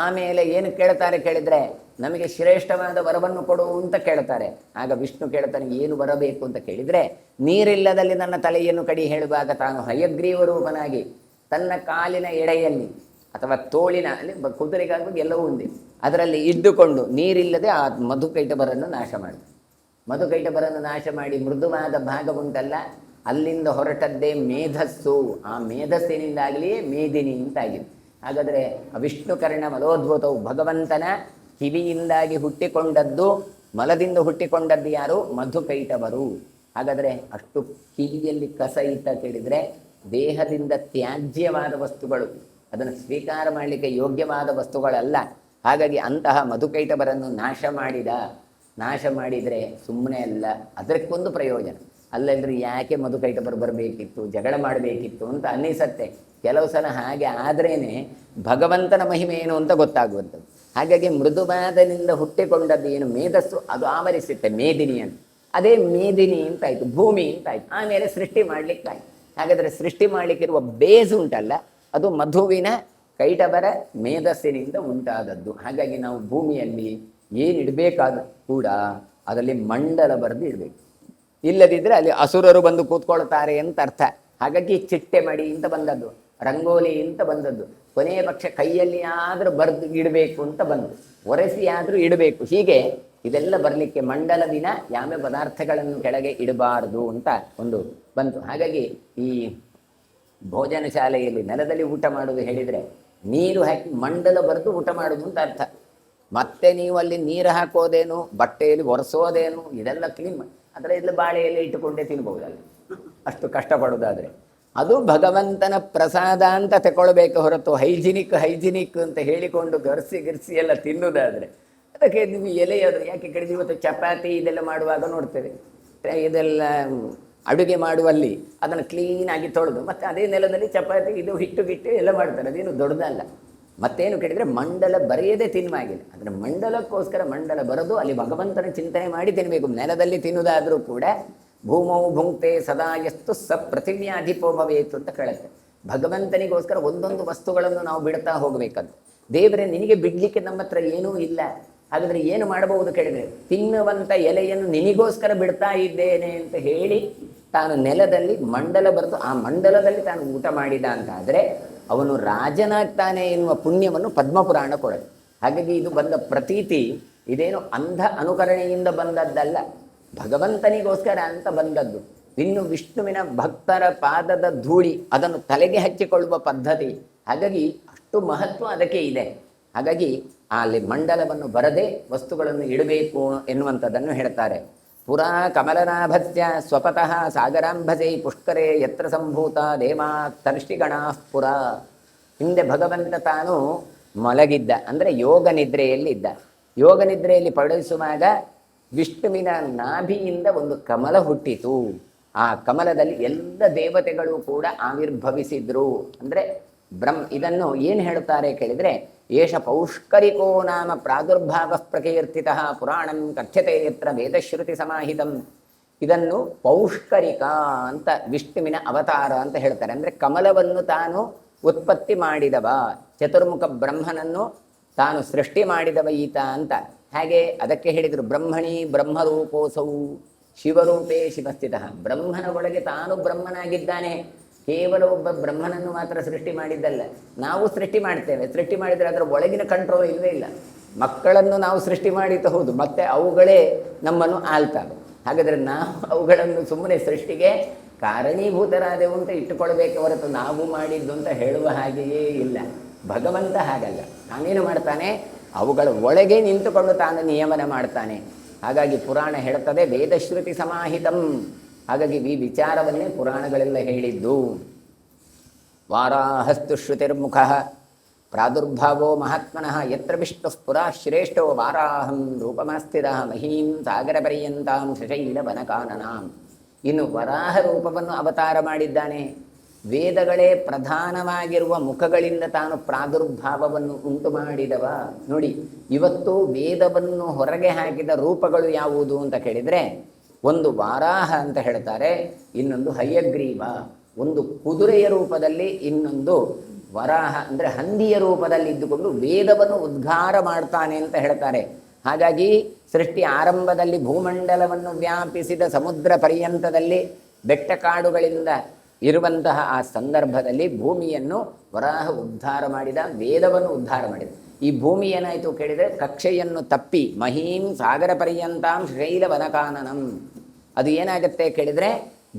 ಆಮೇಲೆ ಏನು ಕೇಳ್ತಾರೆ ಕೇಳಿದರೆ, ನಮಗೆ ಶ್ರೇಷ್ಠವಾದ ವರವನ್ನು ಕೊಡು ಅಂತ ಕೇಳ್ತಾರೆ. ಆಗ ವಿಷ್ಣು ಕೇಳ್ತಾನೆ, ಏನು ಬರಬೇಕು ಅಂತ ಕೇಳಿದರೆ, ನೀರಿಲ್ಲದಲ್ಲಿ ನನ್ನ ತಲೆಯನ್ನು ಕಡಿ ಹೇಳುವಾಗ ತಾನು ಹಯಗ್ರೀವ ರೂಪನಾಗಿ ತನ್ನ ಕಾಲಿನ ಎಡೆಯಲ್ಲಿ ಅಥವಾ ತೋಳಿನ ಅಲ್ಲಿ ಕುದುರೆಗಾಗುವಾಗ ಎಲ್ಲವೂ ఉంది, ಅದರಲ್ಲಿ ಇದ್ದುಕೊಂಡು ನೀರಿಲ್ಲದೆ ಆ ಮಧುಕೈಟಭರನ್ನು ನಾಶ ಮಾಡಿ, ಮಧುಕೈಟಭರನ್ನು ನಾಶ ಮಾಡಿ ಮೃದುವಾದ ಭಾಗ ಉಂಟಲ್ಲ, ಅಲ್ಲಿಂದ ಹೊರಟದ್ದೇ ಮೇಧಸ್ಸು. ಆ ಮೇಧಸ್ಸಿನಿಂದಾಗಲಿಯೇ ಮೇದಿನಿ ಅಂತಾಗಿದೆ. ಹಾಗಾದರೆ ವಿಷ್ಣು ಕರ್ಣ ಮಲೋದ್ಭೂತವು ಭಗವಂತನ ಕಿವಿಯಿಂದಾಗಿ ಹುಟ್ಟಿಕೊಂಡದ್ದು, ಮಲದಿಂದ ಹುಟ್ಟಿಕೊಂಡದ್ದು ಯಾರು, ಮಧುಕೈಟಭರು. ಹಾಗಾದರೆ ಅಷ್ಟು ಕಿವಿಯಲ್ಲಿ ಕಸ ಇತ್ತ ಕೇಳಿದರೆ, ದೇಹದಿಂದ ತ್ಯಾಜ್ಯವಾದ ವಸ್ತುಗಳು, ಅದನ್ನು ಸ್ವೀಕಾರ ಮಾಡಲಿಕ್ಕೆ ಯೋಗ್ಯವಾದ ವಸ್ತುಗಳಲ್ಲ. ಹಾಗಾಗಿ ಅಂತಹ ಮಧುಕೈಟಭರನ್ನು ನಾಶ ಮಾಡಿದರೆ ಸುಮ್ಮನೆ ಅಲ್ಲ, ಅದಕ್ಕೊಂದು ಪ್ರಯೋಜನ. ಅಲ್ಲಂದ್ರೆ ಯಾಕೆ ಮಧುಕೈಟಭರು ಬರಬೇಕಿತ್ತು, ಜಗಳ ಮಾಡಬೇಕಿತ್ತು ಅಂತ ಅನ್ನಿಸತ್ತೆ. ಕೆಲವು ಸಲ ಹಾಗೆ ಆದ್ರೇನೆ ಭಗವಂತನ ಮಹಿಮೆ ಏನು ಅಂತ ಗೊತ್ತಾಗುವಂಥದ್ದು. ಹಾಗಾಗಿ ಮೃದುವಾದನಿಂದ ಹುಟ್ಟಿಕೊಂಡದ್ದು ಏನು ಮೇಧಸ್ಸು, ಅದು ಆವರಿಸುತ್ತೆ ಮೇದಿನಿ ಅಂತ. ಅದೇ ಮೇದಿನಿ ಅಂತಾಯ್ತು, ಭೂಮಿ ಅಂತಾಯ್ತು. ಆಮೇಲೆ ಸೃಷ್ಟಿ ಮಾಡಲಿಕ್ಕಾಯ್ತು. ಹಾಗಾದರೆ ಸೃಷ್ಟಿ ಮಾಡಲಿಕ್ಕಿರುವ ಬೇಸ್ ಉಂಟಲ್ಲ, ಅದು ಮಧುವಿನ ಕೈಟಭರ ಮೇಧಸ್ಸಿನಿಂದ ಉಂಟಾದದ್ದು. ಹಾಗಾಗಿ ನಾವು ಭೂಮಿಯಲ್ಲಿ ಏನಿಡಬೇಕಾದ ಕೂಡ ಅದರಲ್ಲಿ ಮಂಡಲ ಬರೆದು ಇಡಬೇಕು. ಇಲ್ಲದಿದ್ದರೆ ಅಲ್ಲಿ ಅಸುರರು ಬಂದು ಕೂತ್ಕೊಳ್ತಾರೆ ಅಂತ ಅರ್ಥ. ಹಾಗಾಗಿ ಚಿಟ್ಟೆ ಮಡಿ ಅಂತ ಬಂದದ್ದು, ರಂಗೋಲಿ ಅಂತ ಬಂದದ್ದು, ಕೊನೆಯ ಪಕ್ಷ ಕೈಯಲ್ಲಿ ಆದರೂ ಬರೆದು ಇಡಬೇಕು ಅಂತ ಬಂದು, ಒರೆಸಿ ಆದರೂ ಇಡಬೇಕು. ಹೀಗೆ ಇದೆಲ್ಲ ಬರಲಿಕ್ಕೆ ಮಂಡಲದಿನ ಯಾವ್ಯಾವ ಪದಾರ್ಥಗಳನ್ನು ಕೆಳಗೆ ಇಡಬಾರ್ದು ಅಂತ ಒಂದು ಬಂತು. ಹಾಗಾಗಿ ಈ ಭೋಜನ ಶಾಲೆಯಲ್ಲಿ ನೆಲದಲ್ಲಿ ಊಟ ಮಾಡುವುದು ಹೇಳಿದರೆ ನೀರು ಹಾಕಿ ಮಂಡಲ ಬರೆದು ಊಟ ಮಾಡೋದು ಅಂತ ಅರ್ಥ. ಮತ್ತೆ ನೀವು ಅಲ್ಲಿ ನೀರು ಹಾಕೋದೇನು, ಬಟ್ಟೆಯಲ್ಲಿ ಒರೆಸೋದೇನು, ಇದೆಲ್ಲ ಕ್ಲೀನ್ ಮಾಡಿ ಅದರ ಇಲ್ಲಿ ಬಾಳೆಯಲ್ಲಿ ಇಟ್ಟುಕೊಂಡೇ ತಿನ್ಬಹುದಲ್ಲ, ಅಷ್ಟು ಕಷ್ಟಪಡೋದಾದರೆ. ಅದು ಭಗವಂತನ ಪ್ರಸಾದ ಅಂತ ತಗೊಳ್ಬೇಕು ಹೊರತು ಹೈಜಿನಿಕ್ ಅಂತ ಹೇಳಿಕೊಂಡು ಗಿರ್ಸಿ ಎಲ್ಲ ತಿನ್ನುವುದಾದರೆ ಅದಕ್ಕೆ ನೀವು ಎಲೆಯಾದರೂ ಯಾಕೆ ಕಡಿದು. ಇವತ್ತು ಚಪಾತಿ ಇದೆಲ್ಲ ಮಾಡುವಾಗ ನೋಡ್ತೇವೆ, ಇದೆಲ್ಲ ಅಡುಗೆ ಮಾಡುವಲ್ಲಿ ಅದನ್ನು ಕ್ಲೀನಾಗಿ ತೊಳೆದು ಮತ್ತು ಅದೇ ನೆಲದಲ್ಲಿ ಚಪಾತಿ ಇದು ಹಿಟ್ಟು ಎಲ್ಲ ಮಾಡ್ತಾರೆ. ಅದೇನು ದೊಡ್ಡದಲ್ಲ. ಮತ್ತೇನು ಕೇಳಿದರೆ ಮಂಡಲ ಬರೆಯದೇ ತಿನ್ನುವಾಗಿಲ್ಲ. ಅದನ್ನು ಮಂಡಲಕ್ಕೋಸ್ಕರ ಮಂಡಲ ಬರೆದು ಅಲ್ಲಿ ಭಗವಂತನ ಚಿಂತನೆ ಮಾಡಿ ತಿನ್ನಬೇಕು. ನೆಲದಲ್ಲಿ ತಿನ್ನುವುದಾದರೂ ಕೂಡ ಭೂಮೌ ಭುಂಕ್ತೆ ಸದಾ ಎಷ್ಟು ಪೃಥಿವ್ಯಾಧಿಪೋ ಭವೇತು ಅಂತ ಕೇಳುತ್ತೆ. ಭಗವಂತನಿಗೋಸ್ಕರ ಒಂದೊಂದು ವಸ್ತುಗಳನ್ನು ನಾವು ಬಿಡ್ತಾ ಹೋಗಬೇಕಂತ. ದೇವರೇ ನಿನಗೆ ಬಿಡಲಿಕ್ಕೆ ನಮ್ಮ ಹತ್ರ ಏನೂ ಇಲ್ಲ, ಹಾಗಾದರೆ ಏನು ಮಾಡಬಹುದು ಕೇಳಿದರೆ, ತಿನ್ನುವಂಥ ಎಲೆಯನ್ನು ನಿನಗೋಸ್ಕರ ಬಿಡ್ತಾ ಇದ್ದೇನೆ ಅಂತ ಹೇಳಿ ತಾನು ನೆಲದಲ್ಲಿ ಮಂಡಲ ಬರೆದು ಆ ಮಂಡಲದಲ್ಲಿ ತಾನು ಊಟ ಮಾಡಿದ ಅಂತಾದರೆ ಅವನು ರಾಜನಾಗ್ತಾನೆ ಎನ್ನುವ ಪುಣ್ಯವನ್ನು ಪದ್ಮಪುರಾಣ ಕೊಡದು. ಹಾಗಾಗಿ ಇದು ಬಂದ ಪ್ರತೀತಿ ಇದೇನು ಅಂಧ ಅನುಕರಣೆಯಿಂದ ಬಂದದ್ದಲ್ಲ, ಭಗವಂತನಿಗೋಸ್ಕರ ಅಂತ ಬಂದದ್ದು. ಇನ್ನು ವಿಷ್ಣುವಿನ ಭಕ್ತರ ಪಾದದ ಧೂಳಿ ಅದನ್ನು ತಲೆಗೆ ಹಚ್ಚಿಕೊಳ್ಳುವ ಪದ್ಧತಿ. ಹಾಗಾಗಿ ಅಷ್ಟು ಮಹತ್ವ ಅದಕ್ಕೆ ಇದೆ. ಹಾಗಾಗಿ ಅಲ್ಲಿ ಮಂಡಲವನ್ನು ಬರದೆ ವಸ್ತುಗಳನ್ನು ಇಡಬೇಕು ಎನ್ನುವಂಥದ್ದನ್ನು ಹೇಳ್ತಾರೆ. ಪುರಾ ಕಮಲನಾಭಸ್ಯ ಸ್ವಪತಃ ಸಾಗರಾಂಭಸೈ ಪುಷ್ಕರೇ ಯತ್ರ ಸಂಭೂತ ದೇವಾ ತರ್ಷಿಗಣಾ ಪುರ. ಹಿಂದೆ ಭಗವಂತ ತಾನು ಮಲಗಿದ್ದ, ಅಂದರೆ ಯೋಗ ನಿದ್ರೆಯಲ್ಲಿದ್ದ. ಯೋಗ ನಿದ್ರೆಯಲ್ಲಿ ಪಡಿಸುವಾಗ ವಿಷ್ಣುವಿನ ನಾಭಿಯಿಂದ ಒಂದು ಕಮಲ ಹುಟ್ಟಿತು. ಆ ಕಮಲದಲ್ಲಿ ಎಲ್ಲ ದೇವತೆಗಳು ಕೂಡ ಆವಿರ್ಭವಿಸಿದ್ರು. ಅಂದರೆ ಇದನ್ನು ಏನು ಹೇಳುತ್ತಾರೆ ಕೇಳಿದರೆ, ಏಷ ಪೌಷ್ಕರಿಕೋ ನಾಮ ಪ್ರಾದುರ್ಭಾವ ಪ್ರಕೀರ್ತಿತ ಪುರಾಣಂ ಕಥ್ಯತೆ ಯತ್ರ ವೇದಶ್ರುತಿ ಸಮಾಹಿತಂ. ಇದನ್ನು ಪೌಷ್ಕರಿಕ ಅಂತ ವಿಷ್ಣುವಿನ ಅವತಾರ ಅಂತ ಹೇಳ್ತಾರೆ. ಅಂದರೆ ಕಮಲವನ್ನು ತಾನು ಉತ್ಪತ್ತಿ ಮಾಡಿದವ, ಚತುರ್ಮುಖ ಬ್ರಹ್ಮನನ್ನು ತಾನು ಸೃಷ್ಟಿ ಮಾಡಿದವ ಈತ ಅಂತ. ಹಾಗೆ ಅದಕ್ಕೆ ಹೇಳಿದರು, ಬ್ರಹ್ಮಣಿ ಬ್ರಹ್ಮರೂಪೋಸೌ ಶಿವರೂಪೇ ಶಿವಸ್ಥಿತ. ಬ್ರಹ್ಮನ ಒಳಗೆ ತಾನು ಬ್ರಹ್ಮನಾಗಿದ್ದಾನೆ. ಕೇವಲ ಒಬ್ಬ ಬ್ರಹ್ಮನನ್ನು ಮಾತ್ರ ಸೃಷ್ಟಿ ಮಾಡಿದ್ದಲ್ಲ, ನಾವು ಸೃಷ್ಟಿ ಮಾಡ್ತೇವೆ. ಸೃಷ್ಟಿ ಮಾಡಿದರೆ ಅದರ ಒಳಗಿನ ಕಂಟ್ರೋಲ್ ಇಲ್ಲವೇ ಇಲ್ಲ. ಮಕ್ಕಳನ್ನು ನಾವು ಸೃಷ್ಟಿ ಮಾಡಿದ್ದು ಹೌದು, ಮತ್ತೆ ಅವುಗಳೇ ನಮ್ಮನ್ನು ಆಳ್ತವೆ. ಹಾಗಾದರೆ ನಾವು ಅವುಗಳನ್ನು ಸುಮ್ಮನೆ ಸೃಷ್ಟಿಗೆ ಕಾರಣೀಭೂತರಾದೆವು ಅಂತ ಇಟ್ಟುಕೊಳ್ಬೇಕೆ ಹೊರತು ನಾವು ಮಾಡಿದ್ದು ಅಂತ ಹೇಳುವ ಹಾಗೆಯೇ ಇಲ್ಲ. ಭಗವಂತ ಹಾಗಲ್ಲ, ತಾನೇನು ಮಾಡ್ತಾನೆ, ಅವುಗಳ ಒಳಗೆ ನಿಂತುಕೊಂಡು ತಾನು ನಿಯಮನ ಮಾಡ್ತಾನೆ. ಹಾಗಾಗಿ ಪುರಾಣ ಹೇಳ್ತದೆ ವೇದಶ್ರುತಿ ಸಮಾಹಿತಂ. ಹಾಗಾಗಿ ಈ ವಿಚಾರವನ್ನೇ ಪುರಾಣಗಳೆಲ್ಲ ಹೇಳಿದ್ದು. ವಾರಾಹಸ್ತು ಶ್ರುತಿರ್ಮುಖ ಪ್ರಾದುರ್ಭಾವೋ ಮಹಾತ್ಮನಃ ಯತ್ರ ವಿಷ್ಣು ಪುರಾ ಶ್ರೇಷ್ಠೋ ವಾರಾಹಂ ರೂಪಮಾಸ್ಥಿತ ಮಹೀಂ ಸಾಗರ ಪರ್ಯಂತಾಂ ಶಶೈಲ ವನಕಾನನಾಂ. ಇನ್ನು ವರಾಹ ರೂಪವನ್ನು ಅವತಾರ ಮಾಡಿದ್ದಾನೆ. ವೇದಗಳೇ ಪ್ರಧಾನವಾಗಿರುವ ಮುಖಗಳಿಂದ ತಾನು ಪ್ರಾದುರ್ಭಾವವನ್ನು ಉಂಟು ಮಾಡಿದವ. ನೋಡಿ, ಇವತ್ತು ವೇದವನ್ನು ಹೊರಗೆ ಹಾಕಿದ ರೂಪಗಳು ಯಾವುದು ಅಂತ ಕೇಳಿದರೆ, ಒಂದು ವಾರಾಹ ಅಂತ ಹೇಳ್ತಾರೆ, ಇನ್ನೊಂದು ಹಯಗ್ರೀವ. ಒಂದು ಕುದುರೆಯ ರೂಪದಲ್ಲಿ, ಇನ್ನೊಂದು ವರಾಹ ಅಂದರೆ ಹಂದಿಯ ರೂಪದಲ್ಲಿ ಇದ್ದುಕೊಂಡು ವೇದವನ್ನು ಉದ್ಘಾರ ಮಾಡ್ತಾನೆ ಅಂತ ಹೇಳ್ತಾರೆ. ಹಾಗಾಗಿ ಸೃಷ್ಟಿ ಆರಂಭದಲ್ಲಿ ಭೂಮಂಡಲವನ್ನು ವ್ಯಾಪಿಸಿದ ಸಮುದ್ರ ಪರ್ಯಂತದಲ್ಲಿ ಬೆಟ್ಟ ಕಾಡುಗಳಿಂದ ಇರುವಂತಹ ಆ ಸಂದರ್ಭದಲ್ಲಿ ಭೂಮಿಯನ್ನು ವರಾಹ ಉದ್ಧಾರ ಮಾಡಿದ, ವೇದವನ್ನು ಉದ್ಧಾರ ಮಾಡಿದ. ಈ ಭೂಮಿ ಏನಾಯಿತು ಕೇಳಿದರೆ, ಕಕ್ಷೆಯನ್ನು ತಪ್ಪಿ ಮಹೀಂ ಸಾಗರ ಪರ್ಯಂತಾಂ ಶೈಲ ವನಕಾನನಂ. ಅದು ಏನಾಗುತ್ತೆ ಕೇಳಿದರೆ,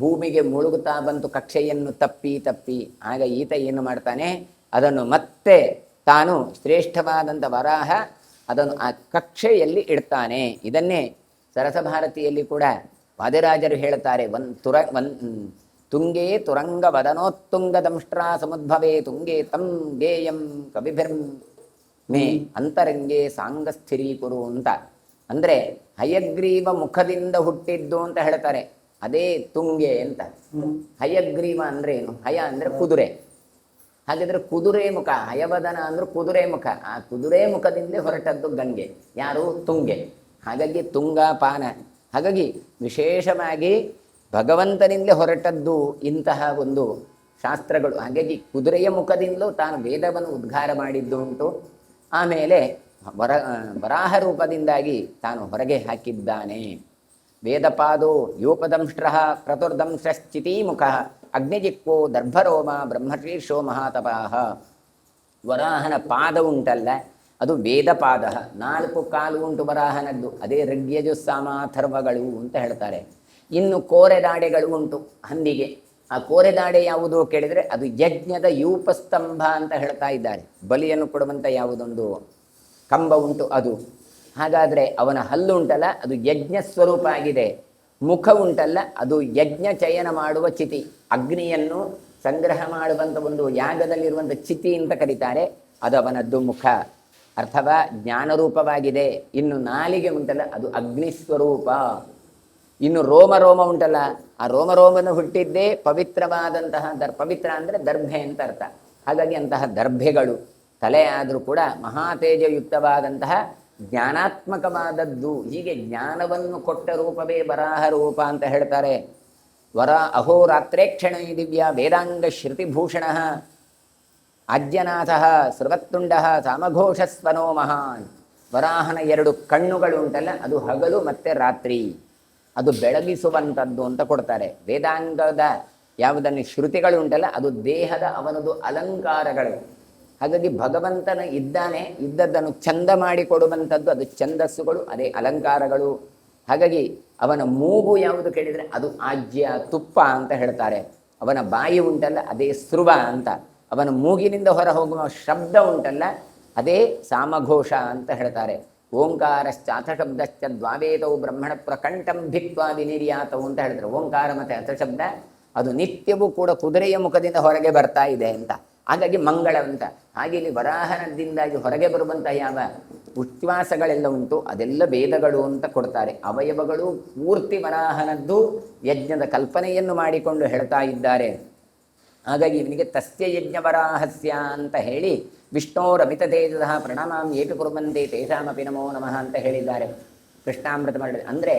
ಭೂಮಿಗೆ ಮುಳುಗುತ್ತಾ ಬಂತು ಕಕ್ಷೆಯನ್ನು ತಪ್ಪಿ ತಪ್ಪಿ. ಆಗ ಈತ ಏನು ಮಾಡ್ತಾನೆ, ಅದನ್ನು ಮತ್ತೆ ತಾನು ಶ್ರೇಷ್ಠವಾದಂಥ ವರಾಹ ಅದನ್ನು ಆ ಕಕ್ಷೆಯಲ್ಲಿ ಇಡ್ತಾನೆ. ಇದನ್ನೇ ಸರಸಭಾರತಿಯಲ್ಲಿ ಕೂಡ ವಾದಿರಾಜರು ಹೇಳ್ತಾರೆ, ತುಂಗೇ ತುರಂಗ ವದನೋತ್ತುಂಗ ದಂಷ್ಟ್ರಾ ಸಮುದ್ಭವೇ ತುಂಗೇ ತಂ ಗೇಯಂ ಕವಿಭಿರ್ಮ್ ಮೇ ಅಂತರಂಗೆ ಸಾಂಗ ಸ್ಥಿರೀಕುರು ಅಂತ. ಅಂದರೆ ಹಯಗ್ರೀವ ಮುಖದಿಂದ ಹುಟ್ಟಿದ್ದು ಅಂತ ಹೇಳ್ತಾರೆ, ಅದೇ ತುಂಗೆ ಅಂತ. ಹಯಗ್ರೀವ ಅಂದ್ರೆ ಏನು? ಹಯ ಅಂದರೆ ಕುದುರೆ. ಹಾಗಿದ್ರೆ ಕುದುರೆ ಮುಖ, ಹಯವದನ ಅಂದ್ರೆ ಕುದುರೆ ಮುಖ. ಆ ಕುದುರೆ ಮುಖದಿಂದ ಹೊರಟದ್ದು ಗಂಗೆ, ಯಾರು? ತುಂಗೆ. ಹಾಗಾಗಿ ತುಂಗಾಪಾನ. ಹಾಗಾಗಿ ವಿಶೇಷವಾಗಿ ಭಗವಂತನಿಂದಲೇ ಹೊರಟದ್ದು ಇಂತಹ ಒಂದು ಶಾಸ್ತ್ರಗಳು. ಹಾಗಾಗಿ ಕುದುರೆಯ ಮುಖದಿಂದಲೂ ತಾನು ವೇದವನ್ನು ಉದ್ಘಾರ ಮಾಡಿದ್ದು ಉಂಟು. ಆಮೇಲೆ ವರಾಹ ರೂಪದಿಂದಾಗಿ ತಾನು ಹೊರಗೆ ಹಾಕಿದ್ದಾನೆ. ವೇದಪಾದೋ ಯೋಪದಂಷ್ಟ್ರ ಕ್ರತುರ್ದಂಶ್ಚಿತೀಮುಖ ಅಗ್ನಿಜಿಕ್ಕೋ ದರ್ಭರೋಮ ಬ್ರಹ್ಮಶೀರ್ಷೋ ಮಹಾತಪಾಹ. ವರಾಹನ ಪಾದ ಉಂಟಲ್ಲ, ಅದು ವೇದಪಾದ. 4 ಕಾಲು ಉಂಟು ವರಾಹನದ್ದು, ಅದೇ ಋಗ್ಯಜುಸ್ಸಾಮಾಥರ್ವಗಳು ಅಂತ ಹೇಳ್ತಾರೆ. ಇನ್ನು ಕೋರೆದಾಡೆಗಳು ಉಂಟು ಹಂದಿಗೆ. ಆ ಕೋರೆದಾಡೆ ಯಾವುದು ಕೇಳಿದರೆ, ಅದು ಯಜ್ಞದ ಯೂಪಸ್ತಂಭ ಅಂತ ಹೇಳ್ತಾ ಇದ್ದಾರೆ. ಬಲಿಯನ್ನು ಕೊಡುವಂಥ ಯಾವುದೊಂದು ಕಂಬ ಉಂಟು ಅದು. ಹಾಗಾದರೆ ಅವನ ಹಲ್ಲು ಉಂಟಲ್ಲ, ಅದು ಯಜ್ಞ ಸ್ವರೂಪ ಆಗಿದೆ. ಮುಖ ಉಂಟಲ್ಲ, ಅದು ಯಜ್ಞ ಚಯನ ಮಾಡುವ ಚಿತಿ, ಅಗ್ನಿಯನ್ನು ಸಂಗ್ರಹ ಮಾಡುವಂಥ ಒಂದು ಯಾಗದಲ್ಲಿರುವಂಥ ಚಿತಿ ಅಂತ ಕರೀತಾರೆ. ಅದು ಅವನದ್ದು ಮುಖ, ಅಥವಾ ಜ್ಞಾನರೂಪವಾಗಿದೆ. ಇನ್ನು ನಾಲಿಗೆ ಉಂಟಲ್ಲ, ಅದು ಅಗ್ನಿ ಸ್ವರೂಪ. ಇನ್ನು ರೋಮ ಉಂಟಲ್ಲ, ಆ ರೋಮವನ್ನು ಹುಟ್ಟಿದ್ದೇ ಪವಿತ್ರವಾದಂತಹ ಪವಿತ್ರ ಅಂದರೆ ದರ್ಭೆ ಅಂತ ಅರ್ಥ. ಹಾಗಾಗಿ ಅಂತಹ ದರ್ಭೆಗಳು ತಲೆ ಆದರೂ ಕೂಡ ಮಹಾತೇಜಯುಕ್ತವಾದಂತಹ ಜ್ಞಾನಾತ್ಮಕವಾದದ್ದು. ಹೀಗೆ ಜ್ಞಾನವನ್ನು ಕೊಟ್ಟ ರೂಪವೇ ವರಾಹ ರೂಪ ಅಂತ ಹೇಳ್ತಾರೆ. ಅಹೋರಾತ್ರೇ ಕ್ಷಣೈ ದಿವ್ಯ ವೇದಾಂಗ ಶ್ರುತಿಭೂಷಣ ಆಜ್ಯನಾಥ ಸರ್ವತ್ತುಂಡ ಸಾಮಘೋಷಸ್ವನೋ ಮಹಾನ್. ವರಾಹನ 2 ಕಣ್ಣುಗಳು ಉಂಟಲ್ಲ, ಅದು ಹಗಲು ಮತ್ತು ರಾತ್ರಿ, ಅದು ಬೆಳಗಿಸುವಂಥದ್ದು ಅಂತ ಕೊಡ್ತಾರೆ. ವೇದಾಂಗದ ಯಾವುದನ್ನು ಶ್ರುತಿಗಳು ಉಂಟಲ್ಲ, ಅದು ದೇಹದ ಅವನದು ಅಲಂಕಾರಗಳು. ಹಾಗಾಗಿ ಭಗವಂತನ ಇದ್ದದ್ದನ್ನು ಚಂದ ಮಾಡಿಕೊಡುವಂಥದ್ದು ಅದು ಛಂದಸ್ಸುಗಳು, ಅದೇ ಅಲಂಕಾರಗಳು. ಹಾಗಾಗಿ ಅವನ ಮೂಗು ಯಾವುದು ಕೇಳಿದರೆ, ಅದು ಆಜ್ಯ, ತುಪ್ಪ ಅಂತ ಹೇಳ್ತಾರೆ. ಅವನ ಬಾಯಿ ಉಂಟಲ್ಲ, ಅದೇ ಸ್ರುವ ಅಂತ. ಅವನ ಮೂಗಿನಿಂದ ಹೊರ ಹೋಗುವ ಶಬ್ದ ಉಂಟಲ್ಲ, ಅದೇ ಸಾಮಘೋಷ ಅಂತ ಹೇಳ್ತಾರೆ. ಓಂಕಾರಶ್ಚಾಥ ಶಬ್ದಶ್ಚ ದ್ವಾವೇದೌ ಬ್ರಹ್ಮಣ ಪ್ರಕಂಠಂ ಭಿಕ್ವಾ ವಿನಿರ್ಯಾತವು ಅಂತ ಹೇಳಿದ್ರು. ಓಂಕಾರ ಮತ್ತು ಅಥ ಶಬ್ದ ಅದು ನಿತ್ಯವೂ ಕೂಡ ಕುದುರೆಯ ಮುಖದಿಂದ ಹೊರಗೆ ಬರ್ತಾ ಇದೆ ಅಂತ, ಹಾಗಾಗಿ ಮಂಗಳ ಅಂತ. ಹಾಗೆ ಇಲ್ಲಿ ವರಾಹನದಿಂದಾಗಿ ಹೊರಗೆ ಬರುವಂತಹ ಯಾವ ಉಚ್ಛ್ವಾಸಗಳೆಲ್ಲ ಉಂಟು ಅದೆಲ್ಲ ವೇದಗಳು ಅಂತ ಕೊಡ್ತಾರೆ. ಅವಯವಗಳು ಪೂರ್ತಿ ವರಾಹನದ್ದು ಯಜ್ಞದ ಕಲ್ಪನೆಯನ್ನು ಮಾಡಿಕೊಂಡು ಹೇಳ್ತಾ ಇದ್ದಾರೆ. ಹಾಗಾಗಿ ಇವನಿಗೆ ತಸ್ಯ ಯಜ್ಞವರಾಹಸ್ಯ ಅಂತ ಹೇಳಿ ವಿಷ್ಣೋರಮಿತ ತೇಜಃ ಪ್ರಣಮಾಂ ಏಪಿ ಕುರ್ವಂತೆ ತೇಷಾಮಪಿ ನಮೋ ನಮಃ ಅಂತ ಹೇಳಿದ್ದಾರೆ ಕೃಷ್ಣಾಮೃತ ಮಾಡಿ. ಅಂದರೆ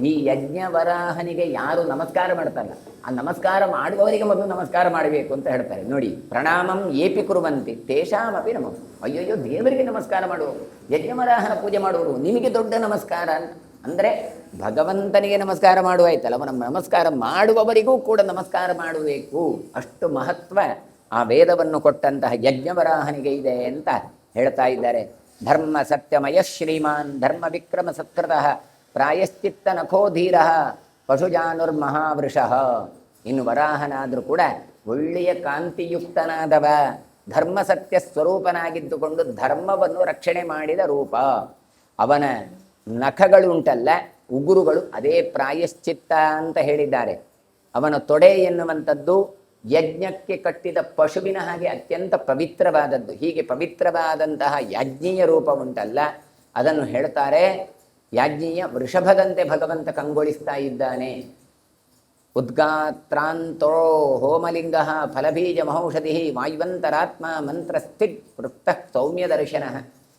ಈ ಯಜ್ಞವರಾಹನಿಗೆ ಯಾರು ನಮಸ್ಕಾರ ಮಾಡ್ತಾರಲ್ಲ ಆ ನಮಸ್ಕಾರ ಮಾಡುವವರಿಗೆ ಮೊದಲು ನಮಸ್ಕಾರ ಮಾಡಬೇಕು ಅಂತ ಹೇಳ್ತಾರೆ ನೋಡಿ. ಪ್ರಣಾಮಂ ಏಪಿ ಕುರ್ವಂತಿ ತೇಷಾಮಪಿ ನಮೋ. ಅಯ್ಯೋಯ್ಯೋ ದೇವರಿಗೆ ನಮಸ್ಕಾರ ಮಾಡುವವರು, ಯಜ್ಞವರಾಹನ ಪೂಜೆ ಮಾಡುವವರು ನಿಮಗೆ ದೊಡ್ಡ ನಮಸ್ಕಾರ ಅಂತ. ಅಂದರೆ ಭಗವಂತನಿಗೆ ನಮಸ್ಕಾರ ಮಾಡುವಾಯ್ತಲ್ಲ, ಅವನ ನಮಸ್ಕಾರ ಮಾಡುವವರಿಗೂ ಕೂಡ ನಮಸ್ಕಾರ ಮಾಡಬೇಕು. ಅಷ್ಟು ಮಹತ್ವ ಆ ವೇದವನ್ನು ಕೊಟ್ಟಂತಹ ಯಜ್ಞವರಾಹನಿಗೆ ಇದೆ ಅಂತ ಹೇಳ್ತಾ ಇದ್ದಾರೆ. ಧರ್ಮ ಸತ್ಯಮಯ ಶ್ರೀಮಾನ್ ಧರ್ಮ ವಿಕ್ರಮ ಸತ್ಕೃತಃ ಪ್ರಾಯಶ್ಚಿತ್ತ ನಖೋಧೀರ ಪಶುಜಾನುರ್ಮಹಾವೃಷಃ. ಇನ್ನು ವರಾಹನಾದರೂ ಕೂಡ ಒಳ್ಳೆಯ ಕಾಂತಿಯುಕ್ತನಾದವ, ಧರ್ಮ ಸತ್ಯ ಸ್ವರೂಪನಾಗಿದ್ದುಕೊಂಡು ಧರ್ಮವನ್ನು ರಕ್ಷಣೆ ಮಾಡಿದ ರೂಪ. ಅವನ ನಖಗಳು ಉಂಟಲ್ಲ, ಉಗುರುಗಳು, ಅದೇ ಪ್ರಾಯಶ್ಚಿತ್ತ ಅಂತ ಹೇಳಿದ್ದಾರೆ. ಅವನ ತೊಡೆ ಎನ್ನುವಂಥದ್ದು ಯಜ್ಞಕ್ಕೆ ಕಟ್ಟಿದ ಪಶುವಿನ ಹಾಗೆ ಅತ್ಯಂತ ಪವಿತ್ರವಾದದ್ದು. ಹೀಗೆ ಪವಿತ್ರವಾದಂತಹ ಯಾಜ್ಞೀಯ ರೂಪ ಉಂಟಲ್ಲ ಅದನ್ನು ಹೇಳ್ತಾರೆ. ಯಾಜ್ಞೀಯ ವೃಷಭದಂತೆ ಭಗವಂತ ಕಂಗೊಳಿಸ್ತಾ ಇದ್ದಾನೆ. ಉದ್ಗಾತ್ರಾಂತೋ ಹೋಮಲಿಂಗ ಫಲಬೀಜ ಮಹೌಷಧಿ ವಾಯುವಂತರಾತ್ಮ ಮಂತ್ರಸ್ಥಿತ್ ವೃತ್ತಃ ಸೌಮ್ಯ ದರ್ಶನ.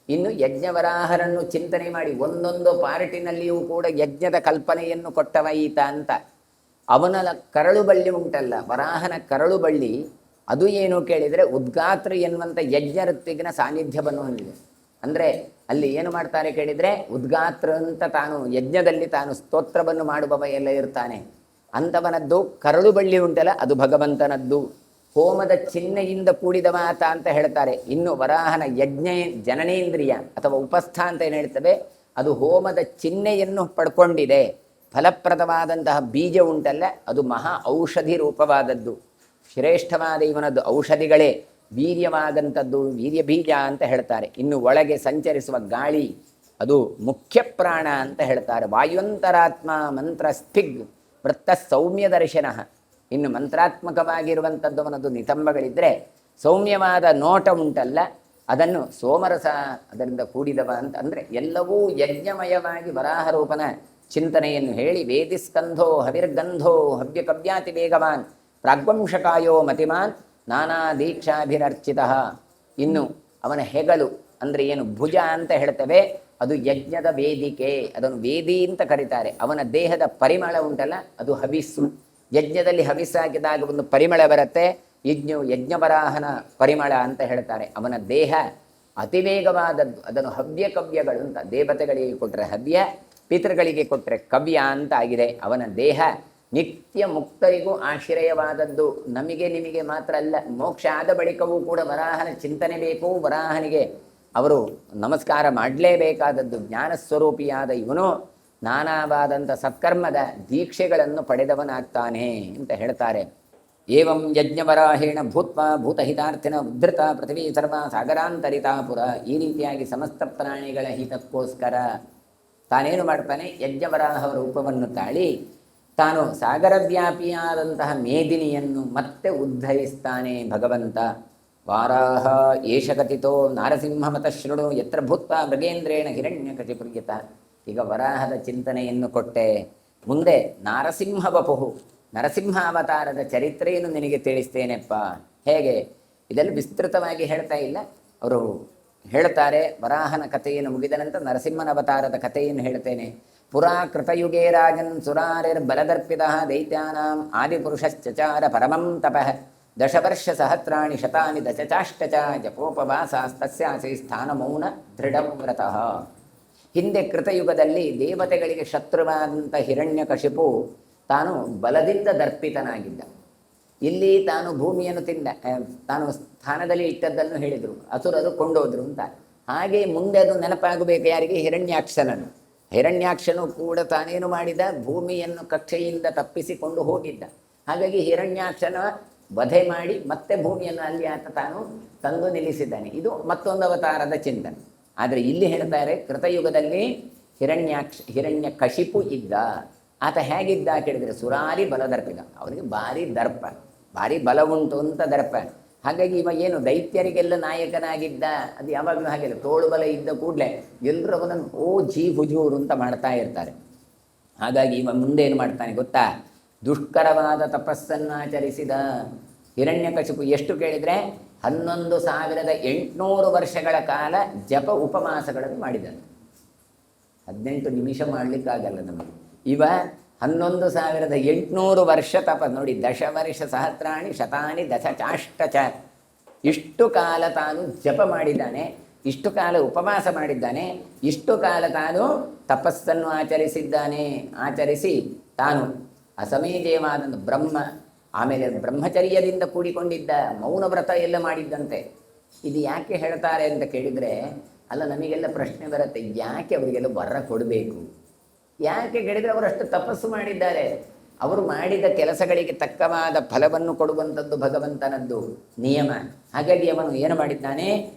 ಇನ್ನು ಯಜ್ಞವರಾಹರನ್ನು ಚಿಂತನೆ ಮಾಡಿ ಒಂದೊಂದು ಪಾರ್ಟಿನಲ್ಲಿಯೂ ಕೂಡ ಯಜ್ಞದ ಕಲ್ಪನೆಯನ್ನು ಕೊಟ್ಟವ ಈತ ಅಂತ. ಅವನ ಕರಳು ಬಳ್ಳಿ ಉಂಟಲ್ಲ, ವರಾಹನ ಕರಳು ಬಳ್ಳಿ, ಅದು ಏನು ಕೇಳಿದರೆ ಉದ್ಗಾತ್ರ ಎನ್ನುವಂಥ ಯಜ್ಞ ಋತ್ವಿಗಿನ ಸಾನ್ನಿಧ್ಯವನ್ನು ಹೊಂದಿದೆ. ಅಂದರೆ ಅಲ್ಲಿ ಏನು ಮಾಡ್ತಾರೆ ಕೇಳಿದರೆ ಉದ್ಗಾತ್ರ ಅಂತ ತಾನು ಯಜ್ಞದಲ್ಲಿ ತಾನು ಸ್ತೋತ್ರವನ್ನು ಮಾಡುವವ ಎಲ್ಲ ಇರ್ತಾನೆ, ಅಂಥವನದ್ದು ಕರಳು ಬಳ್ಳಿ ಉಂಟಲ್ಲ ಅದು ಭಗವಂತನದ್ದು. ಹೋಮದ ಚಿಹ್ನೆಯಿಂದ ಕೂಡಿದವಾತ ಅಂತ ಹೇಳ್ತಾರೆ. ಇನ್ನು ವರಾಹನ ಯಜ್ಞ ಜನನೇಂದ್ರಿಯ ಅಥವಾ ಉಪಸ್ಥ ಅಂತ ಏನು ಹೇಳ್ತವೆ, ಅದು ಹೋಮದ ಚಿಹ್ನೆಯನ್ನು ಪಡ್ಕೊಂಡಿದೆ. ಫಲಪ್ರದವಾದಂತಹ ಬೀಜ ಉಂಟಲ್ಲ ಅದು ಮಹಾ ಔಷಧಿ ರೂಪವಾದದ್ದು. ಶ್ರೇಷ್ಠವಾದ ಇವನದ್ದು ಔಷಧಿಗಳೇ ವೀರ್ಯವಾದಂಥದ್ದು, ವೀರ್ಯ ಬೀಜ ಅಂತ ಹೇಳ್ತಾರೆ. ಇನ್ನು ಒಳಗೆ ಸಂಚರಿಸುವ ಗಾಳಿ ಅದು ಮುಖ್ಯ ಪ್ರಾಣ ಅಂತ ಹೇಳ್ತಾರೆ. ವಾಯುವಂತರಾತ್ಮ ಮಂತ್ರ ಸ್ಥಿಗ್ ವೃತ್ತ ಸೌಮ್ಯ ದರ್ಶನ. ಇನ್ನು ಮಂತ್ರಾತ್ಮಕವಾಗಿರುವಂಥದ್ದು ಅವನದ್ದು ನಿತಂಬಗಳಿದ್ದರೆ ಸೌಮ್ಯವಾದ ನೋಟ ಉಂಟಲ್ಲ ಅದನ್ನು ಸೋಮರಸ ಅದರಿಂದ ಕೂಡಿದವ ಅಂತ. ಅಂದರೆ ಎಲ್ಲವೂ ಯಜ್ಞಮಯವಾಗಿ ವರಾಹರೂಪನ ಚಿಂತನೆಯನ್ನು ಹೇಳಿ ವೇದಿಸ್ಕಂಧೋ ಹವಿರ್ಗಂಧೋ ಹವ್ಯಕವ್ಯಾತಿ ವೇಗವಾನ್ ಪ್ರಾಗ್ವಂಶಕಾಯೋ ಮತಿಮಾನ್ ನಾನಾ ದೀಕ್ಷಾಭಿರರ್ಚಿತ. ಇನ್ನು ಅವನ ಹೆಗಲು ಅಂದರೆ ಏನು ಭುಜ ಅಂತ ಹೇಳ್ತೇವೆ, ಅದು ಯಜ್ಞದ ವೇದಿಕೆ, ಅದನ್ನು ವೇದಿ ಅಂತ ಕರೀತಾರೆ. ಅವನ ದೇಹದ ಪರಿಮಳ ಉಂಟಲ್ಲ ಅದು ಹವಿಸ್ಸು. ಯಜ್ಞದಲ್ಲಿ ಹವಿಸ್ಸಾಕಿದಾಗ ಒಂದು ಪರಿಮಳ ಬರುತ್ತೆ, ಯಜ್ಞವರಾಹನ ಪರಿಮಳ ಅಂತ ಹೇಳ್ತಾರೆ. ಅವನ ದೇಹ ಅತಿವೇಗವಾದದ್ದು, ಅದನ್ನು ಹವ್ಯ ಕವ್ಯಗಳು ಅಂತ. ದೇವತೆಗಳಿಗೆ ಕೊಟ್ಟರೆ ಹವ್ಯ, ಪಿತೃಗಳಿಗೆ ಕೊಟ್ಟರೆ ಕವ್ಯ ಅಂತ ಆಗಿದೆ. ಅವನ ದೇಹ ನಿತ್ಯ ಮುಕ್ತರಿಗೂ ಆಶ್ರಯವಾದದ್ದು. ನಮಗೆ ನಿಮಗೆ ಮಾತ್ರ ಅಲ್ಲ, ಮೋಕ್ಷ ಆದ ಬಳಿಕವೂ ಕೂಡ ವರಾಹನ ಚಿಂತನೆ ಬೇಕು. ವರಾಹನಿಗೆ ಅವರು ನಮಸ್ಕಾರ ಮಾಡಲೇಬೇಕಾದದ್ದು. ಜ್ಞಾನಸ್ವರೂಪಿಯಾದ ಇವನು ನಾನಾವಾದಂಥ ಸತ್ಕರ್ಮದ ದೀಕ್ಷೆಗಳನ್ನು ಪಡೆದವನಾಗ್ತಾನೆ ಅಂತ ಹೇಳ್ತಾರೆ. ಏವಂ ಯಜ್ಞವರಾಹೇಣ ಭೂತ್ವ ಭೂತಹಿತಾರ್ಥಿನ ಉದ್ಧೃತ ಪೃಥ್ವೀ ಸರ್ವ ಸಾಗರಾಂತರಿತಾಪುರ. ಈ ರೀತಿಯಾಗಿ ಸಮಸ್ತ ಪ್ರಾಣಿಗಳ ಹಿತಕ್ಕೋಸ್ಕರ ತಾನೇನು ಮಾಡ್ತಾನೆ, ಯಜ್ಞವರಾಹ ರೂಪವನ್ನು ತಾಳಿ ತಾನು ಸಾಗರವ್ಯಾಪಿಯಾದಂತಹ ಮೇದಿನಿಯನ್ನು ಮತ್ತೆ ಉದ್ಧರಿಸ್ತಾನೆ ಭಗವಂತ. ವಾರಾಹ ಏಷಕಥಿತೋ ನಾರಸಿಂಹಮತ ಶೃಣು ಯತ್ರ ಭೂತ್ವ ಮೃಗೇಂದ್ರೇಣ ಹಿರಣ್ಯಕಟಿಪುರ್ಯತ. ಈಗ ವರಾಹದ ಚಿಂತನೆಯನ್ನು ಕೊಟ್ಟೆ, ಮುಂದೆ ನಾರಸಿಂಹ ವಪುಹು, ನರಸಿಂಹ ಅವತಾರದ ಚರಿತ್ರೆಯನ್ನು ನಿನಗೆ ತಿಳಿಸ್ತೇನೆಪ್ಪ. ಹೇಗೆ ಇದೆಲ್ಲ ವಿಸ್ತೃತವಾಗಿ ಹೇಳ್ತಾ ಇಲ್ಲ, ಅವರು ಹೇಳ್ತಾರೆ. ವರಾಹನ ಕಥೆಯನ್ನು ಮುಗಿದ ನಂತರ ನರಸಿಂಹನ ಅವತಾರದ ಕಥೆಯನ್ನು ಹೇಳ್ತೇನೆ. ಪುರಾ ಕೃತಯುಗೇ ರಾಜನ್ ಸುರಾರಿರ್ ಬಲದರ್ಪಿತ ದೈತ್ಯಾನಾಂ ಆದಿಪುರುಷಶ್ಚಚಾರ ಪರಮಂ ತಪಃ ದಶವರ್ಷ ಸಹಸ್ರಾಣಿ ಶತಾನಿ ದಶಚಾಷ್ಟಚ ಜಪೋಪವಾಸಾಸ್ತಸ್ಯಾಸಿ ಸ್ಥಾನಮೌನ ದೃಢಂ ವ್ರತಃ. ಹಿಂದೆ ಕೃತಯುಗದಲ್ಲಿ ದೇವತೆಗಳಿಗೆ ಶತ್ರುವಾದಂಥ ಹಿರಣ್ಯಕಶಿಪು ತಾನು ಬಲದಿಂದ ದರ್ಪಿತನಾಗಿದ್ದ. ಇಲ್ಲಿ ತಾನು ಭೂಮಿಯನ್ನು ತಿಂದ, ತಾನು ಸ್ಥಾನದಲ್ಲಿ ಇಟ್ಟದ್ದನ್ನು ಹೇಳಿದರು, ಅಸುರರು ಕೊಂಡೋದ್ರು ಅಂತ. ಹಾಗೆ ಮುಂದೆ ಅದು ನೆನಪಾಗಬೇಕು ಯಾರಿಗೆ? ಹಿರಣ್ಯಾಕ್ಷನನ್ನು. ಹಿರಣ್ಯಾಕ್ಷನು ಕೂಡ ತಾನೇನು ಮಾಡಿದ, ಭೂಮಿಯನ್ನು ಕಕ್ಷೆಯಿಂದ ತಪ್ಪಿಸಿಕೊಂಡು ಹೋಗಿದ್ದ. ಹಾಗಾಗಿ ಹಿರಣ್ಯಾಕ್ಷನ ವಧೆ ಮಾಡಿ ಮತ್ತೆ ಭೂಮಿಯನ್ನು ಅಲ್ಲಿ ಆತ ತಾನು ತಂದು ನಿಲ್ಲಿಸಿದ್ದಾನೆ. ಇದು ಮತ್ತೊಂದು ಅವತಾರದ ಚಿಂತನೆ. ಆದರೆ ಇಲ್ಲಿ ಹೇಳ್ತಾರೆ, ಕೃತಯುಗದಲ್ಲಿ ಹಿರಣ್ಯ ಕಶಿಪು ಇದ್ದ. ಆತ ಹೇಗಿದ್ದ ಕೇಳಿದರೆ ಸುರಾರಿ ಬಲದರ್ಪಿದ. ಅವನಿಗೆ ಭಾರಿ ದರ್ಪ, ಭಾರಿ ಬಲ ಉಂಟು ಅಂತ ದರ್ಪ. ಹಾಗಾಗಿ ಇವ ಏನು ದೈತ್ಯರಿಗೆಲ್ಲ ನಾಯಕನಾಗಿದ್ದ, ಅದು ಯಾವಾಗಲೂ ಹಾಗೆಲ್ಲ ತೋಳು ಬಲ ಇದ್ದ ಕೂಡಲೇ ಎಲ್ಲರೂ ಅವನನ್ನು ಜೀ ಹುಜೂರು ಅಂತ ಮಾಡ್ತಾ ಇರ್ತಾರೆ. ಹಾಗಾಗಿ ಇವ ಮುಂದೆ ಏನು ಮಾಡ್ತಾನೆ ಗೊತ್ತಾ, ದುಷ್ಕರವಾದ ತಪಸ್ಸನ್ನಾಚರಿಸಿದ. ಹಿರಣ್ಯಕಶಿಪು ಎಷ್ಟು ಕೇಳಿದರೆ 11,800 ವರ್ಷಗಳ ಕಾಲ ಜಪ ಉಪವಾಸಗಳನ್ನು ಮಾಡಿದನು. 18 ನಿಮಿಷ ಮಾಡಲಿಕ್ಕಾಗಲ್ಲ ನಮಗೆ. ಇವ 11,800 ವರ್ಷ ತಪ ನೋಡಿ. ದಶವರ್ಷ ಸಹಸ್ರಾಣಿ ಶತಾನಿ ದಶ ಚಾಷ್ಟ ಚ. ಇಷ್ಟು ಕಾಲ ತಾನು ಜಪ ಮಾಡಿದ್ದಾನೆ, ಇಷ್ಟು ಕಾಲ ಉಪವಾಸ ಮಾಡಿದ್ದಾನೆ, ಇಷ್ಟು ಕಾಲ ತಾನು ತಪಸ್ಸನ್ನು ಆಚರಿಸಿದ್ದಾನೆ. ಆಚರಿಸಿ ತಾನು ಅಸಮೇಜಯವಾದ ಬ್ರಹ್ಮ, ಆಮೇಲೆ ಬ್ರಹ್ಮಚರ್ಯದಿಂದ ಕೂಡಿಕೊಂಡಿದ್ದ, ಮೌನ ವ್ರತ ಎಲ್ಲ ಮಾಡಿದ್ದಂತೆ. ಇದು ಯಾಕೆ ಹೇಳ್ತಾರೆ ಅಂತ ಕೇಳಿದರೆ, ಅಲ್ಲ ನಮಗೆಲ್ಲ ಪ್ರಶ್ನೆ ಬರುತ್ತೆ, ಯಾಕೆ ಅವರಿಗೆಲ್ಲ ವರ ಕೊಡಬೇಕು? ಯಾಕೆ ಕೇಳಿದರೆ ಅವರಷ್ಟು ತಪಸ್ಸು ಮಾಡಿದ್ದಾರೆ, ಅವರು ಮಾಡಿದ ಕೆಲಸಗಳಿಗೆ ತಕ್ಕವಾದ ಫಲವನ್ನು ಕೊಡುವಂಥದ್ದು ಭಗವಂತನದ್ದು ನಿಯಮ. ಹಾಗಾಗಿ ಅವನು ಏನು ಮಾಡಿದ್ದಾನೆ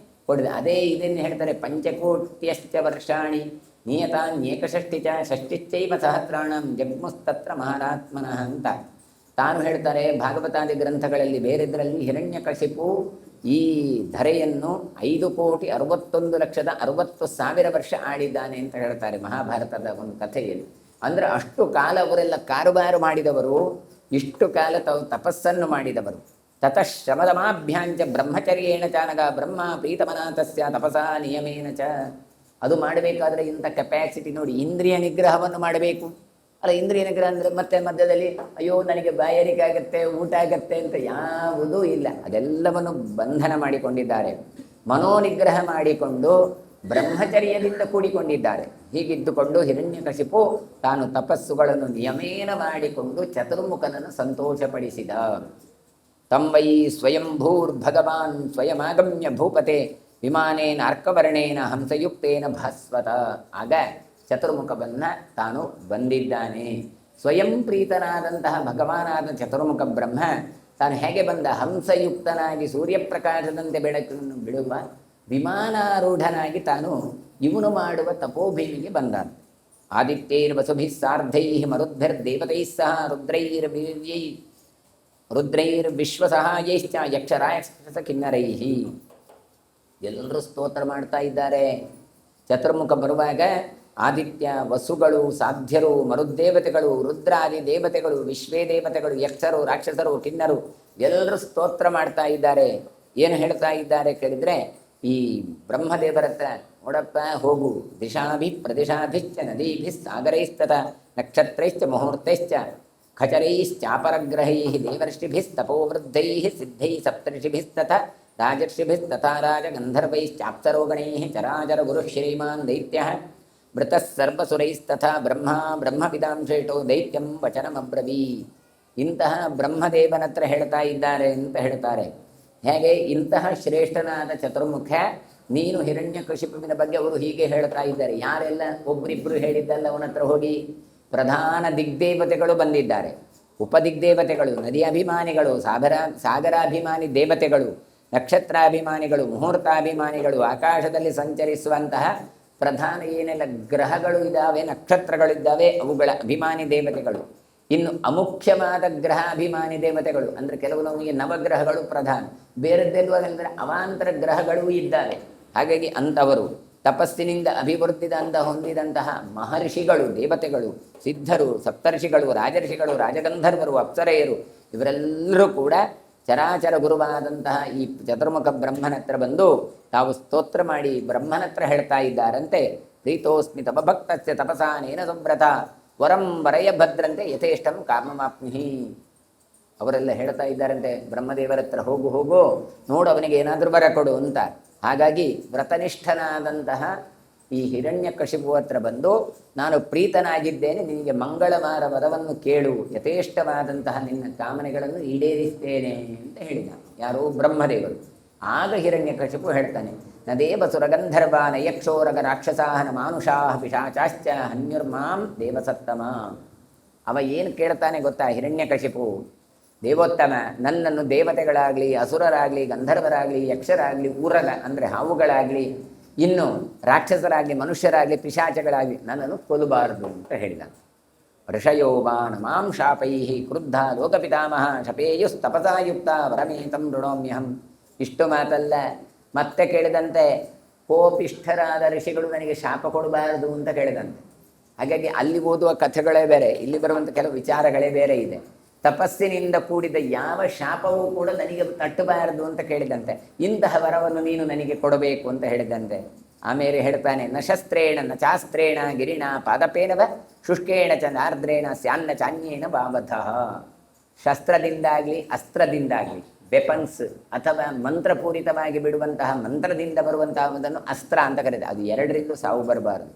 ಕೊಡಿದ. ಅದೇ ಇದನ್ನು ಹೇಳ್ತಾರೆ, ಪಂಚಕೋಟ್ಯಶ್ಚ ವರ್ಷಾಣಿ ನಿಯತಾನ್ಯೇಕಷಷ್ಟಿ ಚ ಷಷ್ಟಿಶ್ಚೈವ ಸಹಸ್ರಾಣಂ ಜಗ್ಮುಸ್ತತ್ರ ಮಹಾರಾತ್ಮನಃ ಅಂತ ತಾನು ಹೇಳ್ತಾರೆ ಭಾಗವತಾದಿ ಗ್ರಂಥಗಳಲ್ಲಿ. ಬೇರೆದರಲ್ಲಿ ಹಿರಣ್ಯಕಶಿಪು ಈ ಧರೆಯನ್ನು 5,61,60,60,000 ವರ್ಷ ಆಳಿದ್ದಾನೆ ಅಂತ ಹೇಳ್ತಾರೆ ಮಹಾಭಾರತದ ಒಂದು ಕಥೆಯಲ್ಲಿ. ಅಂದರೆ ಅಷ್ಟು ಕಾಲ ಅವರೆಲ್ಲ ಕಾರುಬಾರು ಮಾಡಿದವರು, ಇಷ್ಟು ಕಾಲ ತಪಸ್ಸನ್ನು ಮಾಡಿದವರು. ತತಃ ಶಮದಮಾಭ್ಯಾಂಚ ಬ್ರಹ್ಮಚರ್ಯೇಣ ಚಾನಗ ಬ್ರಹ್ಮ ಪ್ರೀತಮನಾಥಸ್ಯ ತಪಸಾ ನಿಯಮೇನ ಚ. ಅದು ಮಾಡಬೇಕಾದ್ರೆ ಇಂಥ ಕೆಪ್ಯಾಸಿಟಿ ನೋಡಿ. ಇಂದ್ರಿಯ ನಿಗ್ರಹವನ್ನು ಮಾಡಬೇಕು ಅಲ್ಲ. ಇಂದ್ರಿಯ ನಿಗ್ರಹ ಅಂದರೆ ಮತ್ತೆ ಮಧ್ಯದಲ್ಲಿ ಅಯ್ಯೋ ನನಗೆ ಬಾಯಾರಿಕೆ ಆಗತ್ತೆ, ಊಟ ಆಗತ್ತೆ ಅಂತ ಯಾವುದೂ ಇಲ್ಲ. ಅದೆಲ್ಲವನ್ನು ಬಂಧನ ಮಾಡಿಕೊಂಡಿದ್ದಾರೆ. ಮನೋನಿಗ್ರಹ ಮಾಡಿಕೊಂಡು ಬ್ರಹ್ಮಚರ್ಯದಿಂದ ಕೂಡಿಕೊಂಡಿದ್ದಾರೆ. ಹೀಗಿದ್ದುಕೊಂಡು ಹಿರಣ್ಯಕಶಿಪು ತಾನು ತಪಸ್ಸುಗಳನ್ನು ನಿಯಮೇನ ಮಾಡಿಕೊಂಡು ಚತುರ್ಮುಖನನ್ನು ಸಂತೋಷಪಡಿಸಿದ. ತಂವೈ ಸ್ವಯಂಭೂರ್ಭಗವಾನ್ ಸ್ವಯಮಾಗಮ್ಯ ಭೂಪತೆ ವಿಮಾನೇನ ಅರ್ಕವರ್ಣೇನ ಹಂಸಯುಕ್ತೇನ ಭಾಸ್ವತ. ಆಗ ಚತುರ್ಮುಖವನ್ನು ತಾನು ಬಂದಿದ್ದಾನೆ. ಸ್ವಯಂ ಪ್ರೀತನಾದಂತಹ ಭಗವಾನಾದ ಚತುರ್ಮುಖ ಬ್ರಹ್ಮ ತಾನು ಹೇಗೆ ಬಂದ? ಹಂಸಯುಕ್ತನಾಗಿ ಸೂರ್ಯಪ್ರಕಾಶದಂತೆ ಬೆಳಕನ್ನು ಬಿಡುವ ವಿಮಾನಾರೂಢನಾಗಿ ತಾನು ಇವನು ಮಾಡುವ ತಪೋಭೂಮಿಗೆ ಬಂದ. ಆದಿತ್ಯೈರ್ವಸುಭಿಃ ಸಾರ್ಧೈಃ ಮರುದ್ಭಿರ್ದೇವತೈಃ ಸಹ ರುದ್ರೈರ್ವಿಶ್ವಸಹಾಯೈಶ್ಚ ಯಕ್ಷರಾಕ್ಷಸ ಕಿನ್ನರೈಃ. ಎಲ್ಲರೂ ಸ್ತೋತ್ರ ಮಾಡ್ತಾ ಇದ್ದಾರೆ. ಚತುರ್ಮುಖ ಬರುವಾಗ ಆದಿತ್ಯ, ವಸುಗಳು, ಸಾಧ್ಯರು, ಮರುದೇವತೆಗಳು, ರುದ್ರಾದಿ ದೇವತೆಗಳು, ವಿಶ್ವೇ ದೇವತೆಗಳು, ಯಕ್ಷರು, ರಾಕ್ಷಸರು, ಕಿನ್ನರು ಎಲ್ಲರೂ ಸ್ತೋತ್ರ ಮಾಡ್ತಾ ಇದ್ದಾರೆ. ಏನು ಹೇಳ್ತಾ ಇದ್ದಾರೆ ಕೇಳಿದರೆ, ಈ ಬ್ರಹ್ಮದೇವರ ಹತ್ರ ನೋಡಪ್ಪ ಹೋಗು, ದಿಶಾಭಿ ಪ್ರದಿಶಾಭಿಶ್ಚ ನದೀಭಿ ಸಾಗರೈಸ್ತತ ನಕ್ಷತ್ರೈಶ್ಚ ಮುಹೂರ್ತೈಶ್ಚ ಖಚರೈಶ್ಚಾಪರಗ್ರಹೈ ದೇವರ್ಷಿಭಿಸ್ತಪೋವೃದ್ಧೈ ಸಿದ್ಧೈ ಸಪ್ತರ್ಷಿಭಿಸ್ತಥ ರಾಜರ್ಷಿಭಿಸ್ತಥಾ ರಾಜಗಂಧರ್ವೈಶ್ಚಾಪ್ಸರೋಗಣೈ ಚರಾಚರ ಗುರು ಶ್ರೀಮಾನ್ ದೈತ್ಯ ಮೃತಃ ಸರ್ವಸುರೈಸ್ತಥಾ ಬ್ರಹ್ಮವಿದಾಂ ಶ್ರೇಷ್ಠೋ ದೈತ್ಯಂ ವಚನಮಬ್ರವೀ. ಇಂತಹ ಬ್ರಹ್ಮದೇವನ ಹತ್ರ ಹೇಳ್ತಾ ಇದ್ದಾರೆ ಅಂತ ಹೇಳ್ತಾರೆ. ಹೇಗೆ ಇಂತಹ ಶ್ರೇಷ್ಠನಾದ ಚತುರ್ಮುಖ ನೀನು ಹಿರಣ್ಯಕಶಿಪುವಿನ ಬಗ್ಗೆ ಅವರು ಹೀಗೆ ಹೇಳ್ತಾ ಇದ್ದಾರೆ. ಯಾರೆಲ್ಲ ಒಬ್ಬರಿಬ್ಬರು ಹೇಳಿದ್ದಲ್ಲ, ಅವನ ಹತ್ರ ಹೋಗಿ ಪ್ರಧಾನ ದಿಗ್ದೇವತೆಗಳು ಬಂದಿದ್ದಾರೆ, ಉಪದಿಗ್ದೇವತೆಗಳು, ನದಿಯಾಭಿಮಾನಿಗಳು, ಸಾಗರಾಭಿಮಾನಿ ದೇವತೆಗಳು, ನಕ್ಷತ್ರಾಭಿಮಾನಿಗಳು, ಮುಹೂರ್ತಾಭಿಮಾನಿಗಳು, ಆಕಾಶದಲ್ಲಿ ಸಂಚರಿಸುವಂತಹ ಪ್ರಧಾನ ಏನೆಲ್ಲ ಗ್ರಹಗಳು ಇದ್ದಾವೆ, ನಕ್ಷತ್ರಗಳಿದ್ದಾವೆ, ಅವುಗಳ ಅಭಿಮಾನಿ ದೇವತೆಗಳು. ಇನ್ನು ಅಮುಖ್ಯವಾದ ಗ್ರಹಾಭಿಮಾನಿ ದೇವತೆಗಳು ಅಂದರೆ ಕೆಲವು ನಮಗೆ ನವಗ್ರಹಗಳು ಪ್ರಧಾನ, ಬೇರೆದ್ದೆಲ್ಲೂ ಅಂದರೆ ಅವಾಂತರ ಗ್ರಹಗಳೂ ಇದ್ದಾವೆ. ಹಾಗಾಗಿ ಅಂಥವರು ತಪಸ್ಸಿನಿಂದ ಅಭಿವೃದ್ಧಿದ ಹೊಂದಿದಂತಹ ಮಹರ್ಷಿಗಳು, ದೇವತೆಗಳು, ಸಿದ್ಧರು, ಸಪ್ತರ್ಷಿಗಳು, ರಾಜರ್ಷಿಗಳು, ರಾಜಗಂಧರ್ವರು, ಅಪ್ಸರೆಯರು ಇವರೆಲ್ಲರೂ ಕೂಡ ಚರಾಚರ ಗುರುವಾದಂತಹ ಈ ಚತುರ್ಮುಖ ಬ್ರಹ್ಮನ ಹತ್ರ ಬಂದು ತಾವು ಸ್ತೋತ್ರ ಮಾಡಿ ಬ್ರಹ್ಮನ ಹತ್ರ ಹೇಳ್ತಾ ಇದ್ದಾರಂತೆ. ಪ್ರೀತೋಸ್ಮಿ ತಪ ಭಕ್ತಸ್ಯ ತಪಸಾನೇನ ಸಂವ್ರತ ವರಂ ವರಯ ಭದ್ರಂತೆ ಯಥೇಷ್ಟಂ ಕಾಮಮಾಪ್ನುಹಿ. ಅವರೆಲ್ಲ ಹೇಳ್ತಾ ಇದ್ದಾರಂತೆ, ಬ್ರಹ್ಮದೇವರ ಹತ್ರ ಹೋಗು ನೋಡು, ಅವನಿಗೆ ಏನಾದರೂ ವರ ಕೊಡು ಅಂತ. ಹಾಗಾಗಿ ವ್ರತನಿಷ್ಠನಾದಂತಹ ಈ ಹಿರಣ್ಯಕಶಿಪು ಹತ್ರ ಬಂದು ನಾನು ಪ್ರೀತನಾಗಿದ್ದೇನೆ, ನಿನಗೆ ಮಂಗಳವಾರ ವರವನ್ನು ಕೇಳು, ಯಥೇಷ್ಟವಾದಂತಹ ನಿನ್ನ ಕಾಮನೆಗಳನ್ನು ಈಡೇರಿಸ್ತೇನೆ ಅಂತ ಹೇಳಿದ. ಯಾರು? ಬ್ರಹ್ಮದೇವರು. ಆಗ ಹಿರಣ್ಯಕಶಿಪು ಹೇಳ್ತಾನೆ, ನ ದೇವಸುರಗಂಧರ್ವಾನ ಯಕ್ಷೋರಗ ರಾಕ್ಷಸಾಹನ ಮಾನುಷಾಹ ಪಿಶಾಚಾಶ್ಚ ಹನ್ಯುರ್ಮಾಂ ದೇವಸತ್ತಮ. ಅವ ಏನು ಕೇಳ್ತಾನೆ ಗೊತ್ತಾ ಹಿರಣ್ಯಕಶಿಪು? ದೇವೋತ್ತಮ, ನನ್ನನ್ನು ದೇವತೆಗಳಾಗಲಿ, ಅಸುರರಾಗಲಿ, ಗಂಧರ್ವರಾಗಲಿ, ಯಕ್ಷರಾಗಲಿ, ಊರಗ ಅಂದರೆ ಹಾವುಗಳಾಗಲಿ, ಇನ್ನು ರಾಕ್ಷಸರಾಗಲಿ, ಮನುಷ್ಯರಾಗಲಿ, ಪಿಶಾಚಗಳಾಗಲಿ ನನ್ನನ್ನು ಕೊಲ್ಲಬಾರದು ಅಂತ ಹೇಳಿದ. ಋಷಯೋವಾನ್ ಮಾಂ ಶಾಪೈ ಕ್ರುದ್ಧ ಲೋಕಪಿತಾಮಹ ಶಪೇಯುಸ್ತಪಸಾಯುಕ್ತ ವರಮೇತಂ ಋಣೋಮ್ಯಹಂ. ಇಷ್ಟು ಮಾತಲ್ಲ, ಮತ್ತೆ ಕೇಳಿದಂತೆ ಕೋಪಿಷ್ಠರಾದ ಋಷಿಗಳು ನನಗೆ ಶಾಪ ಕೊಡಬಾರದು ಅಂತ ಕೇಳಿದಂತೆ. ಹಾಗಾಗಿ ಅಲ್ಲಿ ಓದುವ ಕಥೆಗಳೇ ಬೇರೆ, ಇಲ್ಲಿ ಬರುವಂಥ ಕೆಲವು ವಿಚಾರಗಳೇ ಬೇರೆ ಇದೆ. ತಪಸ್ಸಿನಿಂದ ಕೂಡಿದ ಯಾವ ಶಾಪವೂ ಕೂಡ ನನಗೆ ತಟ್ಟಬಾರದು ಅಂತ ಕೇಳಿದಂತೆ. ಇಂತಹ ವರವನ್ನು ನೀನು ನನಗೆ ಕೊಡಬೇಕು ಅಂತ ಹೇಳಿದಂತೆ. ಆಮೇಲೆ ಹೇಳ್ತಾನೆ, ನ ಶಸ್ತ್ರೇಣ ನ ಚಾಸ್ತ್ರೇಣ ಗಿರಿಣ ಪಾದಪೇನವ ಶುಷ್ಕೇಣ ಚ ನಾರ್ದ್ರೇಣ ಸ್ಯಾನ್ನ ಚಾನ್ಯೇನ ಬಾಬತಃ. ಶಸ್ತ್ರದಿಂದಾಗಲಿ ಅಸ್ತ್ರದಿಂದಾಗಲಿ, ವೆಪನ್ಸ್ ಅಥವಾ ಮಂತ್ರಪೂರಿತವಾಗಿ ಬಿಡುವಂತಹ ಮಂತ್ರದಿಂದ ಬರುವಂತಹದನ್ನು ಅಸ್ತ್ರ ಅಂತ ಕರೀತಾರೆ. ಅದು ಎರಡರಿಂದಲೂ ಸಾವು ಬರಬಾರದು.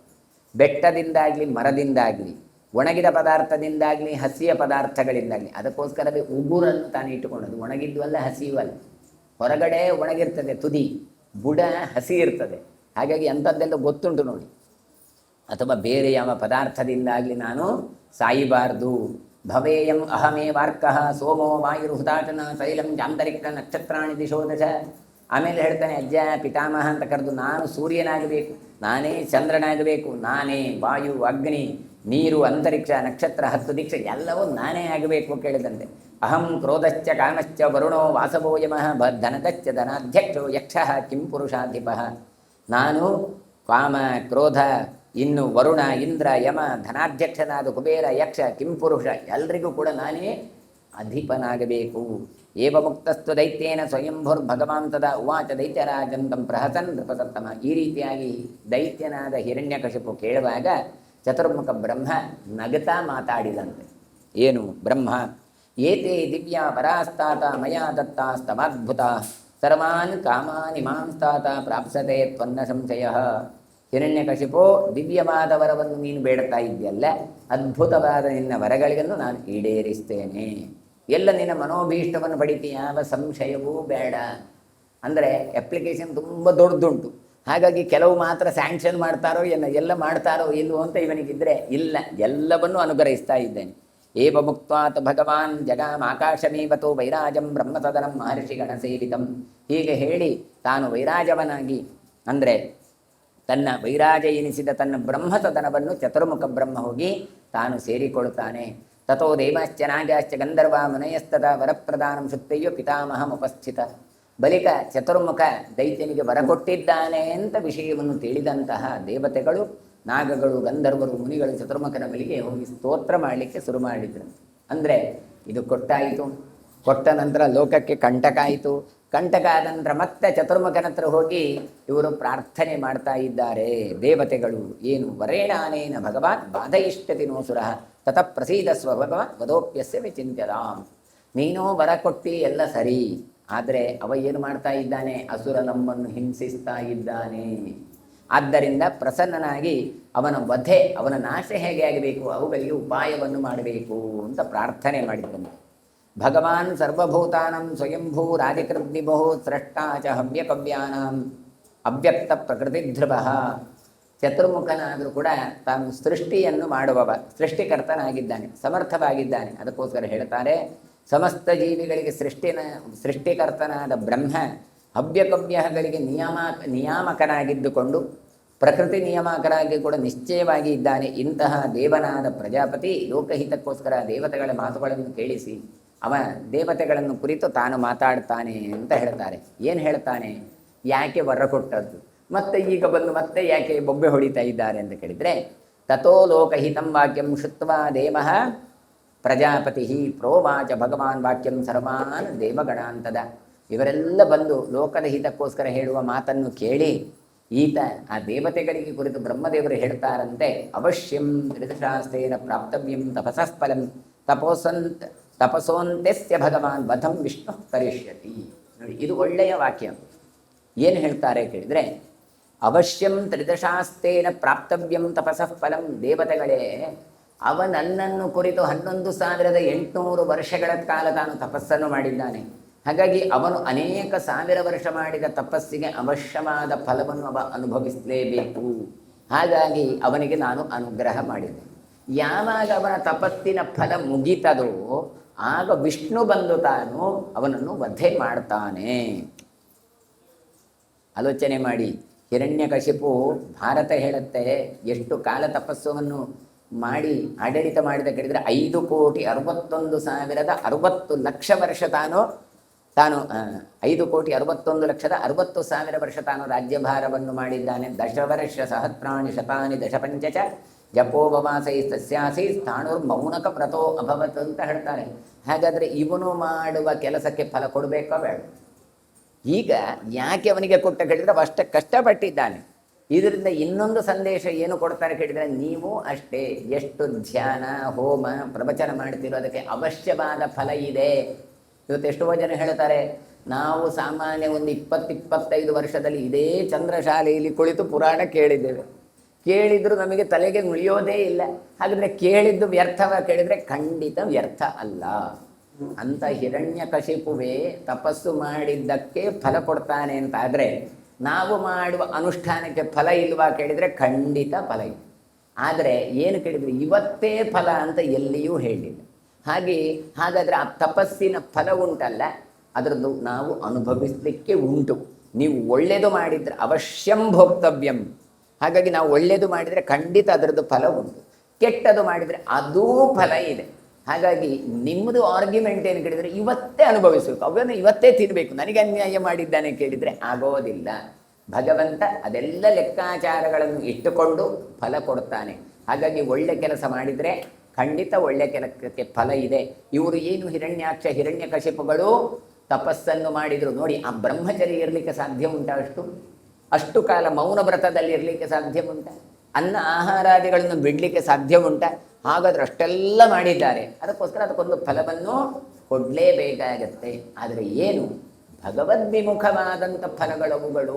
ಬೆಟ್ಟದಿಂದಾಗಲಿ ಮರದಿಂದಾಗಲಿ, ಒಣಗಿದ ಪದಾರ್ಥದಿಂದಾಗಲಿ ಹಸಿಯ ಪದಾರ್ಥಗಳಿಂದಾಗಲಿ. ಅದಕ್ಕೋಸ್ಕರವೇ ಉಗುರನ್ನು ತಾನು ಇಟ್ಟುಕೊಳ್ಳೋದು. ಒಣಗಿದ್ದು ಅಲ್ಲ, ಹಸಿಯೂ ಅಲ್ಲ. ಹೊರಗಡೆ ಒಣಗಿರ್ತದೆ ತುದಿ, ಬುಡ ಹಸಿ ಇರ್ತದೆ. ಹಾಗಾಗಿ ಅಂಥದ್ದೆಲ್ಲ ಗೊತ್ತುಂಟು ನೋಡಿ. ಅಥವಾ ಬೇರೆ ಯಾವ ಪದಾರ್ಥದಿಂದಾಗಲಿ ನಾನು ಸಾಯಬಾರ್ದು. ಭವೇಯಂ ಅಹಮೇ ವಾರ್ಕಃ ಸೋಮೋ ವಾಯುರ್ಹುತಾಟನ ತೈಲಂ ಜಾಂತರಿಕ ನಕ್ಷತ್ರಾಣಿ ದಿಶೋದಶ. ಆಮೇಲೆ ಹೇಳ್ತಾನೆ, ಅಜ್ಜ ಪಿತಾಮಹ ಅಂತ ಕರೆದು ನಾನು ಸೂರ್ಯನಾಗಬೇಕು, ನಾನೇ ಚಂದ್ರನಾಗಬೇಕು, ನಾನೇ ವಾಯು, ಅಗ್ನಿ, ನೀರು, ಅಂತರಿಕ್ಷ, ನಕ್ಷತ್ರ, 10 ದೀಕ್ಷೆ ಎಲ್ಲವೂ ನಾನೇ ಆಗಬೇಕು ಕೇಳಿದಂತೆ. ಅಹಂ ಕ್ರೋಧಶ್ಚ ಕಾಮಶ್ಚ ವರುಣೋ ವಾಸವೋ ಯಮಃ ಧನದಶ್ಚ ಧನಾಧ್ಯಕ್ಷೋ ಯಕ್ಷಃ ಕಿಂ ಪುರುಷಾಧಿಪಃ. ನಾನು ಕಾಮ, ಕ್ರೋಧ, ಇನ್ನು ವರುಣ, ಇಂದ್ರ, ಯಮ, ಧನಾಧ್ಯಕ್ಷನಾದ ಕುಬೇರ, ಯಕ್ಷ, ಕಿಂಪುರುಷ ಎಲ್ಲರಿಗೂ ಕೂಡ ನಾನೇ ಅಧಿಪನಾಗಬೇಕು. ಏವ ಮುಕ್ತಸ್ತು ದೈತ್ಯೇನ ಸ್ವಯಂಭುರ್ಭಗವಾನ್ ತದಾ ಉವಾಚ ದೈತ್ಯರಾಜಂ ತಂ ಪ್ರಹಸನ್ ನೃಪಸತ್ತಮ. ಈ ರೀತಿಯಾಗಿ ದೈತ್ಯನಾದ ಹಿರಣ್ಯಕಶಿಪು ಕೇಳುವಾಗ ಚತುರ್ಮುಖ ಬ್ರಹ್ಮ ನಗತಾ ಮಾತಾಡಿದಂತೆ. ಏನು ಬ್ರಹ್ಮ? ಏತೇ ದಿವ್ಯ ಪರಾಸ್ತಾತ ಮಯಾ ದತ್ತಾಸ್ತವಾದ್ಭುತ ಸರ್ವಾನ್ ಕಾಮಾನಿ ಮಾಂಸ್ತಾತ ಪ್ರಾಪ್ಸತೆ ತ್ವನ್ನ ಸಂಶಯ. ಹಿರಣ್ಯಕಶಿಪು, ದಿವ್ಯವಾದ ವರವನ್ನು ನೀನು ಬೇಡ್ತಾ ಇದೆಯಲ್ಲ, ಅದ್ಭುತವಾದ ನಿನ್ನ ವರಗಳಿಗನ್ನು ನಾನು ಈಡೇರಿಸ್ತೇನೆ. ಎಲ್ಲ ನಿನ್ನ ಮನೋಭೀಷ್ಟವನ್ನು ಪಡಿತಿ, ಯಾವ ಸಂಶಯವೂ ಬೇಡ. ಅಂದರೆ ಅಪ್ಲಿಕೇಶನ್ ತುಂಬ ದೊಡ್ಡದುಂಟು. ಹಾಗಾಗಿ ಕೆಲವು ಮಾತ್ರ ಸ್ಯಾಂಕ್ಷನ್ ಮಾಡ್ತಾರೋ ಎಲ್ಲ ಮಾಡ್ತಾರೋ ಇಲ್ಲವೋ ಅಂತ ಇವನಿಗಿದ್ರೆ, ಇಲ್ಲ, ಎಲ್ಲವನ್ನೂ ಅನುಗ್ರಹಿಸ್ತಾ ಇದ್ದೇನೆ. ಏವ ಮುಕ್ತಾತ್ ಭಗವಾನ್ ಜಗಾಮ್ ಆಕಾಶಮೇವತೋ ವೈರಾಜಂ ಬ್ರಹ್ಮಸದನಂ ಮಹರ್ಷಿಗಣ ಸೇವಿತಂ. ಹೀಗೆ ಹೇಳಿ ತಾನು ವೈರಾಜವನಾಗಿ, ಅಂದರೆ ತನ್ನ ವೈರಾಜ ಎನಿಸಿದ ತನ್ನ ಬ್ರಹ್ಮಸದನವನ್ನು ಚತುರ್ಮುಖ ಬ್ರಹ್ಮ ಹೋಗಿ ತಾನು ಸೇರಿಕೊಳ್ತಾನೆ. ತಥೋ ದೇವಾಶ್ಚ ನಾಗಾಶ್ಚ ಗಂಧರ್ವ ಮುನಯಸ್ತದ ವರಪ್ರದಾನಂ ಶುತ್ತಯ್ಯ ಪಿತಾಮಹಂ ಉಪಸ್ಥಿತ. ಬಳಿಕ ಚತುರ್ಮುಖ ದೈತ್ಯನಿಗೆ ವರ ಕೊಟ್ಟಿದ್ದಾನೆ ಅಂತ ವಿಷಯವನ್ನು ತಿಳಿದಂತಹ ದೇವತೆಗಳು, ನಾಗಗಳು, ಗಂಧರ್ವರು, ಮುನಿಗಳು ಚತುರ್ಮುಖನ ಬಳಿಗೆ ಹೋಗಿ ಸ್ತೋತ್ರ ಮಾಡಲಿಕ್ಕೆ ಶುರು ಮಾಡಿದ್ರು. ಅಂದರೆ ಇದು ಕೊಟ್ಟಾಯಿತು, ಕೊಟ್ಟ ನಂತರ ಲೋಕಕ್ಕೆ ಕಂಟಕ ಆಯಿತು. ಕಂಟಕ ಆದ ನಂತರ ಮತ್ತೆ ಚತುರ್ಮುಖನ ಹತ್ರ ಹೋಗಿ ಇವರು ಪ್ರಾರ್ಥನೆ ಮಾಡ್ತಾ ಇದ್ದಾರೆ ದೇವತೆಗಳು. ಏನು? ವರೇಣಾನೇನ ಭಗವಾನ್ ಬಾಧಯಿಷ್ಠತಿ ನೋಸುರ ತತಃ ಪ್ರಸೀದ ಸ್ವಭಗವಾನ್ ವದೋಪ್ಯಸ್ಯ ವಿಚಿಂತ್ಯದಾಂ. ನೀನೋ ವರ ಕೊಟ್ಟಿ ಎಲ್ಲ ಸರಿ, ಆದರೆ ಅವ ಏನು ಮಾಡ್ತಾ ಇದ್ದಾನೆ? ಅಸುರ ನಮ್ಮನ್ನು ಹಿಂಸಿಸ್ತಾ ಇದ್ದಾನೆ. ಆದ್ದರಿಂದ ಪ್ರಸನ್ನನಾಗಿ ಅವನ ವಧೆ, ಅವನ ನಾಶ ಹೇಗೆ ಆಗಬೇಕು, ಅವುಗಳಿಗೆ ಉಪಾಯವನ್ನು ಮಾಡಬೇಕು ಅಂತ ಪ್ರಾರ್ಥನೆ ಮಾಡಿದ್ದನು. ಭಗವಾನ್ ಸರ್ವಭೂತಾನಂ ಸ್ವಯಂಭೂ ರಾಧಿಕೃದ್ವಿಭೋ ಸ್ರಷ್ಟಾ ಚ ಹವ್ಯಕವ್ಯಾನಾಂ ಅವ್ಯಕ್ತ ಪ್ರಕೃತಿ ಧ್ರುವ. ಚತುರ್ಮುಖನಾದರೂ ಕೂಡ ತಾನು ಸೃಷ್ಟಿಯನ್ನು ಮಾಡುವವ, ಸೃಷ್ಟಿಕರ್ತನಾಗಿದ್ದಾನೆ, ಸಮರ್ಥವಾಗಿದ್ದಾನೆ. ಅದಕ್ಕೋಸ್ಕರ ಹೇಳ್ತಾರೆ, ಸಮಸ್ತ ಜೀವಿಗಳಿಗೆ ಸೃಷ್ಟಿಕರ್ತನಾದ ಬ್ರಹ್ಮ ಹವ್ಯಕವ್ಯಗಳಿಗೆ ನಿಯಾಮಕನಾಗಿದ್ದುಕೊಂಡು ಪ್ರಕೃತಿ ನಿಯಾಮಕನಾಗಿ ಕೂಡ ನಿಶ್ಚಯವಾಗಿ ಇದ್ದಾನೆ. ಇಂತಹ ದೇವನಾದ ಪ್ರಜಾಪತಿ ಲೋಕಹಿತಕ್ಕೋಸ್ಕರ ದೇವತೆಗಳ ಮಾತುಗಳನ್ನು ಕೇಳಿಸಿ ಅವ ದೇವತೆಗಳನ್ನು ಕುರಿತು ತಾನು ಮಾತಾಡ್ತಾನೆ ಅಂತ ಹೇಳ್ತಾರೆ. ಏನು ಹೇಳ್ತಾನೆ? ಯಾಕೆ ವರ ಕೊಟ್ಟದ್ದು, ಮತ್ತೆ ಈಗ ಬಂದು ಮತ್ತೆ ಯಾಕೆ ಬೊಬ್ಬೆ ಹೊಡಿತಾ ಇದ್ದಾರೆ ಅಂತ ಕೇಳಿದರೆ, ತಥೋ ಲೋಕಹಿತಂ ವಾಕ್ಯಂ ಶುತ್ವಾ ದೇವಃ ಪ್ರಜಾಪತಿ ಪ್ರೋವಾಚ ಭಗವಾನ್ ವಾಕ್ಯಂ ಸರ್ವಾನ್ ದೇವಗಣಾಂತದ. ಇವರೆಲ್ಲ ಬಂದು ಲೋಕದ ಹಿತಕ್ಕೋಸ್ಕರ ಹೇಳುವ ಮಾತನ್ನು ಕೇಳಿ ಈತ ಆ ದೇವತೆಗಳಿಗೆ ಕುರಿತು ಬ್ರಹ್ಮದೇವರು ಹೇಳ್ತಾರಂತೆ, ಅವಶ್ಯಂ ತ್ರಿದಶಾಸ್ತ್ರೇನ ಪ್ರಾಪ್ತವ್ಯಂ ತಪಸಃಫಲಂ ತಪಸೋಂತ್ಯಸ್ಯ ಭಗವಾನ್ ವಧಂ ವಿಷ್ಣು ಕರಿಷ್ಯತಿ. ನೋಡಿ, ಇದು ಒಳ್ಳೆಯ ವಾಕ್ಯ. ಏನು ಹೇಳ್ತಾರೆ ಕೇಳಿದರೆ, ಅವಶ್ಯಂ ತ್ರಿದಶಾಸ್ತ್ರೇನ ಪ್ರಾಪ್ತವ್ಯಂ ತಪಸಃ ಫಲಂ. ದೇವತೆಗಳೇ, ಅವ ನನ್ನನ್ನು ಕುರಿತು 11,800 ವರ್ಷಗಳ ಕಾಲ ತಾನು ತಪಸ್ಸನ್ನು ಮಾಡಿದ್ದಾನೆ. ಹಾಗಾಗಿ ಅವನು ಅನೇಕ ಸಾವಿರ ವರ್ಷ ಮಾಡಿದ ತಪಸ್ಸಿಗೆ ಅವಶ್ಯವಾದ ಫಲವನ್ನು ಅವ ಅನುಭವಿಸಲೇಬೇಕು. ಹಾಗಾಗಿ ಅವನಿಗೆ ನಾನು ಅನುಗ್ರಹ ಮಾಡಿದೆ. ಯಾವಾಗ ಅವನ ತಪಸ್ಸಿನ ಫಲ ಮುಗಿತದೋ ಆಗ ವಿಷ್ಣು ಬಂದು ತಾನು ಅವನನ್ನು ವಧೆ ಮಾಡ್ತಾನೆ. ಆಲೋಚನೆ ಮಾಡಿ, ಹಿರಣ್ಯಕಶಿಪು ಭಾರತ ಹೇಳುತ್ತೆ ಎಷ್ಟು ಕಾಲ ತಪಸ್ಸವನ್ನು ಮಾಡಿ ಆಡಳಿತ ಮಾಡಿದ ಕೇಳಿದರೆ 5,61,60,60 ವರ್ಷ ತಾನು 5,61,60,60,000 ವರ್ಷ ತಾನು ರಾಜ್ಯಭಾರವನ್ನು ಮಾಡಿದ್ದಾನೆ. ದಶವರ್ಷ ಸಹಸ್ರಾಣಿ ಶತಾನಿ ದಶಪಂಚಚ ಜಪೋಪವಾಸೈ ಸಸ್ಯಾಸಿ ಸ್ಥಾಣುರ್ಮೌನಕ ವ್ರತೋ ಅಭವತ್ ಅಂತ ಹೇಳ್ತಾರೆ. ಹಾಗಾದರೆ ಇವನು ಮಾಡುವ ಕೆಲಸಕ್ಕೆ ಫಲ ಕೊಡಬೇಕೋ ಬೇಡ? ಈಗ ಯಾಕೆ ಅವನಿಗೆ ಕೊಟ್ಟ ಕೇಳಿದರೆ ಅಷ್ಟೇ ಕಷ್ಟಪಟ್ಟಿದ್ದಾನೆ. ಇದರಿಂದ ಇನ್ನೊಂದು ಸಂದೇಶ ಏನು ಕೊಡ್ತಾರೆ ಕೇಳಿದರೆ, ನೀವು ಅಷ್ಟೇ ಎಷ್ಟು ಧ್ಯಾನ ಹೋಮ ಪ್ರವಚನ ಮಾಡ್ತಿರೋ ಅದಕ್ಕೆ ಅವಶ್ಯವಾದ ಫಲ ಇದೆ. ಇವತ್ತು ಎಷ್ಟೋ ಜನ ಹೇಳ್ತಾರೆ, ನಾವು ಸಾಮಾನ್ಯ ಒಂದು 20-25 ವರ್ಷದಲ್ಲಿ ಇದೇ ಚಂದ್ರಶಾಲೆಯಲ್ಲಿ ಕುಳಿತು ಪುರಾಣ ಕೇಳಿದ್ದೇವೆ, ಕೇಳಿದ್ರು ನಮಗೆ ತಲೆಗೆ ಉಳಿಯೋದೇ ಇಲ್ಲ. ಹಾಗಾದರೆ ಕೇಳಿದ್ದು ವ್ಯರ್ಥವ ಕೇಳಿದರೆ ಖಂಡಿತ ವ್ಯರ್ಥ ಅಲ್ಲ. ಅಂತ ಹಿರಣ್ಯಕಶಿಪುವೇ ತಪಸ್ಸು ಮಾಡಿದ್ದಕ್ಕೆ ಫಲ ಕೊಡ್ತಾನೆ ಅಂತಾದರೆ, ನಾವು ಮಾಡುವ ಅನುಷ್ಠಾನಕ್ಕೆ ಫಲ ಇಲ್ವಾ ಕೇಳಿದರೆ ಖಂಡಿತ ಫಲ ಇದೆ. ಆದರೆ ಏನು ಕೇಳಿದರೆ ಇವತ್ತೇ ಫಲ ಅಂತ ಎಲ್ಲಿಯೂ ಹೇಳಿಲ್ಲ. ಹಾಗಾದರೆ ಆ ತಪಸ್ಸಿನ ಫಲ ಉಂಟಲ್ಲ, ಅದರದ್ದು ನಾವು ಅನುಭವಿಸಲಿಕ್ಕೆ ಉಂಟು. ನೀವು ಒಳ್ಳೆಯದು ಮಾಡಿದರೆ ಅವಶ್ಯಂ ಭೋಕ್ತವ್ಯಂ. ಹಾಗಾಗಿ ನಾವು ಒಳ್ಳೆಯದು ಮಾಡಿದರೆ ಖಂಡಿತ ಅದರದ್ದು ಫಲ ಉಂಟು, ಕೆಟ್ಟದು ಮಾಡಿದರೆ ಅದೂ ಫಲ ಇದೆ. ಹಾಗಾಗಿ ನಿಮ್ಮದು ಆರ್ಗ್ಯುಮೆಂಟ್ ಏನು ಕೇಳಿದರೆ ಇವತ್ತೇ ಅನುಭವಿಸಬೇಕು, ಅವನ್ನು ಇವತ್ತೇ ತಿನ್ನಬೇಕು, ನನಗೆ ಅನ್ಯಾಯ ಮಾಡಿದ್ದಾನೆ ಕೇಳಿದರೆ ಆಗೋದಿಲ್ಲ. ಭಗವಂತ ಅದೆಲ್ಲ ಲೆಕ್ಕಾಚಾರಗಳನ್ನು ಇಟ್ಟುಕೊಂಡು ಫಲ ಕೊಡ್ತಾನೆ. ಹಾಗಾಗಿ ಒಳ್ಳೆ ಕೆಲಸ ಮಾಡಿದರೆ ಖಂಡಿತ ಒಳ್ಳೆ ಕೆಲಸಕ್ಕೆ ಫಲ ಇದೆ. ಇವರು ಏನು ಹಿರಣ್ಯಾಕ್ಷ ಹಿರಣ್ಯಕಶಿಪುಗಳು ತಪಸ್ಸನ್ನು ಮಾಡಿದರು ನೋಡಿ. ಆ ಬ್ರಹ್ಮಚರ್ಯ ಇರಲಿಕ್ಕೆ ಸಾಧ್ಯ ಉಂಟ? ಅಷ್ಟು ಕಾಲ ಮೌನ ವ್ರತದಲ್ಲಿ ಇರಲಿಕ್ಕೆ ಸಾಧ್ಯ ಉಂಟ? ಅನ್ನ ಆಹಾರಾದಿಗಳನ್ನು ಬಿಡಲಿಕ್ಕೆ ಸಾಧ್ಯ ಉಂಟ? ಹಾಗಾದ್ರೆ ಅಷ್ಟೆಲ್ಲ ಮಾಡಿದ್ದಾರೆ. ಅದಕ್ಕೋಸ್ಕರ ಅದಕ್ಕೊಂದು ಫಲವನ್ನು ಕೊಡಲೇಬೇಕಾಗತ್ತೆ. ಆದರೆ ಏನು ಭಗವದ್ವಿಮುಖವಾದಂಥ ಫಲಗಳವುಗಳು.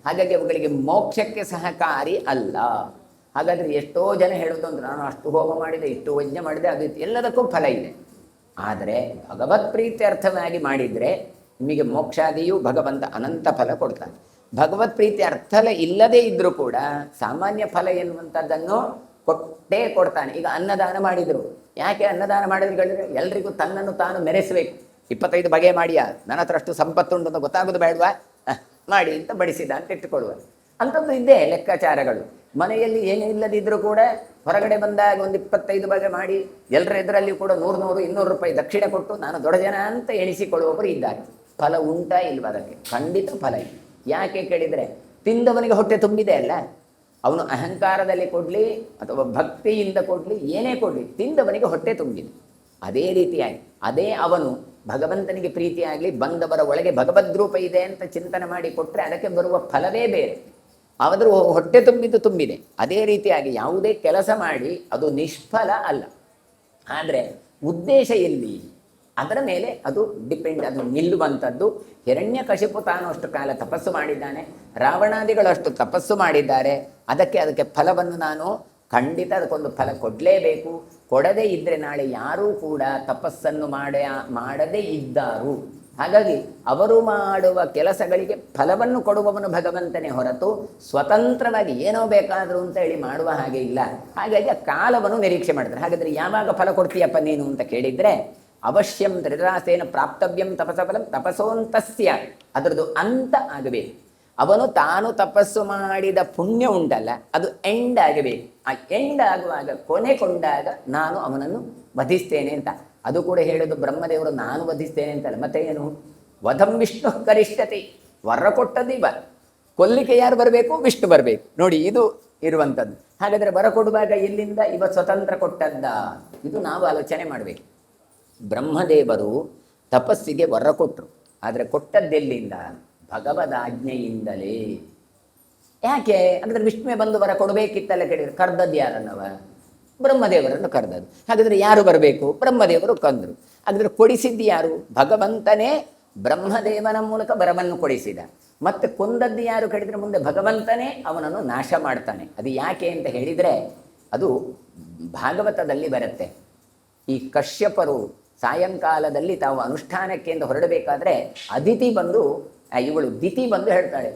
ಹಾಗಾಗಿ ಅವುಗಳಿಗೆ ಮೋಕ್ಷಕ್ಕೆ ಸಹಕಾರಿ ಅಲ್ಲ. ಹಾಗಾದರೆ ಎಷ್ಟೋ ಜನ ಹೇಳೋದು ಅಂದ್ರೆ, ನಾನು ಅಷ್ಟು ಹೋಮ ಮಾಡಿದೆ, ಇಷ್ಟು ಯಜ್ಞ ಮಾಡಿದೆ, ಅದು ಎಲ್ಲದಕ್ಕೂ ಫಲ ಇದೆ. ಆದರೆ ಭಗವತ್ ಪ್ರೀತ್ಯರ್ಥವಾಗಿ ಮಾಡಿದರೆ ನಿಮಗೆ ಮೋಕ್ಷಾದಿಯೂ ಭಗವಂತ ಅನಂತ ಫಲ ಕೊಡ್ತಾನೆ. ಭಗವತ್ ಪ್ರೀತಿ ಅರ್ಥ ಇಲ್ಲದೇ ಇದ್ದರೂ ಕೂಡ ಸಾಮಾನ್ಯ ಫಲ ಎನ್ನುವಂಥದ್ದನ್ನು ಕೊಟ್ಟೇ ಕೊಡ್ತಾನೆ. ಈಗ ಅನ್ನದಾನ ಮಾಡಿದರು. ಯಾಕೆ ಅನ್ನದಾನ ಮಾಡಿದ್ರು ಹೇಳಿದ್ರೆ, ಎಲ್ರಿಗೂ ತನ್ನನ್ನು ತಾನು ಮೆರೆಸಬೇಕು. 25 ಬಗೆ ಮಾಡಿಯಾ, ನನ್ನ ಹತ್ರ ಅಷ್ಟು ಸಂಪತ್ತುಂಟು ಅಂತ ಗೊತ್ತಾಗೋದು ಬೇಡವಾ, ಮಾಡಿ ಅಂತ ಬಡಿಸಿದ ಅಂತ ಇಟ್ಟುಕೊಳ್ಳುವ ಅಂಥದ್ದು ಇದ್ದೇ ಲೆಕ್ಕಾಚಾರಗಳು. ಮನೆಯಲ್ಲಿ ಏನೂ ಇಲ್ಲದಿದ್ದರೂ ಕೂಡ ಹೊರಗಡೆ ಬಂದಾಗ ಒಂದು 25 ಬಗೆ ಮಾಡಿ ಎಲ್ಲರ ಎದುರಲ್ಲಿ ಕೂಡ 100-200 ರೂಪಾಯಿ ದಕ್ಷಿಣೆ ಕೊಟ್ಟು ನಾನು ದೊಡ್ಡ ಜನ ಅಂತ ಎಣಿಸಿಕೊಳ್ಳುವವರು ಇದ್ದಾರೆ. ಫಲ ಉಂಟಾ ಇಲ್ವ? ಅದಕ್ಕೆ ಖಂಡಿತ ಫಲ ಇದೆ. ಯಾಕೆ ಕೇಳಿದರೆ, ತಿಂದವನಿಗೆ ಹೊಟ್ಟೆ ತುಂಬಿದೆ ಅಲ್ಲ. ಅವನು ಅಹಂಕಾರದಲ್ಲಿ ಕೊಡಲಿ ಅಥವಾ ಭಕ್ತಿಯಿಂದ ಕೊಡಲಿ, ಏನೇ ಕೊಡಲಿ, ತಿಂದವನಿಗೆ ಹೊಟ್ಟೆ ತುಂಬಿದೆ. ಅದೇ ರೀತಿಯಾಗಿ ಅದೇ ಅವನು ಭಗವಂತನಿಗೆ ಪ್ರೀತಿಯಾಗಲಿ, ಬಂದವರ ಒಳಗೆ ಭಗವದ್ರೂಪ ಇದೆ ಅಂತ ಚಿಂತನೆ ಮಾಡಿ ಕೊಟ್ಟರೆ ಅದಕ್ಕೆ ಬರುವ ಫಲವೇ ಬೇರೆ. ಅವರ ಹೊಟ್ಟೆ ತುಂಬಿದೆ. ಅದೇ ರೀತಿಯಾಗಿ ಯಾವುದೇ ಕೆಲಸ ಮಾಡಿ ಅದು ನಿಷ್ಫಲ ಅಲ್ಲ. ಆದರೆ ಉದ್ದೇಶ ಎಲ್ಲಿ, ಅದರ ಮೇಲೆ ಅದು ಡಿಪೆಂಡ್, ಅದು ನಿಲ್ಲುವಂಥದ್ದು. ಹಿರಣ್ಯಕಶಿಪು ತಾನು ಅಷ್ಟು ಕಾಲ ತಪಸ್ಸು ಮಾಡಿದ್ದಾನೆ, ರಾವಣಾದಿಗಳು ಅಷ್ಟು ತಪಸ್ಸು ಮಾಡಿದ್ದಾರೆ. ಅದಕ್ಕೆ ಫಲವನ್ನು ನಾನು ಖಂಡಿತ ಅದಕ್ಕೊಂದು ಫಲ ಕೊಡಲೇಬೇಕು. ಕೊಡದೇ ಇದ್ದರೆ ನಾಳೆ ಯಾರೂ ಕೂಡ ತಪಸ್ಸನ್ನು ಮಾಡದೇ ಇದ್ದಾರು. ಹಾಗಾಗಿ ಅವರು ಮಾಡುವ ಕೆಲಸಗಳಿಗೆ ಫಲವನ್ನು ಕೊಡುವವನು ಭಗವಂತನೇ ಹೊರತು ಸ್ವತಂತ್ರವಾಗಿ ಏನೋ ಬೇಕಾದರೂ ಅಂತ ಹೇಳಿ ಮಾಡುವ ಹಾಗೆ ಇಲ್ಲ. ಹಾಗಾಗಿ ಆ ಕಾಲವನ್ನು ನಿರೀಕ್ಷೆ ಮಾಡ್ತಾರೆ. ಹಾಗಾದರೆ ಯಾವಾಗ ಫಲ ಕೊಡ್ತೀಯಪ್ಪ ನೀನು ಅಂತ ಕೇಳಿದರೆ, ಅವಶ್ಯಂ ತ್ರಿರಾಸೇನ ಪ್ರಾಪ್ತವ್ಯಂ ತಪಸಫಲಂ ತಪಸೋಂತಸ್ಯ, ಅದರದ್ದು ಅಂತ ಆಗಬೇಕು. ಅವನು ತಾನು ತಪಸ್ಸು ಮಾಡಿದ ಪುಣ್ಯ ಉಂಟಲ್ಲ, ಅದು ಎಂಡ್ ಆಗಬೇಕು. ಆ ಎಂಡ್ ಆಗುವಾಗ, ಕೊನೆ ಕೊಂಡಾಗ ನಾನು ಅವನನ್ನು ವಧಿಸ್ತೇನೆ ಅಂತ. ಅದು ಕೂಡ ಹೇಳೋದು ಬ್ರಹ್ಮದೇವರು ನಾನು ವಧಿಸ್ತೇನೆ ಅಂತಲ್ಲ, ಮತ್ತೆ ಏನು, ವಧಂ ವಿಷ್ಣು ಕರಿಷ್ಠತೆ, ವರ ಕೊಟ್ಟದ್ದು ಇವ, ಕೊಲ್ಲಿಕ್ಕೆ ಯಾರು ಬರಬೇಕು? ವಿಷ್ಣು ಬರಬೇಕು. ನೋಡಿ, ಇದು ಇರುವಂಥದ್ದು. ಹಾಗಾದರೆ ವರ ಕೊಡುವಾಗ ಎಲ್ಲಿಂದ ಇವ ಸ್ವತಂತ್ರ ಕೊಟ್ಟದ್ದ? ಇದು ನಾವು ಆಲೋಚನೆ ಮಾಡಬೇಕು. ಬ್ರಹ್ಮದೇವರು ತಪಸ್ಸಿಗೆ ವರ ಕೊಟ್ಟರು, ಆದರೆ ಕೊಟ್ಟದ್ದೆಲ್ಲಿಂದ? ಭಗವದಾಜ್ಞೆಯಿಂದಲೇ. ಯಾಕೆ ಅಂದರೆ ವಿಷ್ಣುವೇ ಬಂದು ವರ ಕೊಡಬೇಕಿತ್ತಲ್ಲ ಕೇಳಿದರೆ, ಕರ್ದದ್ದು ಯಾರನ್ನವ? ಬ್ರಹ್ಮದೇವರನ್ನು ಕರೆದದ್ದು. ಹಾಗಾದರೆ ಯಾರು ಬರಬೇಕು? ಬ್ರಹ್ಮದೇವರು ಕಂದರು. ಹಾಗಾದರೆ ಕೊಡಿಸಿದ್ದು ಯಾರು? ಭಗವಂತನೇ ಬ್ರಹ್ಮದೇವನ ಮೂಲಕ ವರವನ್ನು ಕೊಡಿಸಿದ. ಮತ್ತೆ ಕೊಂದದ್ದು ಯಾರು ಕೇಳಿದರೆ, ಮುಂದೆ ಭಗವಂತನೇ ಅವನನ್ನು ನಾಶ ಮಾಡ್ತಾನೆ. ಅದು ಯಾಕೆ ಅಂತ ಹೇಳಿದರೆ, ಅದು ಭಾಗವತದಲ್ಲಿ ಬರುತ್ತೆ. ಈ ಕಶ್ಯಪರು ಸಾಯಂಕಾಲದಲ್ಲಿ ತಾವು ಅನುಷ್ಠಾನಕ್ಕೆ ಎಂದು ಹೊರಡಬೇಕಾದ್ರೆ ಅದಿತಿ ಬಂದು, ಇವಳು ದಿತಿ ಬಂದು ಹೇಳ್ತಾಳೆ,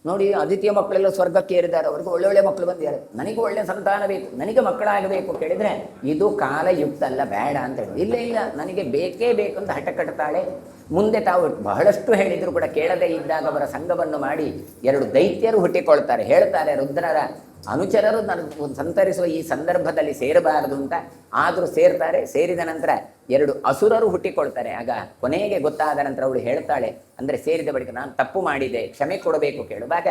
ನೋಡಿ ಅದಿತಿಯ ಮಕ್ಕಳೆಲ್ಲ ಸ್ವರ್ಗಕ್ಕೆ ಏರಿದ್ದಾರೆ, ಅವ್ರಿಗೆ ಒಳ್ಳೊಳ್ಳೆ ಮಕ್ಕಳು ಬಂದಿದ್ದಾರೆ, ನನಗೆ ಒಳ್ಳೆ ಸಂತಾನ ಬೇಕು, ನನಗೆ ಮಕ್ಕಳಾಗಬೇಕು ಕೇಳಿದರೆ ಇದು ಕಾಲಯುಕ್ತ ಅಲ್ಲ, ಬೇಡ ಅಂತ ಹೇಳಿ, ಇಲ್ಲ ಇಲ್ಲ ನನಗೆ ಬೇಕೇ ಬೇಕು ಅಂತ ಹಠ ಕಟ್ತಾಳೆ. ಮುಂದೆ ತಾವು ಬಹಳಷ್ಟು ಹೇಳಿದ್ರು ಕೂಡ ಕೇಳದೇ ಇದ್ದಾಗ ಅವರ ಸಂಘವನ್ನು ಮಾಡಿ 2 ದೈತ್ಯರು ಹುಟ್ಟಿಕೊಳ್ತಾರೆ. ಹೇಳ್ತಾರೆ ರುದ್ರರ ಅನುಚರರು ಸಂತರಿಸುವ ಈ ಸಂದರ್ಭದಲ್ಲಿ ಸೇರಬಾರದು ಅಂತ, ಆದರೂ ಸೇರ್ತಾರೆ. ಸೇರಿದ ನಂತರ 2 ಅಸುರರು ಹುಟ್ಟಿಕೊಳ್ತಾರೆ. ಆಗ ಕೊನೆಗೆ ಗೊತ್ತಾದ ನಂತರ ಅವಳು ಹೇಳ್ತಾಳೆ, ಅಂದರೆ ಸೇರಿದ ಬಳಿಕ ನಾನು ತಪ್ಪು ಮಾಡಿದೆ, ಕ್ಷಮೆ ಕೊಡಬೇಕು ಕೇಳುವಾಗ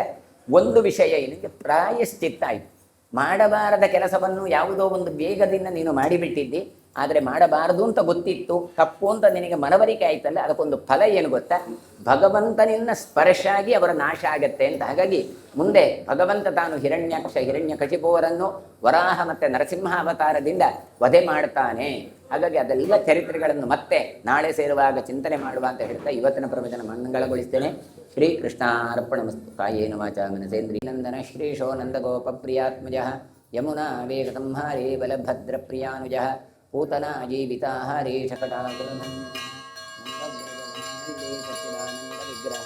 ಒಂದು ವಿಷಯ ನಿನಗೆ ಪ್ರಾಯಶ್ಚಿತ್ತ ಆಯಿತು. ಮಾಡಬಾರದ ಕೆಲಸವನ್ನು ಯಾವುದೋ ಒಂದು ವೇಗದಿಂದ ನೀನು ಮಾಡಿಬಿಟ್ಟಿದ್ದಿ, ಆದರೆ ಮಾಡಬಾರದು ಅಂತ ಗೊತ್ತಿತ್ತು, ತಪ್ಪು ಅಂತ ನಿನಗೆ ಮನವರಿಕೆ ಆಯ್ತಲ್ಲ, ಅದಕ್ಕೊಂದು ಫಲ ಏನು ಗೊತ್ತಾ, ಭಗವಂತನಿಂದ ಸ್ಪರ್ಶ ಆಗಿ ಅವರ ನಾಶ ಆಗತ್ತೆ ಅಂತ. ಹಾಗಾಗಿ ಮುಂದೆ ಭಗವಂತ ತಾನು ಹಿರಣ್ಯಕಶಿಪುವರನ್ನು ವರಾಹ ಮತ್ತು ನರಸಿಂಹ ಅವತಾರದಿಂದ ವಧೆ ಮಾಡ್ತಾನೆ. ಹಾಗಾಗಿ ಅದೆಲ್ಲ ಚರಿತ್ರೆಗಳನ್ನು ಮತ್ತೆ ನಾಳೆ ಸೇರುವಾಗ ಚಿಂತನೆ ಮಾಡುವ ಅಂತ ಹೇಳ್ತಾ ಇವತ್ತಿನ ಪ್ರವಚನ ಮಂಗಳಗೊಳಿಸ್ತೇನೆ. ಶ್ರೀಕೃಷ್ಣಾರ್ಪಣಮಸ್ತು. ಕಾಯೇನ ವಾಚಾ ಮನಸೇಂದ್ರಿಯ ನಂದನ ಶ್ರೀಶೋ ನಂದಗೋಪ ಪ್ರಿಯಾತ್ಮಜ ಯಮುನಾ ವೇಗಸಂಹಾರೇ ಬಲಭದ್ರ ಪ್ರಿಯಾನುಜ पूतना जीविता हरे शकटाकुलधन्य सच्चिदानंद विग्रह